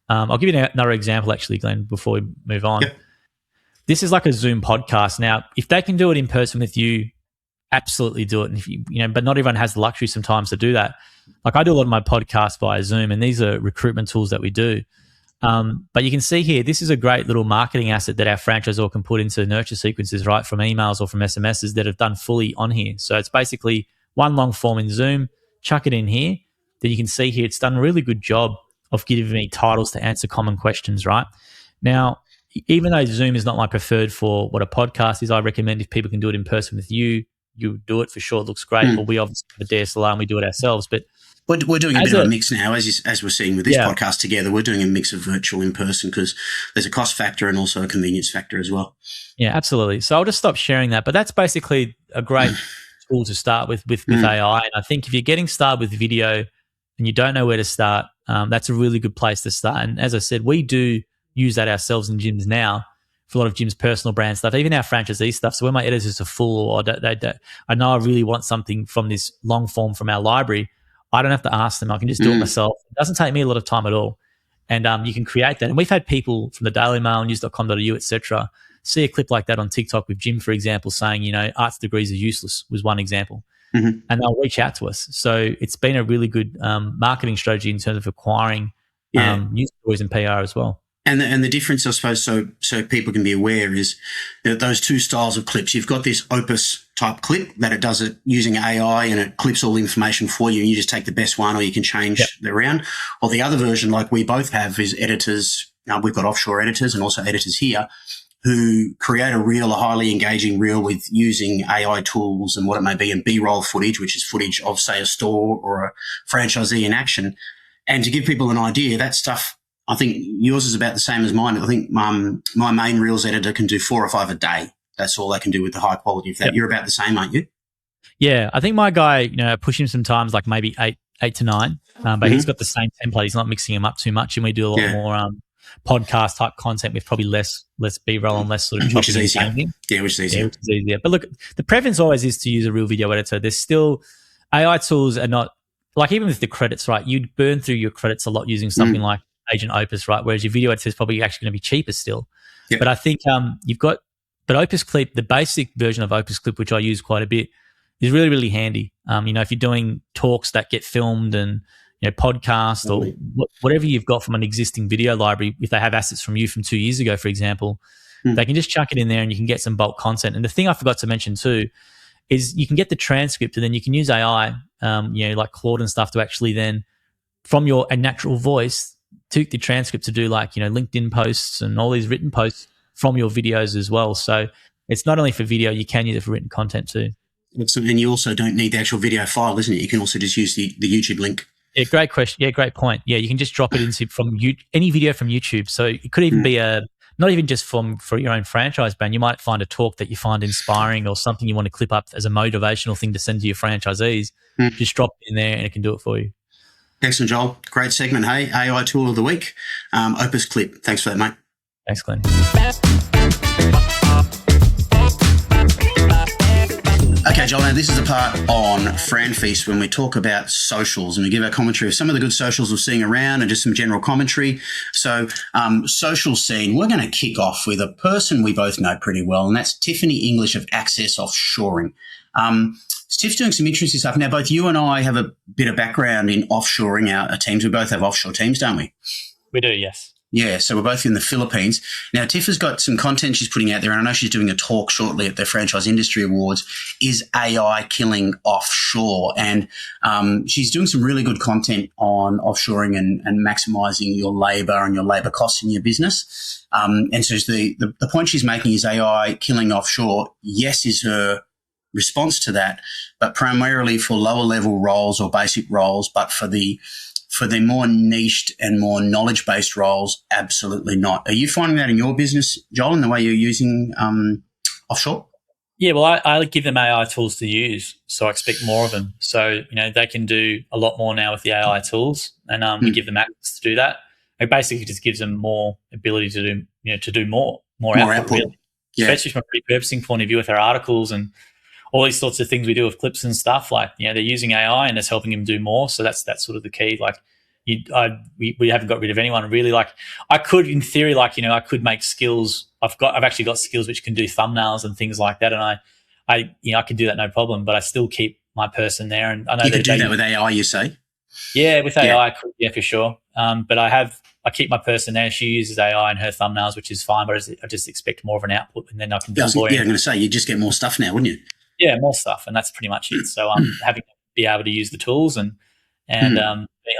I'll give you another example, actually, Glenn, before we move on. Yep. This is like a Zoom podcast. Now, if they can do it in person with you, absolutely do it. And if but not everyone has the luxury sometimes to do that. Like I do a lot of my podcasts via Zoom, and these are recruitment tools that we do. But you can see here, this is a great little marketing asset that our franchisor can put into nurture sequences, right, from emails or from SMSs that have done fully on here. So it's basically one long form in Zoom, chuck it in here. Then you can see here, it's done a really good job of giving me titles to answer common questions, right? Now, even though Zoom is not my preferred for what a podcast is, I recommend if people can do it in person with you, you do it for sure. It looks great. But we obviously have a DSLR and we do it ourselves. But we're doing a bit of a mix now, as we're seeing with this podcast together. We're doing a mix of virtual in person because there's a cost factor and also a convenience factor as well. Yeah, absolutely. So I'll just stop sharing that. But that's basically a great tool to start with AI. And I think if you're getting started with video and you don't know where to start, that's a really good place to start. And as I said, we do use that ourselves in gyms now for a lot of gyms' personal brand stuff, even our franchisee stuff. So when my editors are full or I know I really want something from this long form from our library, I don't have to ask them. I can just do it myself. It doesn't take me a lot of time at all. And you can create that. And we've had people from the Daily Mail, news.com.au, etc., see a clip like that on TikTok with Jim, for example, saying, arts degrees are useless was one example. And they'll reach out to us. So it's been a really good marketing strategy in terms of acquiring news stories and PR as well. And the difference, I suppose, so people can be aware, is that those two styles of clips. You've got this Opus type clip that it does it using AI and it clips all the information for you, and you just take the best one, or you can change it around. Or the other version, like we both have, is editors. We've got offshore editors and also editors here who create a reel, a highly engaging reel with using AI tools and what it may be, and B-roll footage, which is footage of, say, a store or a franchisee in action. And to give people an idea, that stuff, I think yours is about the same as mine. I think my main reels editor can do 4 or 5 a day. That's all they can do with the high quality of that. Yep. You're about the same, aren't you? Yeah, I think my guy, I push him sometimes like maybe 8 to 9, but he's got the same template. He's not mixing them up too much, and we do a lot more podcast type content with probably less B-roll and less sort of which is easier. Yeah, which is easier. Yeah, which is easier. But look, the preference always is to use a real video editor. There's still AI tools are not like, even with the credits, right? You'd burn through your credits a lot using something like Agent Opus, right? Whereas your video editor is probably actually going to be cheaper still. Yep. But I think but Opus Clip, the basic version of Opus Clip, which I use quite a bit, is really, really handy. If you're doing talks that get filmed and podcast or whatever you've got from an existing video library, if they have assets from you from 2 years ago, for example, they can just chuck it in there and you can get some bulk content. And the thing I forgot to mention too is you can get the transcript, and then you can use AI, like Claude and stuff, to actually then, from your natural voice, take the transcript to do like, LinkedIn posts and all these written posts from your videos as well. So it's not only for video, you can use it for written content too. And you also don't need the actual video file, isn't it? You can also just use the YouTube link. Yeah, great question. Yeah, great point. Yeah, you can just drop it into any video from YouTube. So it could even be not even just for your own franchise brand. You might find a talk that you find inspiring or something you want to clip up as a motivational thing to send to your franchisees. Just drop it in there and it can do it for you. Excellent, Joel. Great segment, hey? AI tool of the week, Opus Clip. Thanks for that, mate. Thanks, Glenn. Okay, Joel, now this is the part on FranFeast when we talk about socials and we give our commentary of some of the good socials we're seeing around and just some general commentary. So, social scene, we're going to kick off with a person we both know pretty well, and that's Tiffany English of Access Offshoring. Tiff's doing some interesting stuff. Now, both you and I have a bit of background in offshoring our teams. We both have offshore teams, don't we? We do, yes. Yeah, so we're both in the Philippines. Now, Tiff has got some content she's putting out there, and I know she's doing a talk shortly at the Franchise Industry Awards, Is AI Killing Offshore? And she's doing some really good content on offshoring and maximising your labour and your labour costs in your business. And so the point she's making is AI killing offshore, yes, is her response to that, but primarily for lower level roles or basic roles, but for the for the more niched and more knowledge-based roles, absolutely not. Are you finding that in your business, Joel, in the way you're using offshore? Yeah, well, I give them AI tools to use, so I expect more of them. So, they can do a lot more now with the AI tools, and we give them access to do that. It basically just gives them more ability to do more output. Really. Yeah. Especially from a repurposing point of view with our articles and all these sorts of things we do with clips and stuff. Like, they're using AI and it's helping them do more. So that's sort of the key. Like, we haven't got rid of anyone really. Like, I could, in theory, I could make skills. I've actually got skills which can do thumbnails and things like that, and I can do that no problem. But I still keep my person there, and I know you could do that with AI. You say? Yeah, with AI, I could, for sure. But I keep my person there. She uses AI in her thumbnails, which is fine. But I just expect more of an output, and then I can deploy. I'm going to say you just get more stuff now, wouldn't you? Yeah, more stuff, and that's pretty much it. So having to be able to use the tools and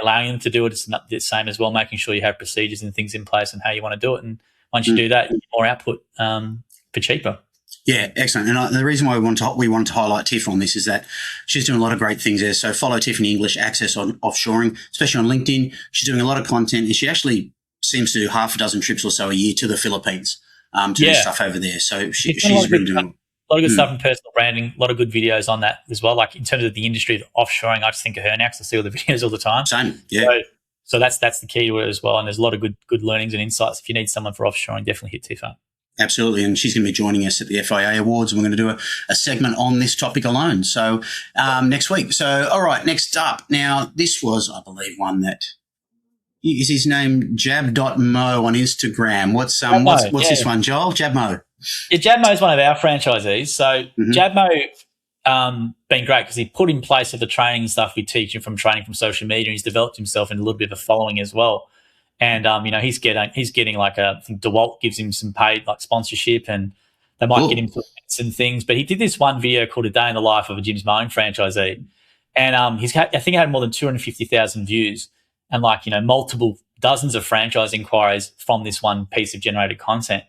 allowing them to do it is the same as well, making sure you have procedures and things in place and how you want to do it. And once you do that, you get more output for cheaper. Yeah, excellent. And the reason why we want to highlight Tiff on this is that she's doing a lot of great things there. So follow Tiffany English, Access on Offshoring, especially on LinkedIn. She's doing a lot of content, and she actually seems to do half a dozen trips or so a year to the Philippines to do stuff over there. So she's really doing a lot of good stuff in personal branding, a lot of good videos on that as well. Like in terms of the industry of offshoring, I just think of her now because I see all the videos all the time. Same, yeah. So that's the key to it as well. And there's a lot of good learnings and insights. If you need someone for offshoring, definitely hit Tiff up. Absolutely, and she's going to be joining us at the FIA Awards, and we're going to do a segment on this topic alone. So next week. So, all right, next up. Now, this was, I believe, one that is his name, Jab.mo on Instagram. What's this one, Joel? Jabmo. Yeah, Jabmo is one of our franchisees. So Jabmo been great because he put in place of the training stuff we teach him from training from social media, and he's developed himself in a little bit of a following as well. And he's getting like I think DeWalt gives him some paid like sponsorship, and they might get him to events and things. But he did this one video called "A Day in the Life of a Jim's Mowing Franchisee," and I think it had more than 250,000 views, and multiple dozens of franchise inquiries from this one piece of generated content.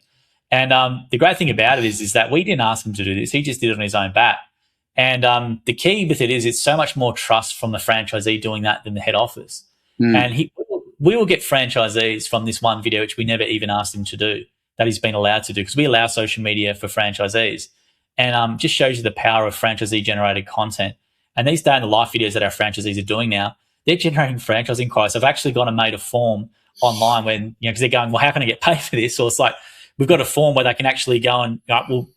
And the great thing about it is that we didn't ask him to do this; he just did it on his own bat. And the key with it is it's so much more trust from the franchisee doing that than the head office. And we will get franchisees from this one video, which we never even asked him to do, that he's been allowed to do, because we allow social media for franchisees. And just shows you the power of franchisee-generated content. And these day-in-the-life videos that our franchisees are doing now, they're generating franchise inquiries. I've actually gone and made a form online when, because they're going, well, how can I get paid for this? So it's like we've got a form where they can actually go and we'll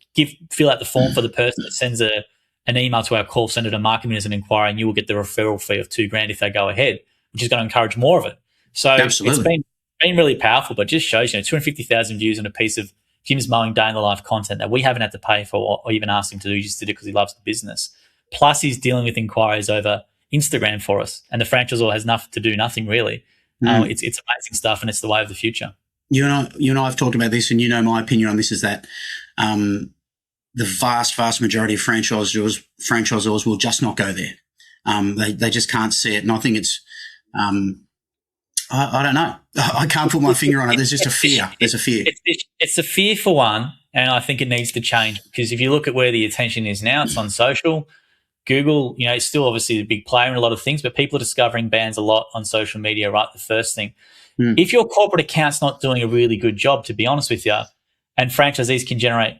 fill out the form for the person that sends an email to our call center to mark them as an inquiry, and you will get the referral fee of $2,000 if they go ahead, which is going to encourage more of it. So Absolutely. It's been really powerful, but just shows 250,000 views on a piece of Jim's Mowing day in the life content that we haven't had to pay for or even asked him to do. He just did it because he loves the business. Plus, he's dealing with inquiries over Instagram for us, and the franchisor has nothing really. It's amazing stuff, and it's the way of the future. You and I have talked about this, and my opinion on this is that the vast majority of franchisors will just not go there. They just can't see it, and I think it's. I don't know. I can't put my finger on it. There's just a fear. There's a fear. It's a fear for one, and I think it needs to change, because if you look at where the attention is now, it's on social. Google, it's still obviously a big player in a lot of things, but people are discovering brands a lot on social media, right? The first thing. If your corporate account's not doing a really good job, to be honest with you, and franchisees can generate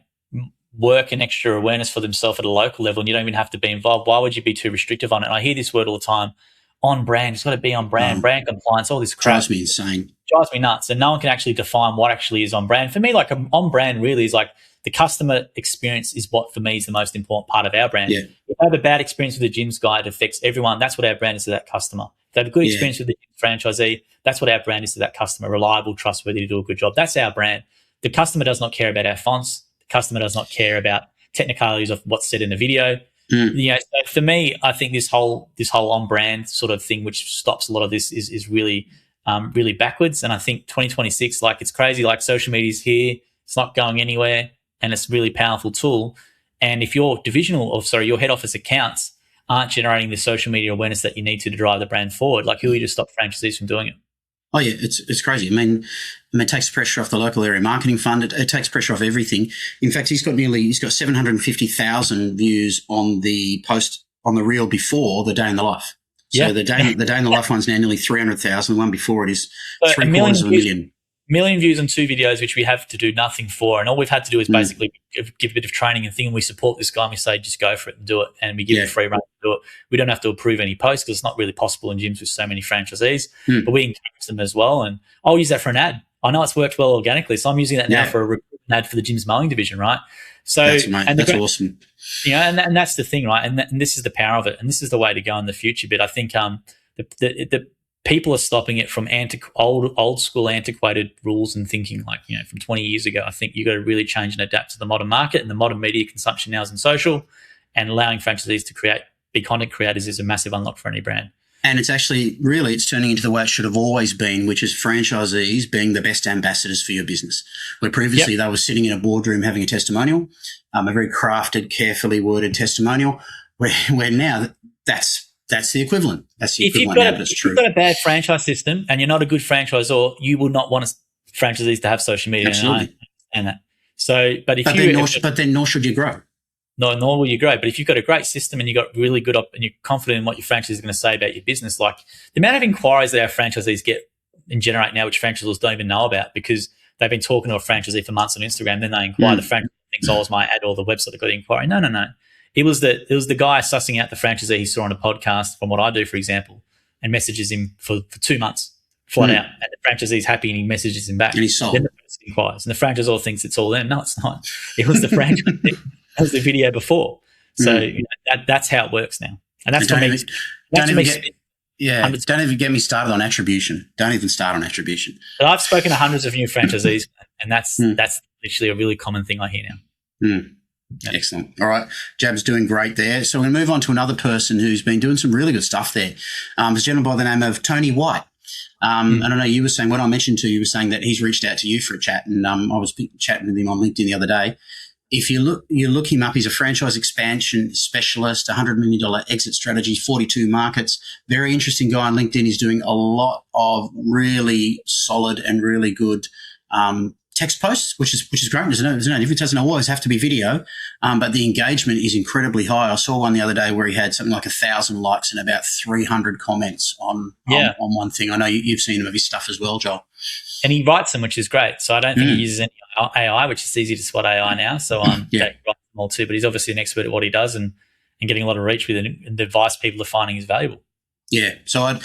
work and extra awareness for themselves at a local level, and you don't even have to be involved, why would you be too restrictive on it? And I hear this word all the time. On brand, it's got to be on brand, brand compliance, all this crap. Drives me insane. Drives me nuts. And no one can actually define what actually is on brand. For me, like on brand really is like the customer experience is what for me is the most important part of our brand. Yeah. If they have a bad experience with the Jim's guy, it affects everyone. That's what our brand is to that customer. If they have a good experience with the franchisee, that's what our brand is to that customer. Reliable, trustworthy, to do a good job. That's our brand. The customer does not care about our fonts. The customer does not care about technicalities of what's said in the video. So for me, I think this whole on brand sort of thing, which stops a lot of this, is really really backwards. And I think 2026, like, it's crazy. Like, social media is here, it's not going anywhere, and it's a really powerful tool. And if your your head office accounts aren't generating the social media awareness that you need to drive the brand forward, like, who are you to stop franchisees from doing it? Oh yeah, it's crazy. I mean, it takes pressure off the local area marketing fund. It takes pressure off everything. In fact, he's got 750,000 views on the post on the reel before the day in the life. So the day in the life one's now nearly 300,000. The one before it is $750,000. Million views on 2 videos, which we have to do nothing for. And all we've had to do is basically give a bit of training and thing. And we support this guy and we say, just go for it and do it. And we give him free rein to do it. We don't have to approve any posts because it's not really possible in gyms with so many franchisees. But we encourage them as well. And I'll use that for an ad. I know it's worked well organically. So I'm using that now for a recruitment ad for the gym's mowing division, right? So that's awesome. You know, and that's the thing, right? And this is the power of it. And this is the way to go in the future. But I think the people are stopping it from old school antiquated rules and thinking like, you know, from 20 years ago. I think you've got to really change and adapt to the modern market, and the modern media consumption now is in social, and allowing franchisees to be content creators is a massive unlock for any brand. And it's actually it's turning into the way it should have always been, which is franchisees being the best ambassadors for your business. Where previously they were sitting in a boardroom having a testimonial, a very crafted, carefully worded testimonial, where now that's the equivalent. That's the equivalent. If you've got a bad franchise system and you're not a good franchisor, you will not want franchisees to have social media. Absolutely. And that. So, but then nor should you grow. No, nor will you grow. But if you've got a great system and you've got really good and you're confident in what your franchisee is going to say about your business, like the amount of inquiries that our franchisees get and generate now, which franchisors don't even know about because they've been talking to a franchisee for months on Instagram, then they inquire. The franchisee thinks, it was my ad or the website that got the inquiry. No. It was the guy sussing out the franchisee he saw on a podcast from what I do, for example, and messages him for 2 months flat out. And the franchisee's happy and he messages him back. And he's sold. Then the person inquires. And the franchisor thinks it's all them. No, it's not. It was the franchisee. That was the video before. So you know, that's how it works now. And that's what makes don't even get me started on attribution. Don't even start on attribution. But I've spoken to hundreds of new franchisees, and that's literally a really common thing I hear now. Yeah. Excellent. All right. Jab's doing great there. So we're going to move on to another person who's been doing some really good stuff there. There's a gentleman by the name of Tony White. I don't know, you were saying, when I mentioned to you, were saying that he's reached out to you for a chat, and I was chatting with him on LinkedIn the other day. If you look him up, he's a franchise expansion specialist, $100 million exit strategy, 42 markets. Very interesting guy on LinkedIn. He's doing a lot of really solid and really good text posts, which is great. There's no, it doesn't always have to be video, but the engagement is incredibly high. I saw one the other day where he had something like 1,000 likes and about 300 comments on one thing. I know you've seen him of his stuff as well, Joel. And he writes them, which is great. So I don't think he uses any AI, which is easy to spot AI now. So he writes them all too. But he's obviously an expert at what he does and getting a lot of reach with it, and the advice people are finding is valuable. Yeah. So I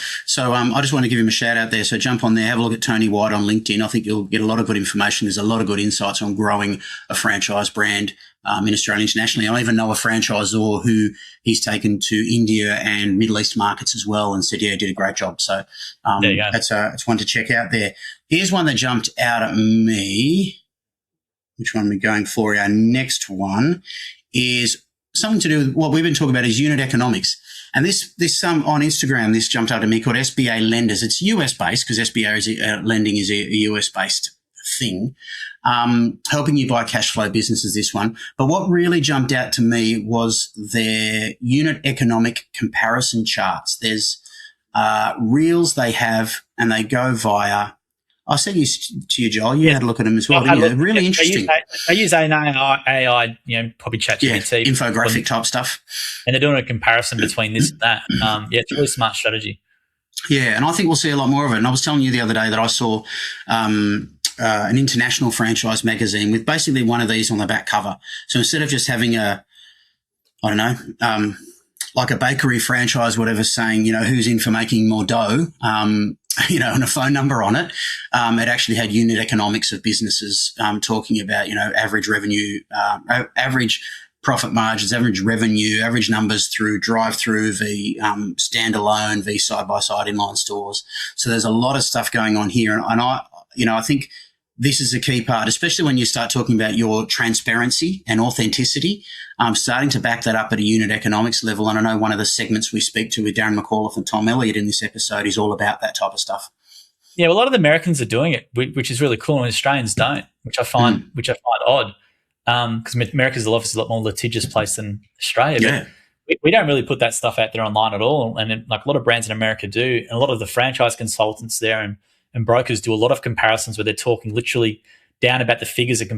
just want to give him a shout out there. So jump on there, have a look at Tony White on LinkedIn. I think you'll get a lot of good information. There's a lot of good insights on growing a franchise brand in Australia internationally. I even know a franchisor who he's taken to India and Middle East markets as well and said, did a great job. So that's one to check out there. Here's one that jumped out at me. Which one are we going for? Our next one is something to do with what we've been talking about is unit economics. And this on Instagram, this jumped out at me called SBA Lenders. It's US based because SBA lending is a US based thing. Helping you buy cash flow businesses, this one. But what really jumped out to me was their unit economic comparison charts. There's reels they have, and they go via. I sent you to you, Joel. You had a look at them as well. Really interesting. I use AI, probably ChatGPT. Infographic type stuff. And they're doing a comparison between this and that. It's a really smart strategy. Yeah, and I think we'll see a lot more of it. And I was telling you the other day that I saw an international franchise magazine with basically one of these on the back cover. So instead of just having like a bakery franchise, whatever, saying, who's in for making more dough, and a phone number on it. It actually had unit economics of businesses talking about, average revenue, average profit margins, average revenue, average numbers through drive-through, v standalone, v side-by-side inline stores. So there's a lot of stuff going on here. And I think this is a key part, especially when you start talking about your transparency and authenticity, starting to back that up at a unit economics level. And I know one of the segments we speak to with Darren McAuliffe and Tom Elliott in this episode is all about that type of stuff. Yeah, well, a lot of the Americans are doing it, which is really cool, and Australians don't, which I find odd, because America's obviously a lot more litigious place than Australia. Yeah. But we don't really put that stuff out there online at all, and like a lot of brands in America do, and a lot of the franchise consultants there and brokers do a lot of comparisons where they're talking literally down about the figures of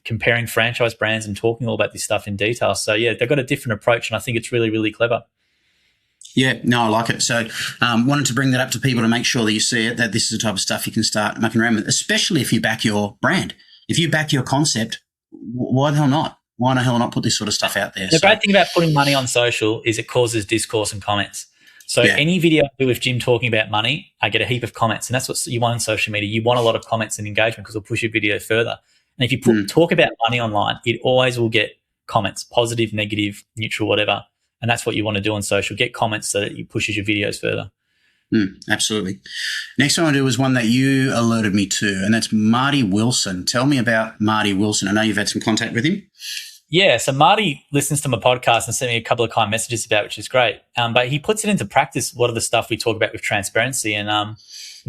comparing franchise brands and talking all about this stuff in detail. So, yeah, they've got a different approach, and I think it's really, really clever. Yeah, no, I like it. So wanted to bring that up to people to make sure that you see it, that this is the type of stuff you can start mucking around with, especially if you back your brand. If you back your concept, why the hell not? Why the hell not put this sort of stuff out there? The great thing about putting money on social is it causes discourse and comments. So any video I do with Jim talking about money, I get a heap of comments, and that's what you want on social media. You want a lot of comments and engagement because it'll push your video further. And if you talk about money online, it always will get comments, positive, negative, neutral, whatever. And that's what you want to do on social. Get comments so that it pushes your videos further. Absolutely. Next one I do is one that you alerted me to, and that's Marty Wilson. Tell me about Marty Wilson. I know you've had some contact with him. Yeah, so Marty listens to my podcast and sent me a couple of kind messages about it, which is great. But he puts it into practice, a lot of the stuff we talk about with transparency. And there'll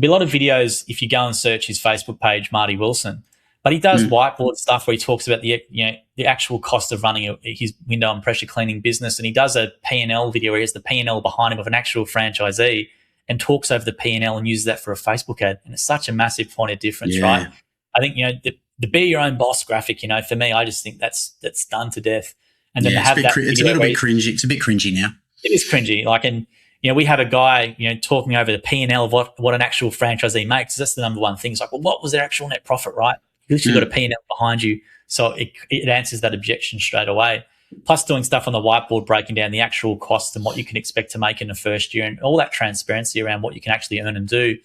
be a lot of videos if you go and search his Facebook page, Marty Wilson. But he does whiteboard stuff where he talks about the actual cost of running his window and pressure cleaning business. And he does a P&L video where he has the P&L behind him of an actual franchisee and talks over the P&L and uses that for a Facebook ad. And it's such a massive point of difference, right? I think, the be your own boss graphic, for me, I just think that's done to death. And then to have that it's a little bit cringy. It's a bit cringy now. It is cringy. We have a guy, talking over the P&L of what an actual franchisee makes. That's the number one thing. It's like, well, what was their actual net profit, right? You literally got a P&L behind you. So it answers that objection straight away. Plus doing stuff on the whiteboard, breaking down the actual costs and what you can expect to make in the first year, and all that transparency around what you can actually earn and do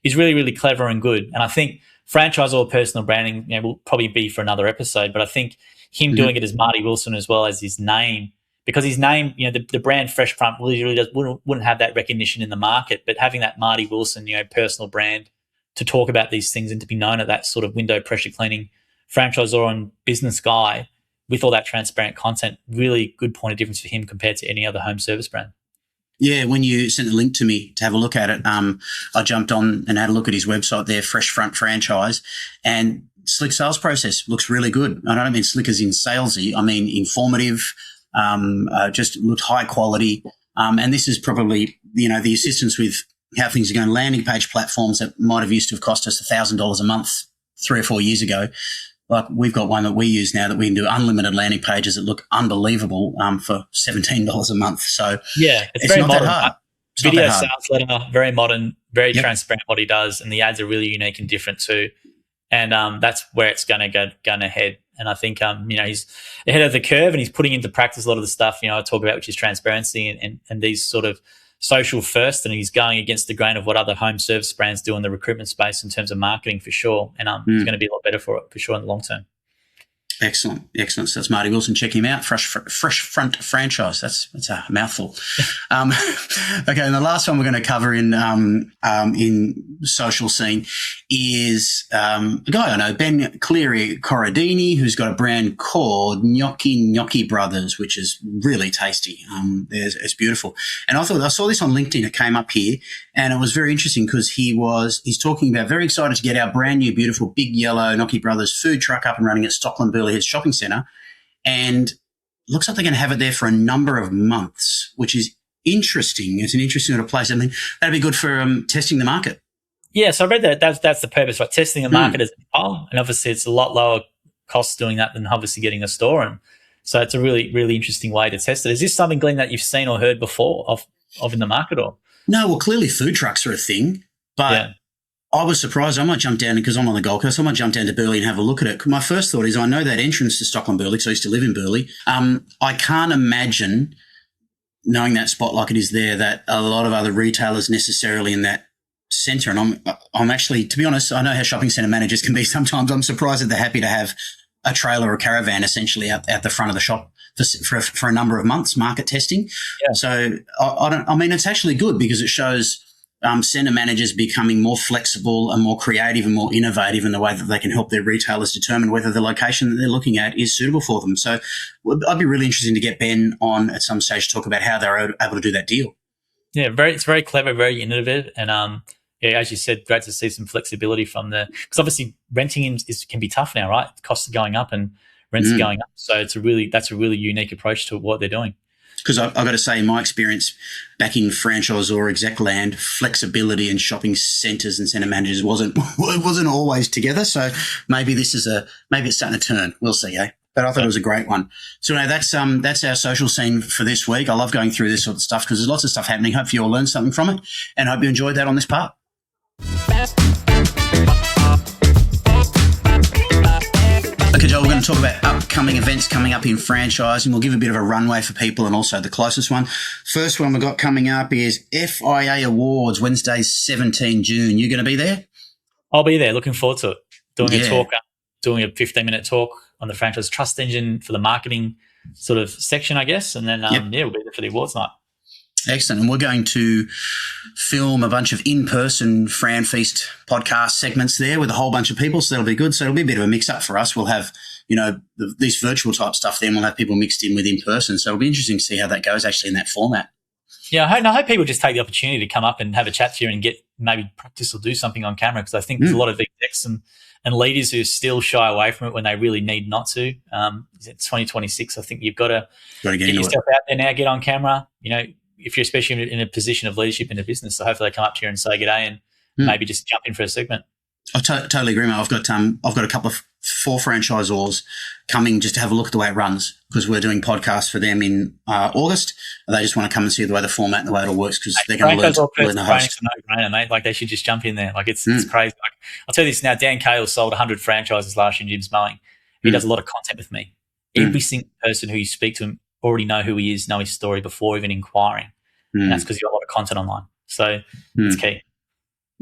is really, really clever and good. And I think franchise or personal branding, will probably be for another episode, but I think him doing it as Marty Wilson as well as his name, because his name, the brand Fresh Front really wouldn't have that recognition in the market, but having that Marty Wilson, personal brand to talk about these things and to be known as that sort of window pressure cleaning franchisor and business guy with all that transparent content, really good point of difference for him compared to any other home service brand. Yeah, when you sent the link to me to have a look at it, I jumped on and had a look at his website there, Fresh Front Franchise, and slick sales process looks really good. I don't mean slick as in salesy. I mean informative, just looked high quality. And this is probably, the assistance with how things are going, landing page platforms that might have used to have cost us $1,000 a month 3 or 4 years ago. Like we've got one that we use now that we can do unlimited landing pages that look unbelievable for $17 a month. So it's very not modern. that hard. Video sales letter, very modern, very transparent what he does, and the ads are really unique and different too. And that's where it's going to head. And I think he's ahead of the curve, and he's putting into practice a lot of the stuff I talk about, which is transparency and these sort of social first. And he's going against the grain of what other home service brands do in the recruitment space in terms of marketing for sure. And he's going to be a lot better for it for sure in the long term. Excellent. So that's Marty Wilson. Check him out. Fresh Front Franchise. That's a mouthful. Okay, and the last one we're going to cover in social scene is a guy I know, Ben Cleary Corradini, who's got a brand called Gnocchi Brothers, which is really tasty. It's beautiful. And I saw this on LinkedIn. It came up here, and it was very interesting because he's talking about very excited to get our brand new, beautiful, big yellow Gnocchi Brothers food truck up and running at Stockland Burleigh Heads Shopping Centre, and looks like they're going to have it there for a number of months, which is interesting. It's an interesting little place. I mean, that'd be good for testing the market. Yeah, so I read that. That's the purpose, right? Testing the market as a whole, and obviously it's a lot lower cost doing that than obviously getting a store. And so it's a really, really interesting way to test it. Is this something, Glenn, that you've seen or heard before of in the market, or? No, well, clearly food trucks are a thing, but I was surprised. I might jump down, because I'm on the Gold Coast, I might jump down to Burleigh and have a look at it. My first thought is I know that entrance to Stockland Burleigh because I used to live in Burleigh. I can't imagine, knowing that spot like it is there, that a lot of other retailers necessarily in that centre. And I'm actually, to be honest, I know how shopping centre managers can be sometimes. I'm surprised that they're happy to have a trailer or caravan essentially out the front of the shop for a number of months, market testing. Yeah. So I mean, it's actually good because it shows centre managers becoming more flexible and more creative and more innovative in the way that they can help their retailers determine whether the location that they're looking at is suitable for them. So I'd be really interested to get Ben on at some stage to talk about how they're able to do that deal. Yeah, it's very clever, very innovative, and as you said, great to see some flexibility from because obviously renting can be tough now, right? Costs are going up and rents are going up, so that's a really unique approach to what they're doing. Because I've got to say, in my experience back in franchise or exec land, flexibility in shopping centres and centre managers wasn't always together. So maybe it's starting to turn. We'll see, eh? But I thought it was a great one. So that's our social scene for this week. I love going through this sort of stuff because there's lots of stuff happening. Hope you all learned something from it, and hope you enjoyed that on this part. Okay, Joel, we're going to talk about upcoming events coming up in franchising. We'll give a bit of a runway for people and also the closest one. First one we've got coming up is FIA Awards, Wednesday, 17 June. You going to be there? I'll be there. Looking forward to it. Doing a 15-minute talk on the franchise trust engine for the marketing sort of section, I guess. And then, we'll be there for the awards night. Excellent. And we're going to film a bunch of in-person FranFeast podcast segments there with a whole bunch of people. So that'll be good. So it'll be a bit of a mix-up for us. We'll have, these virtual type stuff there, and we'll have people mixed in with in-person. So it'll be interesting to see how that goes actually in that format. Yeah, I hope people just take the opportunity to come up and have a chat to you and get maybe practice or do something on camera, because I think there's a lot of execs and leaders who still shy away from it when they really need not to. It's 2026. I think you've got to get yourself out there now, get on camera. If you're especially in a position of leadership in a business, so hopefully they come up to you and say good day and maybe just jump in for a segment. I totally agree, mate. I've got a couple of 4 franchisors coming just to have a look at the way it runs, because we're doing podcasts for them in August. And they just want to come and see the way the format and the way it all works, because they're going to learn the host. No-brainer, mate. Like, they should just jump in there. Like, it's crazy. Like, I'll tell you this now. Dan Cahill sold 100 franchises last year in Jim's Mowing. He does a lot of content with me. Every single person who you speak to him already know who he is, know his story before even inquiring. And that's because you've got a lot of content online. So it's key.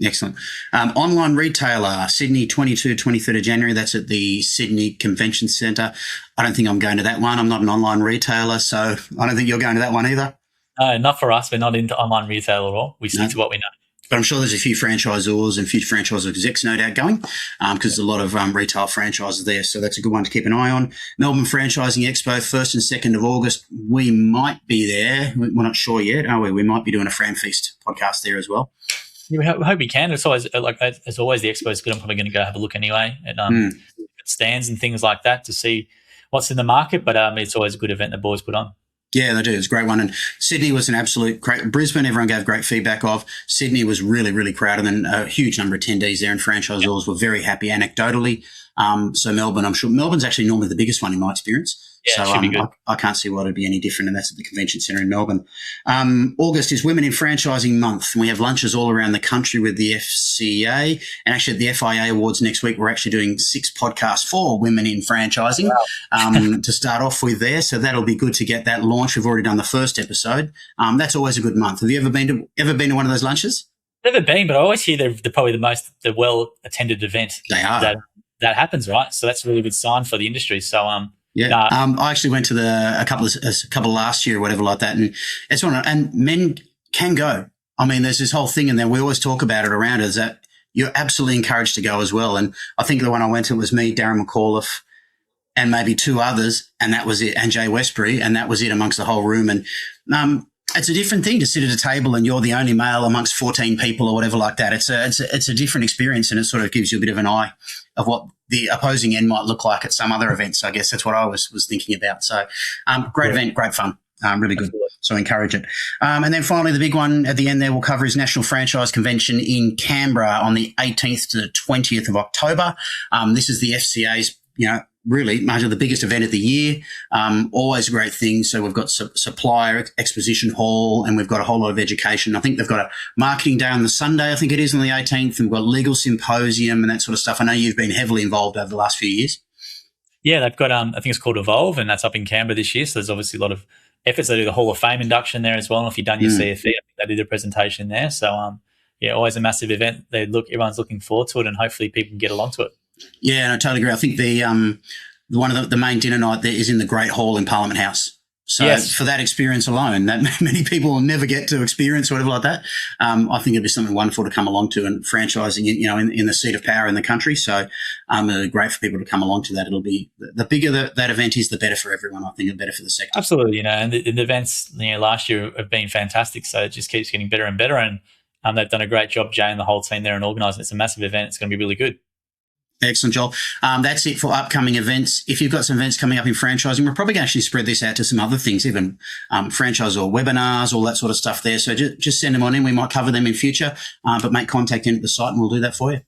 Excellent. Online retailer, Sydney, 23rd of January. That's at the Sydney Convention Centre. I don't think I'm going to that one. I'm not an online retailer, so I don't think you're going to that one either. No, not for us. We're not into online retail at all. We stick to what we know. But I'm sure there's a few franchisors and a few franchise execs no doubt going, because there's a lot of retail franchises there. So that's a good one to keep an eye on. Melbourne Franchising Expo, 1st and 2nd of August. We might be there. We're not sure yet, are we? We might be doing a FranFeast podcast there as well. Yeah, we hope we can. It's always, as always, the expo is good. I'm probably going to go have a look anyway at stands and things like that to see what's in the market. But it's always a good event the boys put on. Yeah, they do. It's a great one. And Sydney was an absolute great. Brisbane, everyone gave great feedback of. Sydney was really, really crowded, and a huge number of attendees there, and franchisors were very happy anecdotally. So Melbourne, I'm sure Melbourne's actually normally the biggest one in my experience. Yeah, so it should be good. I can't see why it'd be any different, and that's at the Convention Centre in Melbourne. August is Women in Franchising Month, and we have lunches all around the country with the FCA. And actually at the FIA Awards next week, we're actually doing 6 podcasts for women in franchising to start off with there. So that'll be good to get that launched. We've already done the first episode. That's always a good month. Have you ever been to one of those lunches? Never been, but I always hear they're probably the well-attended event. They are. That happens, right? So that's a really good sign for the industry. So I actually went to a couple last year or whatever like that, and it's one. And men can go. I mean, there's this whole thing, and then we always talk about it around, is that you're absolutely encouraged to go as well. And I think the one I went to was me, Darren McAuliffe, and maybe 2 others, and that was it, and Jay Westbury, and that was it amongst the whole room. And it's a different thing to sit at a table and you're the only male amongst 14 people or whatever like that. It's a different experience, and it sort of gives you a bit of an eye of what the opposing end might look like at some other events. I guess that's what I was thinking about. So great event, great fun, really good. So encourage it. And then finally, the big one at the end there we'll cover is National Franchise Convention in Canberra on the 18th to the 20th of October. This is the FCA's, really much of the biggest event of the year. Always a great thing. So we've got supplier exposition hall, and we've got a whole lot of education. I think they've got a marketing day on the Sunday, I think it is, on the 18th. And we've got legal symposium and that sort of stuff. I know you've been heavily involved over the last few years. Yeah, they've got, I think it's called Evolve, and that's up in Canberra this year. So there's obviously a lot of efforts. They do the Hall of Fame induction there as well. And if you've done your CFE, I think they do the presentation there. So, always a massive event. Everyone's looking forward to it, and hopefully people can get along to it. Yeah, and I totally agree. I think one of the main dinner night there is in the Great Hall in Parliament House. So for that experience alone, that many people will never get to experience or whatever like that. I think it'd be something wonderful to come along to, and franchising, in the seat of power in the country. So great for people to come along to that. It'll be the bigger that event is, the better for everyone. I think the better for the sector. Absolutely, and the events last year have been fantastic. So it just keeps getting better and better, and they've done a great job, Jay and the whole team there, in organising. It's a massive event. It's going to be really good. Excellent, Joel. That's it for upcoming events. If you've got some events coming up in franchising, we're probably going to actually spread this out to some other things, even franchise or webinars, all that sort of stuff there. So just send them on in. We might cover them in future, but make contact in at the site and we'll do that for you.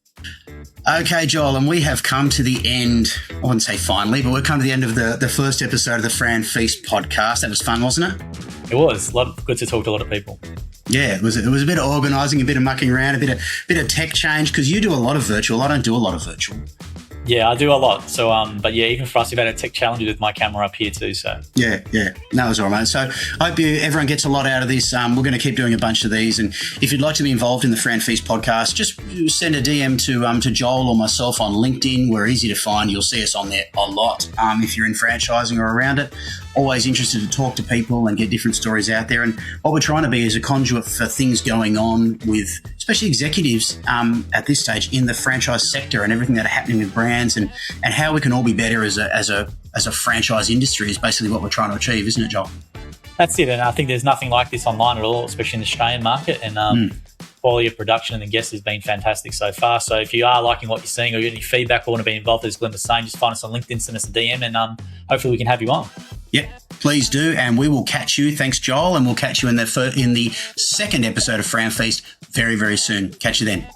Okay, Joel, and we have come to the end. I wouldn't say finally, but we've come to the end of the first episode of the FranFeast podcast. That was fun, wasn't it? It was. Good to talk to a lot of people. Yeah, it was a bit of organising, a bit of mucking around, a bit of tech change, because you do a lot of virtual. I don't do a lot of virtual. Yeah, I do a lot. So, but yeah, even for us, we've had a tech challenge with my camera up here too. So yeah, no, it was all right, mate. So I hope everyone gets a lot out of this. We're going to keep doing a bunch of these, and if you'd like to be involved in the FranFeast podcast, just send a DM to Joel or myself on LinkedIn. We're easy to find. You'll see us on there a lot. If you're in franchising or around it, always interested to talk to people and get different stories out there. And what we're trying to be is a conduit for things going on with, especially executives at this stage in the franchise sector and everything that are happening with brands and how we can all be better as a franchise industry is basically what we're trying to achieve, isn't it, Joel? That's it. And I think there's nothing like this online at all, especially in the Australian market. And quality of production and the guests has been fantastic so far. So if you are liking what you're seeing or you get any feedback or want to be involved, as Glenn was saying, just find us on LinkedIn, send us a DM, and hopefully we can have you on. Yep, please do. And we will catch you. Thanks, Joel. And we'll catch you in the second episode of FranFeast very, very soon. Catch you then.